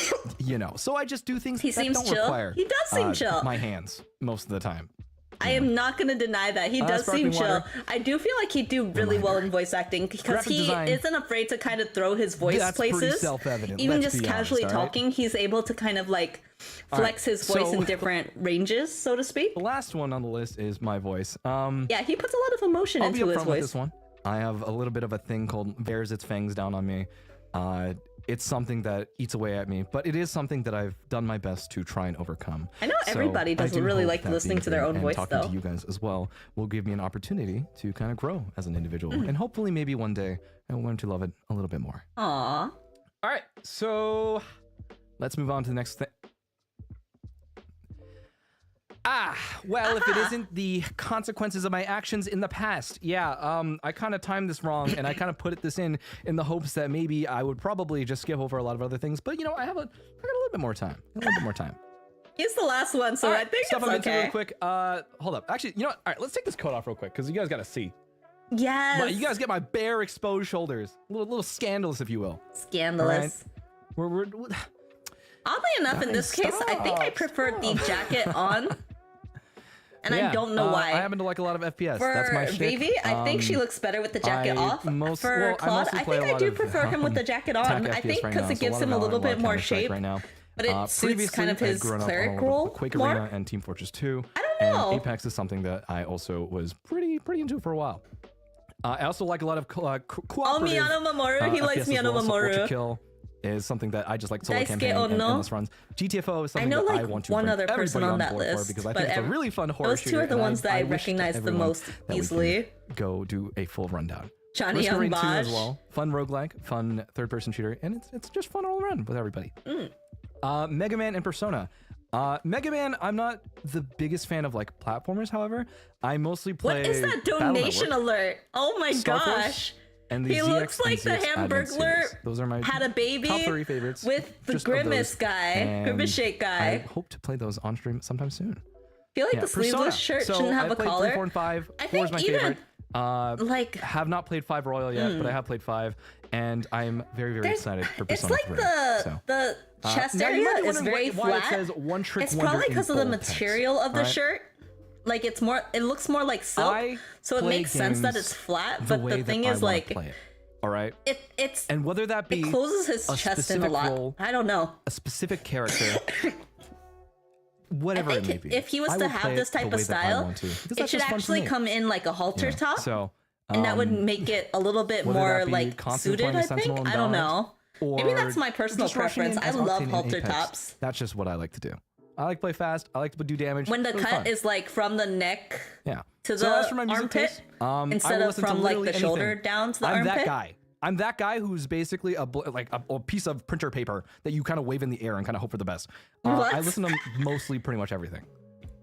Speaker 6: So I just do things
Speaker 1: He
Speaker 6: that
Speaker 1: seems
Speaker 6: don't
Speaker 1: chill.
Speaker 6: require.
Speaker 1: He does seem chill.
Speaker 6: My hands most of the time.
Speaker 1: I am not going to deny that. He does seem
Speaker 6: sparkling
Speaker 1: chill.
Speaker 6: water.
Speaker 1: I do feel like he'd do really well in voice acting because
Speaker 6: Graphic
Speaker 1: he
Speaker 6: design.
Speaker 1: isn't afraid to kind of throw his voice
Speaker 6: That's pretty
Speaker 1: places.
Speaker 6: self-evident,
Speaker 1: Even
Speaker 6: let's
Speaker 1: just
Speaker 6: be honest,
Speaker 1: casually
Speaker 6: all right?
Speaker 1: talking, he's able to kind of like flex his voice
Speaker 6: so-
Speaker 1: in different ranges, so to speak.
Speaker 6: The last one on the list is my voice.
Speaker 1: Yeah, he puts a lot of emotion
Speaker 6: I'll be
Speaker 1: into his
Speaker 6: upfront with
Speaker 1: voice.
Speaker 6: this one. I have a little bit of a thing called bears its fangs down on me. It's something that eats away at me, but it is something that I've done my best to try and overcome.
Speaker 1: I know
Speaker 6: So
Speaker 1: everybody
Speaker 6: I
Speaker 1: doesn't
Speaker 6: do
Speaker 1: really
Speaker 6: hope
Speaker 1: like
Speaker 6: that
Speaker 1: listening
Speaker 6: being
Speaker 1: to their
Speaker 6: here
Speaker 1: own
Speaker 6: and
Speaker 1: voice,
Speaker 6: talking
Speaker 1: though.
Speaker 6: to you guys as well will give me an opportunity to kind of grow as an individual,
Speaker 1: Mm.
Speaker 6: and hopefully maybe one day I will learn to love it a little bit more.
Speaker 1: Aww.
Speaker 6: All right, so let's move on to the next thing. Well, if it isn't the consequences of my actions in the past. Yeah, I kind of timed this wrong, and I kind of put this in the hopes that maybe I would probably just skip over a lot of other things. But, I got a little bit more time.
Speaker 1: He's the last one, so
Speaker 6: All
Speaker 1: I
Speaker 6: right,
Speaker 1: think
Speaker 6: stuff
Speaker 1: it's
Speaker 6: I'm into
Speaker 1: okay.
Speaker 6: real quick. Hold up. Actually, you know what? All right, let's take this coat off real quick, because you guys got to see.
Speaker 1: Yes.
Speaker 6: But you guys get my bare exposed shoulders. A little scandalous, if you will.
Speaker 1: Scandalous.
Speaker 6: We're
Speaker 1: Oddly enough, in this case, I think I preferred the jacket on. And I don't know why.
Speaker 6: I happen to like a lot of FPS. That's
Speaker 1: For
Speaker 6: my shtick.
Speaker 1: Vivi, I think she looks better with the jacket off. For Claude, I think I do prefer him with the jacket on. I think because it gives him a little bit more shape.
Speaker 6: Right now.
Speaker 1: But it suits kind of his cleric
Speaker 6: role
Speaker 1: role
Speaker 6: Quake
Speaker 1: more.
Speaker 6: Arena and Team Fortress 2.
Speaker 1: I don't know.
Speaker 6: And Apex is something that I also was pretty into for a while. I also like a lot of cooperative.
Speaker 1: Oh, Miyano Mamoru. He likes
Speaker 6: FPS as
Speaker 1: Miyano
Speaker 6: well. So Ultra
Speaker 1: Mamoru.
Speaker 6: Kill is something that I just like solo
Speaker 1: Daisuke
Speaker 6: campaign and
Speaker 1: Ono.
Speaker 6: endless runs. GTFO is something
Speaker 1: know,
Speaker 6: that I
Speaker 1: like,
Speaker 6: want to
Speaker 1: one
Speaker 6: bring
Speaker 1: other person
Speaker 6: everybody
Speaker 1: on that
Speaker 6: board for
Speaker 1: list,
Speaker 6: because I
Speaker 1: but
Speaker 6: think it's a really fun horror
Speaker 1: those two
Speaker 6: shooter,
Speaker 1: are the
Speaker 6: and
Speaker 1: ones that I
Speaker 6: wish
Speaker 1: recognize the
Speaker 6: everyone
Speaker 1: most
Speaker 6: that we can
Speaker 1: easily.
Speaker 6: go do a full rundown.
Speaker 1: Johnny
Speaker 6: Risk of Rain 2 as
Speaker 1: Young
Speaker 6: well. Fun roguelike, fun third-person shooter, and it's just fun all around with everybody. Mega Man and Persona. Mega Man, I'm not the biggest fan of like platformers. However, I mostly play.
Speaker 1: What is that
Speaker 6: Battle
Speaker 1: donation
Speaker 6: Network,
Speaker 1: alert? Oh my
Speaker 6: Star Force,
Speaker 1: gosh.
Speaker 6: and the
Speaker 1: He
Speaker 6: ZX
Speaker 1: looks
Speaker 6: and
Speaker 1: like the
Speaker 6: ZX Advent
Speaker 1: Hamburglar
Speaker 6: series. Those are my
Speaker 1: had a baby
Speaker 6: top 3 favorites
Speaker 1: with the
Speaker 6: just of
Speaker 1: Grimace
Speaker 6: those,
Speaker 1: guy,
Speaker 6: and
Speaker 1: Grimace Shake guy.
Speaker 6: I hope to play those on stream sometime soon.
Speaker 1: I feel like the
Speaker 6: Persona.
Speaker 1: sleeveless shirt
Speaker 6: So
Speaker 1: shouldn't have
Speaker 6: I
Speaker 1: a
Speaker 6: played
Speaker 1: collar.
Speaker 6: 3, 4, and 5.
Speaker 1: I
Speaker 6: 4 is my
Speaker 1: think even,
Speaker 6: favorite.
Speaker 1: like,
Speaker 6: have not played 5 Royal yet, but I have played 5, and I'm very
Speaker 1: there's-
Speaker 6: excited for
Speaker 1: it's
Speaker 6: Persona
Speaker 1: like
Speaker 6: 3.
Speaker 1: the
Speaker 6: so.
Speaker 1: the chest
Speaker 6: now you
Speaker 1: area
Speaker 6: might be
Speaker 1: is
Speaker 6: wondering
Speaker 1: very
Speaker 6: why
Speaker 1: flat.
Speaker 6: it says one trick
Speaker 1: It's
Speaker 6: wonder
Speaker 1: probably
Speaker 6: in
Speaker 1: because of the
Speaker 6: bold text,
Speaker 1: material of the
Speaker 6: right?
Speaker 1: shirt. Like it looks more like silk, so it
Speaker 6: play
Speaker 1: makes sense that
Speaker 6: games
Speaker 1: it's flat.
Speaker 6: the
Speaker 1: But
Speaker 6: way
Speaker 1: the
Speaker 6: that
Speaker 1: thing
Speaker 6: I
Speaker 1: is,
Speaker 6: wanna
Speaker 1: like,
Speaker 6: play it, all right,
Speaker 1: it's
Speaker 6: and whether that be
Speaker 1: it closes his
Speaker 6: a
Speaker 1: chest in a
Speaker 6: specific
Speaker 1: lot.
Speaker 6: role,
Speaker 1: I don't know.
Speaker 6: a specific character, whatever
Speaker 1: I
Speaker 6: it may
Speaker 1: think
Speaker 6: be.
Speaker 1: if he was
Speaker 6: I
Speaker 1: to
Speaker 6: will play
Speaker 1: have
Speaker 6: it
Speaker 1: this
Speaker 6: the
Speaker 1: type
Speaker 6: way
Speaker 1: of
Speaker 6: that I
Speaker 1: style,
Speaker 6: want to, because
Speaker 1: it
Speaker 6: that's
Speaker 1: should
Speaker 6: just fun for
Speaker 1: actually
Speaker 6: me.
Speaker 1: come in like a halter top,
Speaker 6: So,
Speaker 1: and that would make it a little bit
Speaker 6: whether
Speaker 1: more
Speaker 6: that be
Speaker 1: like
Speaker 6: constantly
Speaker 1: suited.
Speaker 6: playing
Speaker 1: I
Speaker 6: a Sentinel
Speaker 1: think.
Speaker 6: in
Speaker 1: I don't
Speaker 6: Dodge,
Speaker 1: know. Maybe that's
Speaker 6: or
Speaker 1: my personal
Speaker 6: just rushing in
Speaker 1: preference. I
Speaker 6: as
Speaker 1: love
Speaker 6: Octane in
Speaker 1: halter
Speaker 6: Apex.
Speaker 1: tops.
Speaker 6: That's just what I like to do. I like to play fast. I like to do damage.
Speaker 1: When the
Speaker 6: Really
Speaker 1: cut
Speaker 6: fun.
Speaker 1: is like from the neck to
Speaker 6: So as for
Speaker 1: the
Speaker 6: my music
Speaker 1: armpit,
Speaker 6: taste, I will
Speaker 1: instead of
Speaker 6: listen to
Speaker 1: from like the
Speaker 6: literally
Speaker 1: shoulder
Speaker 6: anything.
Speaker 1: down to the
Speaker 6: I'm
Speaker 1: armpit.
Speaker 6: that guy. I'm that guy who's basically a piece of printer paper that you kind of wave in the air and kind of hope for the best.
Speaker 1: What?
Speaker 6: I listen to mostly pretty much everything.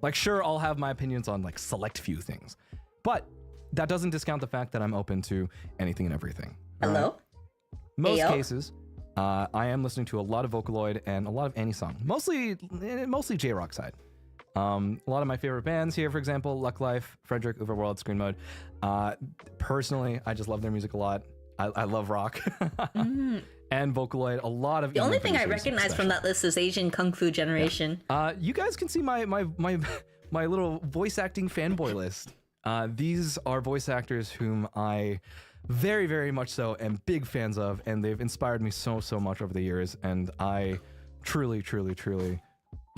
Speaker 6: Like, sure, I'll have my opinions on like select few things, but that doesn't discount the fact that I'm open to anything and everything. all
Speaker 1: Hello.
Speaker 6: right? Most
Speaker 1: Ayo.
Speaker 6: cases, I am listening to a lot of Vocaloid and a lot of Annie Song, mostly J-Rock side. A lot of my favorite bands here, for example, Luck Life, Frederick, Overworld, Screen Mode. Personally, I just love their music a lot. I love rock and Vocaloid. A lot of
Speaker 1: The only thing I
Speaker 6: producers
Speaker 1: recognize from
Speaker 6: especially.
Speaker 1: that list is Asian Kung Fu Generation.
Speaker 6: You guys can see my little voice acting fanboy list. These are voice actors whom I very, very much so am big fans of, and they've inspired me so much over the years, and I truly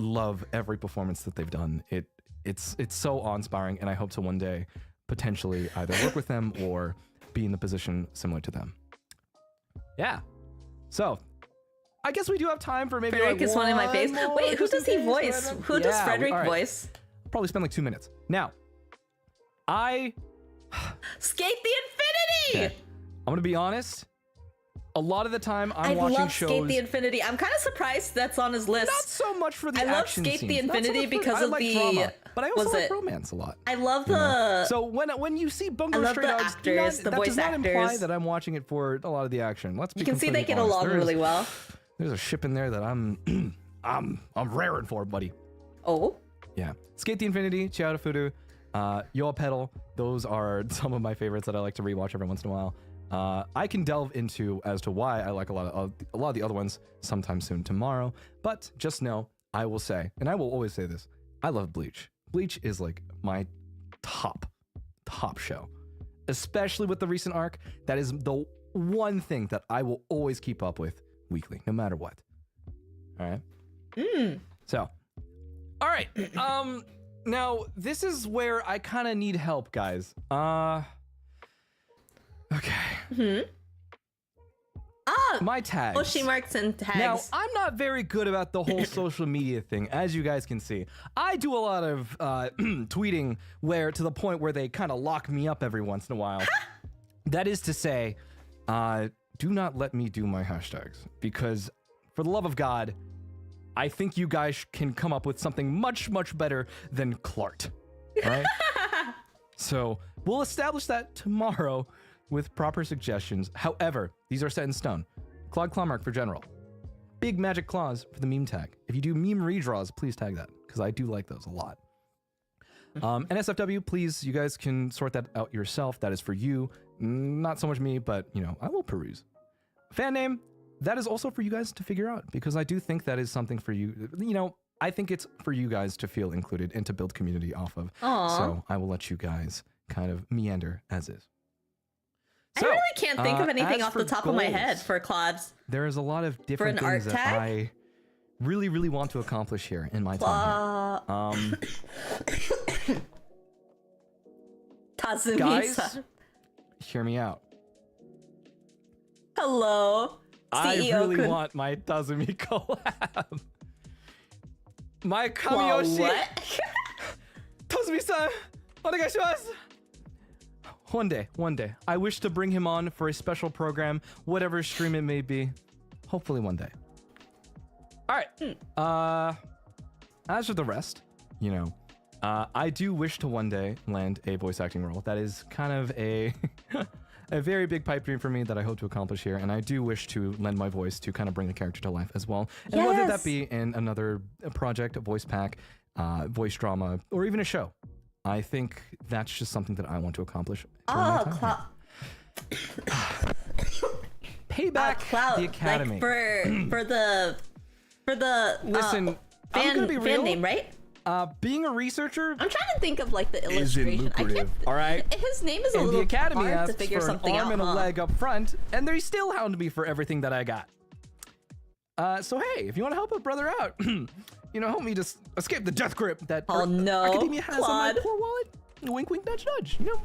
Speaker 6: love every performance that they've done. It's so awe-inspiring, and I hope to one day potentially either work with them or be in the position similar to them. Yeah. So I guess we do have time for maybe
Speaker 1: Frederick
Speaker 6: like
Speaker 1: is one in my face.
Speaker 6: more
Speaker 1: Wait, who
Speaker 6: just in
Speaker 1: does he
Speaker 6: case,
Speaker 1: voice?
Speaker 6: right?
Speaker 1: Who does
Speaker 6: Yeah,
Speaker 1: Frederick
Speaker 6: all right.
Speaker 1: voice?
Speaker 6: Probably spend like 2 minutes. Now,
Speaker 1: Skate the Infinity!
Speaker 6: Okay. I'm gonna be honest. A lot of the time, I'm
Speaker 1: I
Speaker 6: watching
Speaker 1: love
Speaker 6: shows.
Speaker 1: Skate the Infinity. I'm kind of surprised that's on his list.
Speaker 6: Not so much for the
Speaker 1: I love
Speaker 6: action
Speaker 1: Skate the
Speaker 6: scenes, not so
Speaker 1: Infinity
Speaker 6: much for-
Speaker 1: because
Speaker 6: I
Speaker 1: of
Speaker 6: like
Speaker 1: the-
Speaker 6: drama, but I also
Speaker 1: was
Speaker 6: like
Speaker 1: it-
Speaker 6: romance a lot.
Speaker 1: I love
Speaker 6: you know?
Speaker 1: the.
Speaker 6: So when you see Bungo
Speaker 1: I love
Speaker 6: Stray
Speaker 1: the
Speaker 6: Dogs,
Speaker 1: actors, the
Speaker 6: that
Speaker 1: voice
Speaker 6: does not imply
Speaker 1: actors.
Speaker 6: that I'm watching it for a lot of the action. Let's be
Speaker 1: You can see they
Speaker 6: completely
Speaker 1: get
Speaker 6: honest.
Speaker 1: along really well.
Speaker 6: There's a ship in there that I'm I'm raring for, buddy.
Speaker 1: Oh.
Speaker 6: Yeah. Skate the Infinity, Chiao to Fudu, Yoa Pedal. Those are some of my favorites that I like to rewatch every once in a while. I can delve into as to why I like a lot of the other ones sometime soon tomorrow. But just know, I will say, and I will always say this, I love Bleach. Bleach is like my top show. Especially with the recent arc. That is the one thing that I will always keep up with weekly, no matter what. All right? So, all right. Now, this is where I kind of need help, guys. Okay. My tags.
Speaker 1: Oshi marks and tags.
Speaker 6: Now, I'm not very good about the whole social media thing, as you guys can see. I do a lot of tweeting where to the point where they kind of lock me up every once in a while. That is to say, do not let me do my hashtags, because for the love of God, I think you guys can come up with something much better than Clark. Right? So we'll establish that tomorrow with proper suggestions. However, these are set in stone. Claude Clawmark for general. Big magic claws for the meme tag. If you do meme redraws, please tag that, because I do like those a lot. NSFW, please, you guys can sort that out yourself. That is for you. Not so much me, but, you know, I will peruse. Fan name, that is also for you guys to figure out, because I do think that is something for you. You know, I think it's for you guys to feel included and to build community off of.
Speaker 1: Aww.
Speaker 6: So I will let you guys kind of meander as is. So,
Speaker 1: I really can't think of anything
Speaker 6: as
Speaker 1: off the
Speaker 6: for
Speaker 1: top of my
Speaker 6: goals,
Speaker 1: head for Claude's.
Speaker 6: There is a lot of different
Speaker 1: an
Speaker 6: things
Speaker 1: art
Speaker 6: that
Speaker 1: tag?
Speaker 6: I really want to accomplish here in my time here.
Speaker 1: Tazumi-san.
Speaker 6: Guys, hear me out.
Speaker 1: Hello.
Speaker 6: I
Speaker 1: CEO
Speaker 6: really
Speaker 1: Kun.
Speaker 6: want my Tazumi collab. My
Speaker 1: Wow,
Speaker 6: Kamiyoshi.
Speaker 1: what?
Speaker 6: Tazumi-san, onegaishimasu. One day, I wish to bring him on for a special program, whatever stream it may be. Hopefully one day. All right. As for the rest, you know, I do wish to one day land a voice acting role. That is kind of a a very big pipe dream for me that I hope to accomplish here, and I do wish to lend my voice to kind of bring the character to life as well. And whether that
Speaker 1: Yes.
Speaker 6: be in another project, a voice pack, voice drama, or even a show, I think that's just something that I want to accomplish. during my time here. Payback
Speaker 1: Cloud,
Speaker 6: the Academy.
Speaker 1: like for the For the
Speaker 6: Listen, I'm gonna be real.
Speaker 1: fan name, right?
Speaker 6: Being a researcher,
Speaker 1: I'm trying to think of like the
Speaker 6: isn't
Speaker 1: illustration. I
Speaker 6: lucrative.
Speaker 1: can't.
Speaker 6: All right.
Speaker 1: His name is a
Speaker 6: And
Speaker 1: little
Speaker 6: the Academy
Speaker 1: hard to
Speaker 6: asks
Speaker 1: figure
Speaker 6: for an
Speaker 1: something
Speaker 6: arm
Speaker 1: out.
Speaker 6: and a
Speaker 1: huh?
Speaker 6: leg up front, and they still hound me for everything that I got. So hey, if you want to help a brother out, you know, help me just escape the death grip that
Speaker 1: Oh no,
Speaker 6: academia has on my
Speaker 1: Claude.
Speaker 6: poor wallet. Wink, wink, nudge, nudge. You know,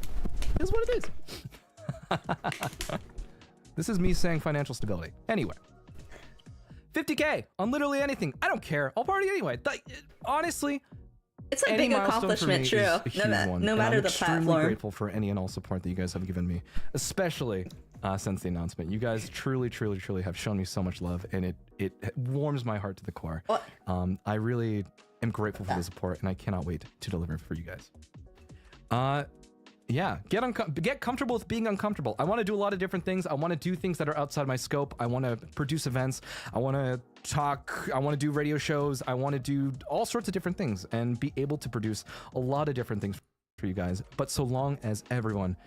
Speaker 6: is what it is. This is me saying financial stability. Anyway, 50K on literally anything. I don't care. I'll party anyway. Honestly,
Speaker 1: it's a
Speaker 6: any
Speaker 1: big
Speaker 6: milestone
Speaker 1: accomplishment,
Speaker 6: for me
Speaker 1: true.
Speaker 6: is a huge one,
Speaker 1: No
Speaker 6: and
Speaker 1: matter
Speaker 6: I'm
Speaker 1: the
Speaker 6: extremely
Speaker 1: platform.
Speaker 6: grateful for any and all support that you guys have given me, especially since the announcement. You guys truly, truly, truly have shown me so much love, and it warms my heart to the core.
Speaker 1: What?
Speaker 6: I really am grateful for the support, and I cannot wait to deliver for you guys. Yeah, get comfortable with being uncomfortable. I want to do a lot of different things. I want to do things that are outside my scope. I want to produce events. I want to talk. I want to do radio shows. I want to do all sorts of different things and be able to produce a lot of different things for you guys. But so long as everyone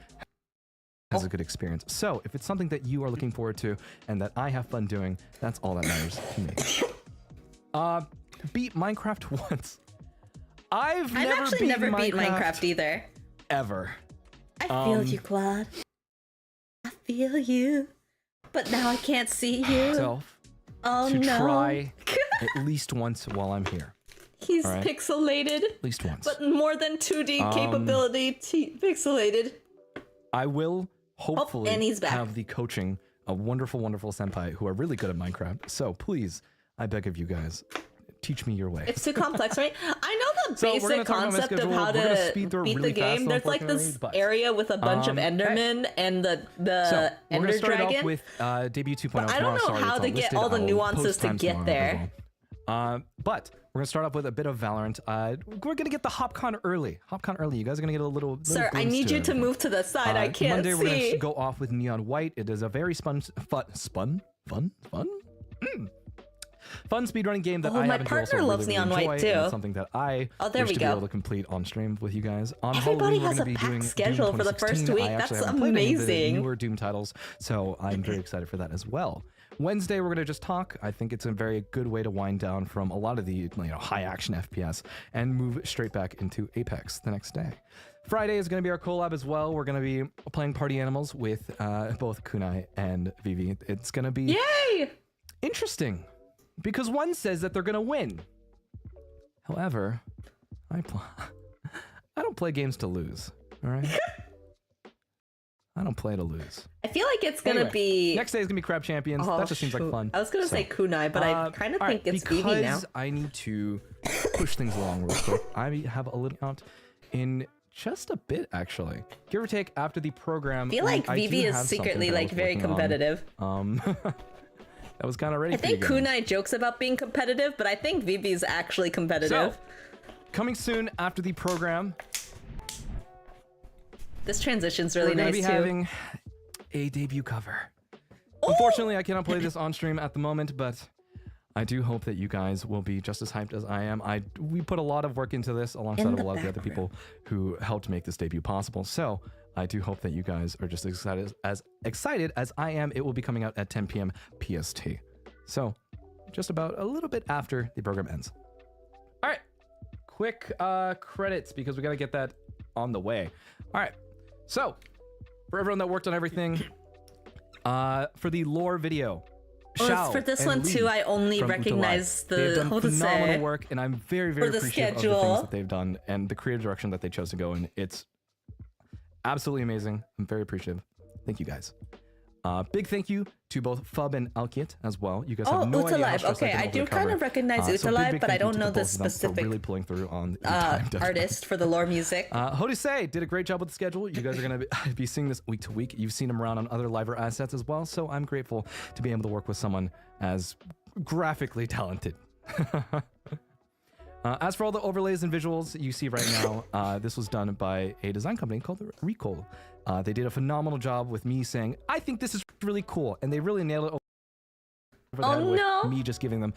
Speaker 6: has a good experience. So if it's something that you are looking forward to and that I have fun doing, that's all that matters to me. Beat Minecraft once. I've
Speaker 1: actually never beat Minecraft either.
Speaker 6: Ever.
Speaker 1: I feel you, Claude. I feel you, but now I can't see you.
Speaker 6: Myself
Speaker 1: Oh
Speaker 6: to
Speaker 1: no.
Speaker 6: try at least once while I'm here.
Speaker 1: He's
Speaker 6: All right.
Speaker 1: pixelated,
Speaker 6: At least once.
Speaker 1: but more than 2D capability. Pixelated.
Speaker 6: I will hopefully
Speaker 1: and he's back.
Speaker 6: have the coaching of wonderful, wonderful senpai who are really good at Minecraft. So please, I beg of you guys, teach me your way.
Speaker 1: It's too complex, right? I know the
Speaker 6: So we're gonna
Speaker 1: basic
Speaker 6: talk about my
Speaker 1: concept of
Speaker 6: schedule.
Speaker 1: how
Speaker 6: We're gonna
Speaker 1: to
Speaker 6: speed through
Speaker 1: beat
Speaker 6: really
Speaker 1: the game.
Speaker 6: fast,
Speaker 1: There's like this
Speaker 6: unfortunately, but,
Speaker 1: area with a bunch of
Speaker 6: hey.
Speaker 1: Endermen and the
Speaker 6: So we're
Speaker 1: Ender
Speaker 6: gonna start
Speaker 1: Dragon.
Speaker 6: off with debut 2.0
Speaker 1: But I don't
Speaker 6: tomorrow.
Speaker 1: know
Speaker 6: Sorry,
Speaker 1: how
Speaker 6: it's
Speaker 1: to
Speaker 6: not
Speaker 1: get
Speaker 6: listed.
Speaker 1: all the
Speaker 6: I will
Speaker 1: nuances
Speaker 6: post
Speaker 1: to
Speaker 6: time
Speaker 1: get
Speaker 6: tomorrow
Speaker 1: there.
Speaker 6: as well. But we're gonna start off with a bit of Valorant. We're gonna get the HopCon early. HopCon early. You guys are gonna get a little.
Speaker 1: Sir, I need you to move to the side. I can't
Speaker 6: Monday, we're
Speaker 1: see.
Speaker 6: gonna go off with Neon White. It is a very fun speedrunning game that
Speaker 1: Oh,
Speaker 6: I
Speaker 1: my
Speaker 6: happen to also
Speaker 1: partner
Speaker 6: really,
Speaker 1: loves
Speaker 6: really
Speaker 1: Neon
Speaker 6: enjoy,
Speaker 1: White,
Speaker 6: and
Speaker 1: too.
Speaker 6: it's something that I
Speaker 1: Oh, there
Speaker 6: wish
Speaker 1: we
Speaker 6: to be
Speaker 1: go.
Speaker 6: able to complete on stream with you guys. On
Speaker 1: Everybody
Speaker 6: Halloween, we're
Speaker 1: has
Speaker 6: gonna
Speaker 1: a
Speaker 6: be doing
Speaker 1: packed schedule
Speaker 6: Doom
Speaker 1: for the first
Speaker 6: 2016.
Speaker 1: week.
Speaker 6: I actually
Speaker 1: That's
Speaker 6: haven't played any of the
Speaker 1: amazing.
Speaker 6: newer Doom titles, so I'm very excited for that as well. Wednesday, we're gonna just talk. I think it's a very good way to wind down from a lot of the high action FPS and move straight back into Apex the next day. Friday is gonna be our collab as well. We're gonna be playing Party Animals with both Kunai and Vivi. It's gonna be
Speaker 1: Yay!
Speaker 6: interesting because one says that they're gonna win. However, I don't play games to lose. All right. I don't play to lose.
Speaker 1: I feel like it's gonna be.
Speaker 6: Next day is gonna be Crab Champions.
Speaker 1: Oh,
Speaker 6: that just seems like
Speaker 1: shoot.
Speaker 6: fun.
Speaker 1: I was gonna say Kunai, but I kind of think it's Vivi now.
Speaker 6: Because I need to push things along real quick. I have a little out in just a bit, actually. Give or take after the program.
Speaker 1: I feel like
Speaker 6: I do
Speaker 1: Vivi is
Speaker 6: have something
Speaker 1: secretly
Speaker 6: that I
Speaker 1: like
Speaker 6: was
Speaker 1: very
Speaker 6: working on.
Speaker 1: competitive.
Speaker 6: That was kind of ready
Speaker 1: I
Speaker 6: for you
Speaker 1: think
Speaker 6: guys.
Speaker 1: Kunai jokes about being competitive, but I think Vivi is actually competitive.
Speaker 6: So, coming soon after the program,
Speaker 1: This transition's really
Speaker 6: we're going
Speaker 1: nice
Speaker 6: to be
Speaker 1: too.
Speaker 6: having a debut cover. Unfortunately, I cannot play this on stream at the moment, but I do hope that you guys will be just as hyped as I am. We put a lot of work into this alongside of a lot of the other people who helped make this debut possible. So I do hope that you guys are just as excited as I am. It will be coming out at 10 p.m. PST. So just about a little bit after the program ends. All right, quick credits because we got to get that on the way. All right, so for everyone that worked on everything, for the lore video, Shao
Speaker 1: for this
Speaker 6: and
Speaker 1: one
Speaker 6: Lee
Speaker 1: too, I only
Speaker 6: from
Speaker 1: recognize
Speaker 6: Utalai. They've
Speaker 1: the
Speaker 6: done
Speaker 1: how to
Speaker 6: phenomenal
Speaker 1: say
Speaker 6: work, and I'm very, very
Speaker 1: the
Speaker 6: appreciative of the
Speaker 1: schedule.
Speaker 6: things that they've done and the creative direction that they chose to go in. It's absolutely amazing. I'm very appreciative. Thank you guys. Big thank you to both Fub and Alkiet as well. You guys have no idea how
Speaker 1: Utalive.
Speaker 6: stressed
Speaker 1: Okay,
Speaker 6: I've been
Speaker 1: I
Speaker 6: over
Speaker 1: do
Speaker 6: the
Speaker 1: kind
Speaker 6: cover.
Speaker 1: of recognize
Speaker 6: So
Speaker 1: Utalive,
Speaker 6: big
Speaker 1: but I
Speaker 6: thank you
Speaker 1: don't
Speaker 6: to
Speaker 1: know the
Speaker 6: both of them for
Speaker 1: specific
Speaker 6: really pulling through on the time deadline.
Speaker 1: artist for the lore music.
Speaker 6: Hodisei did a great job with the schedule. You guys are going to be seeing this week to week. You've seen him around on other liver assets as well, so I'm grateful to be able to work with someone as graphically talented. As for all the overlays and visuals you see right now, this was done by a design company called Recall. They did a phenomenal job with me saying, I think this is really cool, and they really nailed it over the head with me just giving them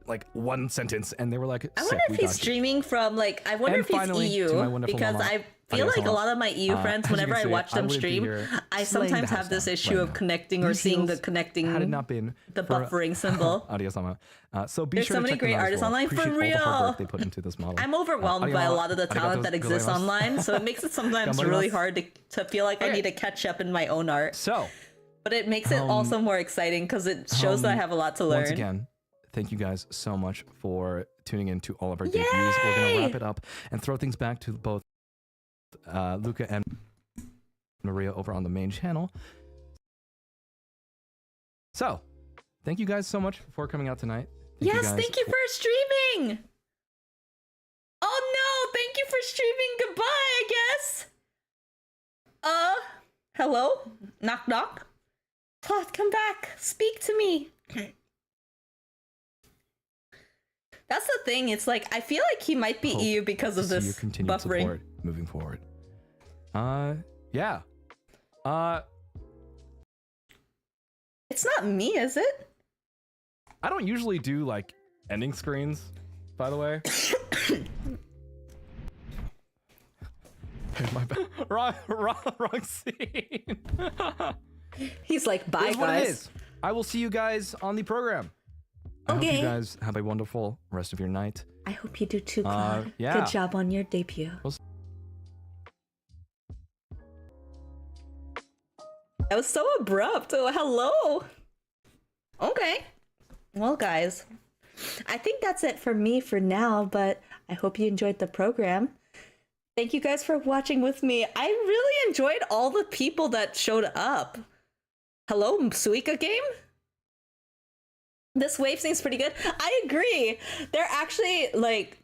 Speaker 6: like one sentence, and they were like,
Speaker 1: I wonder if he's streaming from like. I wonder
Speaker 6: And
Speaker 1: if he's
Speaker 6: finally, to my
Speaker 1: EU
Speaker 6: wonderful
Speaker 1: because
Speaker 6: mama,
Speaker 1: I feel like a lot of my EU friends,
Speaker 6: as you
Speaker 1: whenever
Speaker 6: can
Speaker 1: I
Speaker 6: see,
Speaker 1: watch them
Speaker 6: wouldn't be
Speaker 1: stream,
Speaker 6: here
Speaker 1: I
Speaker 6: slaying the
Speaker 1: sometimes
Speaker 6: house
Speaker 1: have this
Speaker 6: down
Speaker 1: issue
Speaker 6: right
Speaker 1: of
Speaker 6: now.
Speaker 1: connecting or
Speaker 6: These
Speaker 1: seeing the
Speaker 6: heels,
Speaker 1: connecting,
Speaker 6: had it not been
Speaker 1: the
Speaker 6: for-
Speaker 1: buffering symbol.
Speaker 6: Adios-sama. So be
Speaker 1: There's
Speaker 6: sure
Speaker 1: so
Speaker 6: to
Speaker 1: many
Speaker 6: check them
Speaker 1: great
Speaker 6: out as
Speaker 1: artists
Speaker 6: well.
Speaker 1: online, for
Speaker 6: Appreciate all the hard
Speaker 1: real.
Speaker 6: work they put into this model.
Speaker 1: I'm overwhelmed by a lot of the talent that exists
Speaker 6: gozaimasu.
Speaker 1: online, so it makes it sometimes
Speaker 6: Gambarimasu.
Speaker 1: really hard to feel like I
Speaker 6: Okay.
Speaker 1: need to catch up in my own art.
Speaker 6: So,
Speaker 1: But it makes it also more exciting because it shows that I have a lot to learn.
Speaker 6: once again, thank you guys so much for tuning in to all of our debuts. We're going to wrap it up and throw things back to both Luca and Maria over on the main channel. So, thank you guys so much for coming out tonight.
Speaker 1: Thank you for streaming! Oh no, thank you for streaming. Goodbye, I guess. Hello? Knock knock? Cloth, come back. Speak to me. That's the thing, it's like, I feel like he might be EU because of this buffering.
Speaker 6: Support moving forward. Yeah.
Speaker 1: It's not me, is it?
Speaker 6: I don't usually do like ending screens, by the way. My bad. Wrong scene.
Speaker 1: He's like, bye,
Speaker 6: Here's what it
Speaker 1: guys.
Speaker 6: is. I will see you guys on the program. I hope you guys have a wonderful rest of your night.
Speaker 1: I hope you do too, Claude.
Speaker 6: Yeah.
Speaker 1: Good job on your debut. That was so abrupt. Oh, hello. Okay. Well, guys, I think that's it for me for now, but I hope you enjoyed the program. Thank you guys for watching with me. I really enjoyed all the people that showed up. Hello, Suika game? This wave seems pretty good. I agree. They're actually, like,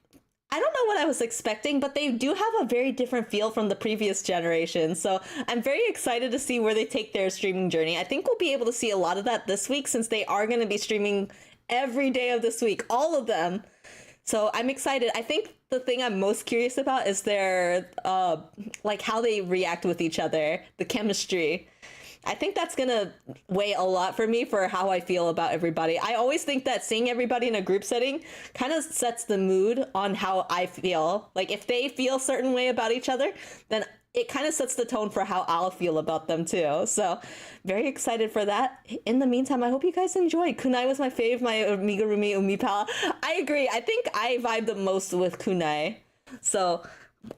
Speaker 1: I don't know what I was expecting, but they do have a very different feel from the previous generation. So I'm very excited to see where they take their streaming journey. I think we'll be able to see a lot of that this week since they are going to be streaming every day of this week, all of them. So I'm excited. I think the thing I'm most curious about is their, like how they react with each other, the chemistry. I think that's gonna weigh a lot for me for how I feel about everybody. I always think that seeing everybody in a group setting kind of sets the mood on how I feel. Like if they feel a certain way about each other, then it kind of sets the tone for how I'll feel about them too. So very excited for that. In the meantime, I hope you guys enjoyed. Kunai was my fave, my amigurumi umipala. I agree. I think I vibe the most with Kunai. So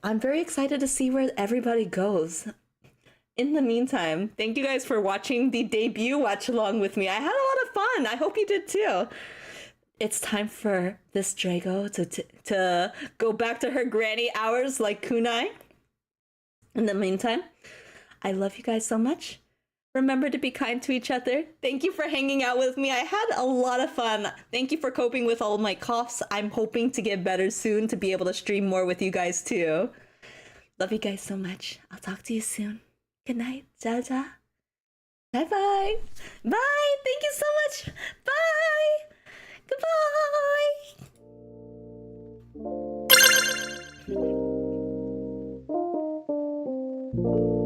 Speaker 1: I'm very excited to see where everybody goes. In the meantime, thank you guys for watching the debut watch along with me. I had a lot of fun. I hope you did too. It's time for this Drago to go back to her granny hours like Kunai. In the meantime, I love you guys so much. Remember to be kind to each other. Thank you for hanging out with me. I had a lot of fun. Thank you for coping with all my coughs. I'm hoping to get better soon to be able to stream more with you guys too. Love you guys so much. I'll talk to you soon. Good night. Jaja. Bye-bye. Bye. Thank you so much. Bye. Goodbye.